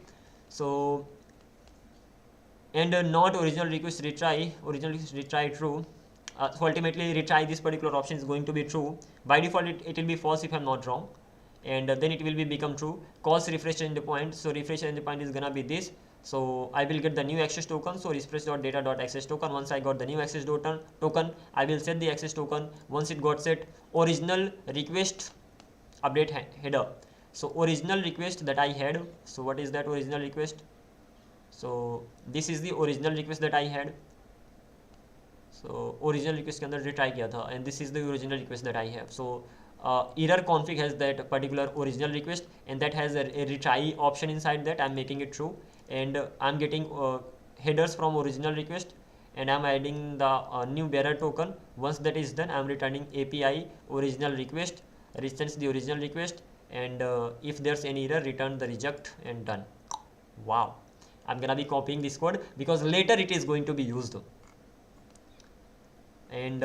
so and not original request retry true. So ultimately retry, this particular option is going to be true. By default it will be false if I'm not wrong, and then it will be become true. Cause refresh endpoint, so refresh endpoint is gonna be this. So I will get the new access token, so refresh.data.access token. Once I got the new access token, I will set the access token. Once it got set, original request update header. So original request that I had, so what is that original request? So this is the original request that I had. So original request के अंदर retry किया था, and this is the original request that I have. So error config has that particular original request, and that has a retry option inside that. I'm making it true, and I'm getting headers from original request, and I'm adding the new bearer token. Once that is done, I'm returning API original request, resends the original request, and if there's any error, return the reject, and done. Wow, I'm gonna be copying this code because later it is going to be used. And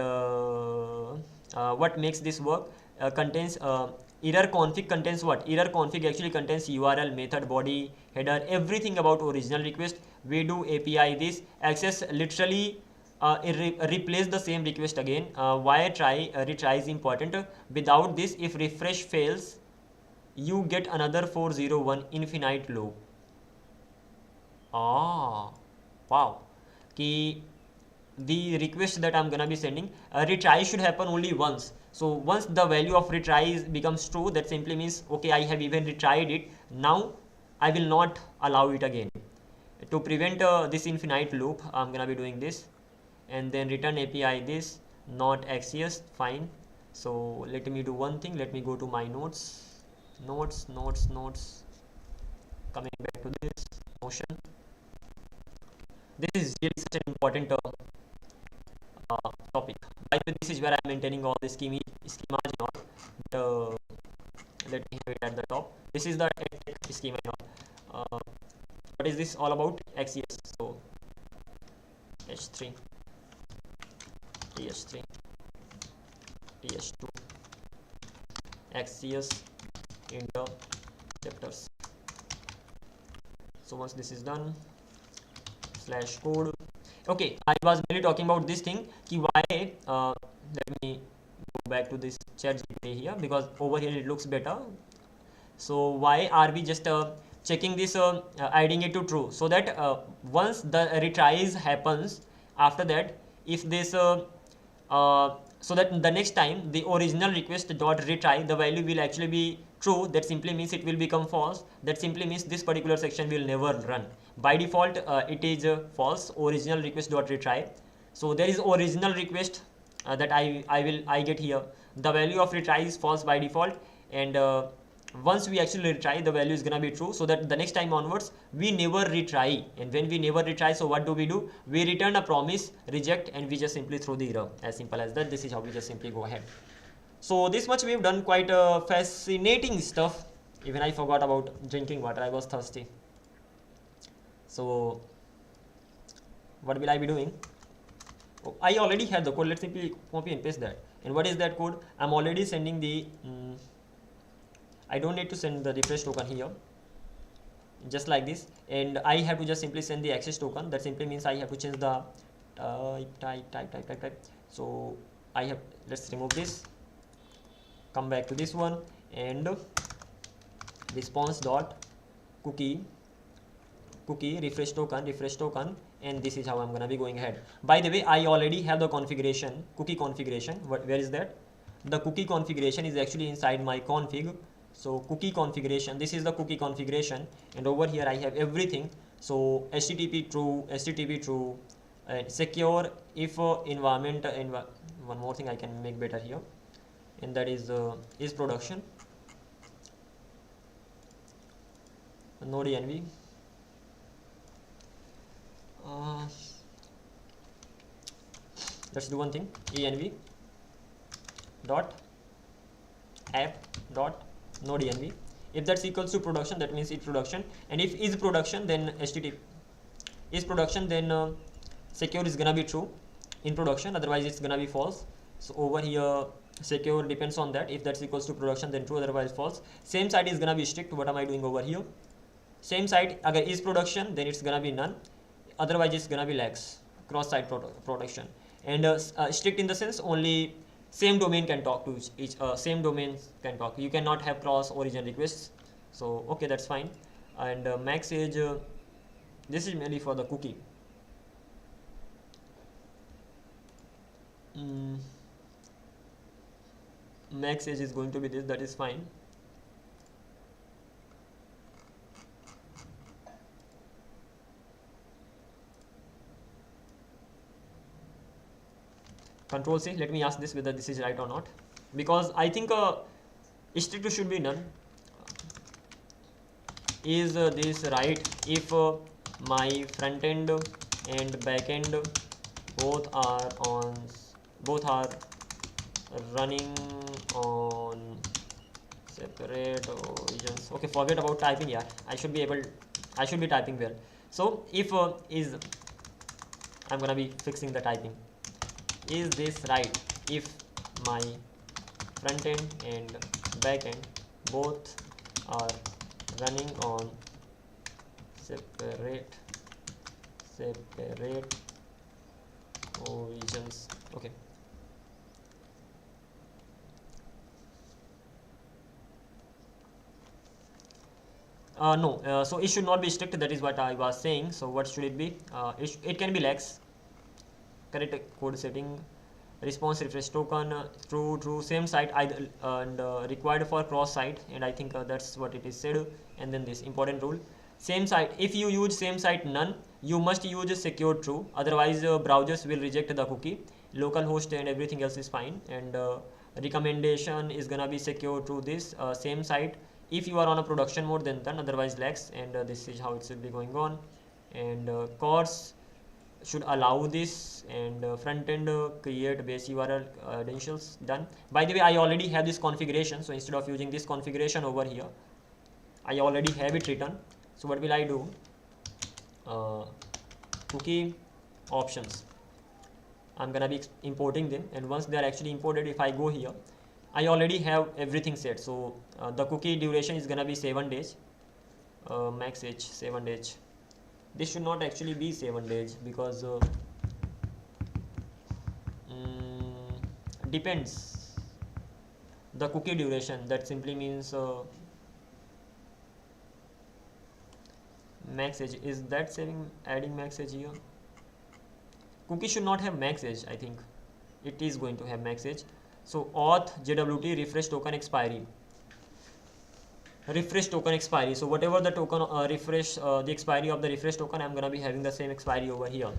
what makes this work? Contains error config contains what? Error config actually contains URL, method, body, header, everything about original request. We do API this access, literally replace the same request again. Why retry is important. Without this, if refresh fails, you get another 401 infinite loop. Wow. Ki the request that I'm gonna be sending, retry should happen only once. So once the value of retry becomes true, that simply means okay, I have even retried it, now I will not allow it again. To prevent this infinite loop, I'm gonna be doing this, and then return API this, not Axios. Fine. So let me do one thing. Let me go to my notes. Coming back to this motion. This is really such an important topic. By the way, this is where I'm maintaining all the schemas and all. But, let me have it at the top. This is the schema and all. What is this all about? Axios. So H3, TH3, TH2, Axios interceptors. So once this is done, /code. Okay, I was really talking about this thing ki why let me go back to this ChatGPT here, because over here it looks better. So why are we just checking this, adding it to true, so that once the retries happens, after that if this so that the next time the original request dot retry, the value will actually be true. That simply means it will become false. That simply means this particular section will never run. By default it is false, original request dot retry. So there is original request that I get here. The value of retry is false by default, and once we actually retry, the value is gonna be true, so that the next time onwards we never retry. And when we never retry, so what do? We return a promise, reject, and we just simply throw the error. As simple as that. This is how we just simply go ahead. So this much we've done. Quite fascinating stuff. Even I forgot about drinking water. I was thirsty. So what will I be doing? Oh, I already have the code. Let's simply copy and paste that. And what is that code? I'm already sending the I don't need to send the refresh token here, just like this, and I have to just simply send the access token. That simply means I have to change the type. So I have, let's remove this, come back to this one, and response dot cookie refresh token, and this is how I'm gonna be going ahead. By the way, I already have the configuration, cookie configuration. Where is that? The cookie configuration is actually inside my config. So cookie configuration, this is the cookie configuration, and over here I have everything. So HTTP true, and secure if environment. One more thing I can make better here, and that is production, node env. Let's do one thing, env dot app dot node env. If that's equals to production, that means it's production, and if is production, then HTTP is production, then secure is gonna be true in production, otherwise it's gonna be false. So over here secure depends on that. If that's equals to production, then true, otherwise false. Same side is gonna be strict. What am I doing over here? Same side agar is production, then it's gonna be none, otherwise it's gonna be lax, cross site production. And strict in the sense only same domain can talk to each same domains can talk. You cannot have cross origin requests. So okay, that's fine. And max age, this is mainly for the cookie. Max age is going to be this, that is fine. Control C, let me ask this whether this is right or not, because I think strict should be none. Is this right if my front end and back end both are running on separate origins? Okay, forget about typing. Yeah, I should be typing well. So if is, I'm gonna be fixing the typing. Is this right if my front end and back end both are running on separate origins? Okay. No, so it should not be strict. That is what I was saying. So what should it be? It can be lax. Correct code setting, response refresh token, true, same site either, and required for cross site, and I think that's what it is said. And then this important rule, same site, if you use same site none, you must use secure true, otherwise browsers will reject the cookie. Localhost and everything else is fine. And recommendation is gonna be secure true. This same site, if you are on a production mode, then done, otherwise lax. And this is how it should be going on. And course should allow this. And front end create base URL credentials, done. By the way, I already have this configuration, so instead of using this configuration over here, I already have it written. So what will I do? Cookie options, I'm gonna be importing them, and once they are actually imported, if I go here, I already have everything set. So the cookie duration is gonna be 7 days, max age 7 days. This should not actually be 7 days, because depends the cookie duration. That simply means max age. Is that saving adding max age here? Cookie should not have max age. I think it is going to have max age. So auth JWT refresh token expiry. So whatever the token refresh, the expiry of the refresh token, I'm gonna be having the same expiry over here.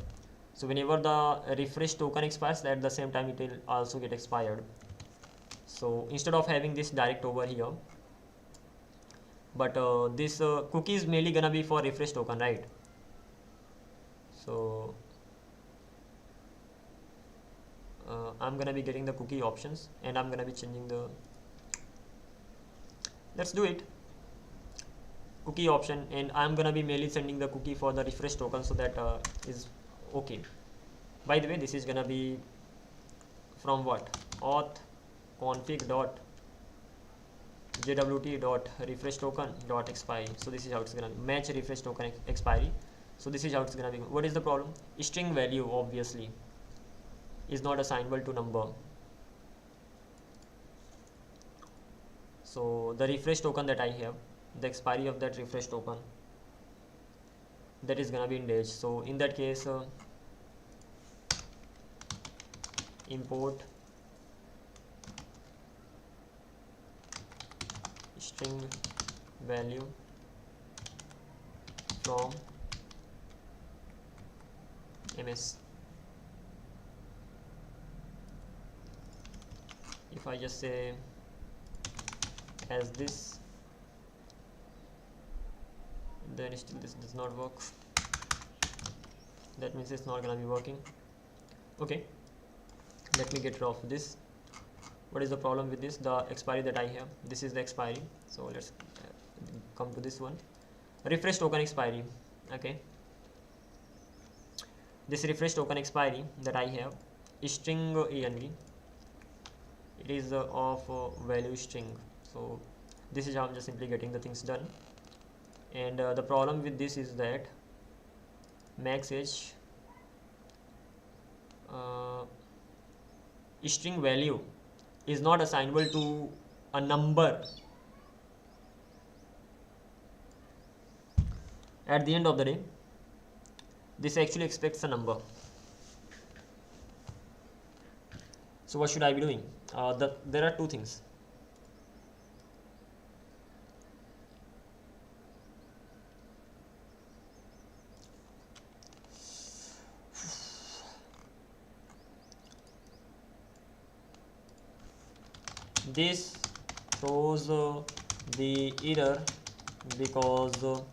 So whenever the refresh token expires, at the same time it will also get expired. So instead of having this direct over here, but this cookie is mainly gonna be for refresh token, right? So I'm gonna be getting the cookie options, and I'm gonna be changing the, let's do it, cookie option, and I'm gonna be mainly sending the cookie for the refresh token, so that is okay. By the way, this is gonna be from what? Auth config dot jwt dot refresh token dot expiry. So this is how it's gonna be, match refresh token expiry. So this is how it's gonna be. What is the problem? String value obviously is not assignable to number. So the refresh token that I have, the expiry of that refresh token, that is gonna be in days. So in that case, import string value from ms. If I just say as this, then still this does not work. That means it's not gonna be working. Okay, let me get rid of this. What is the problem with this? The expiry that I have, this is the expiry. So let's come to this one, refresh token expiry. Okay, this refresh token expiry that I have, string env it is of value string. So this is how I'm just simply getting the things done. And the problem with this is that max age string value is not assignable to a number. At the end of the day, this actually expects a number. So what should I be doing? There are two things. This throws the error because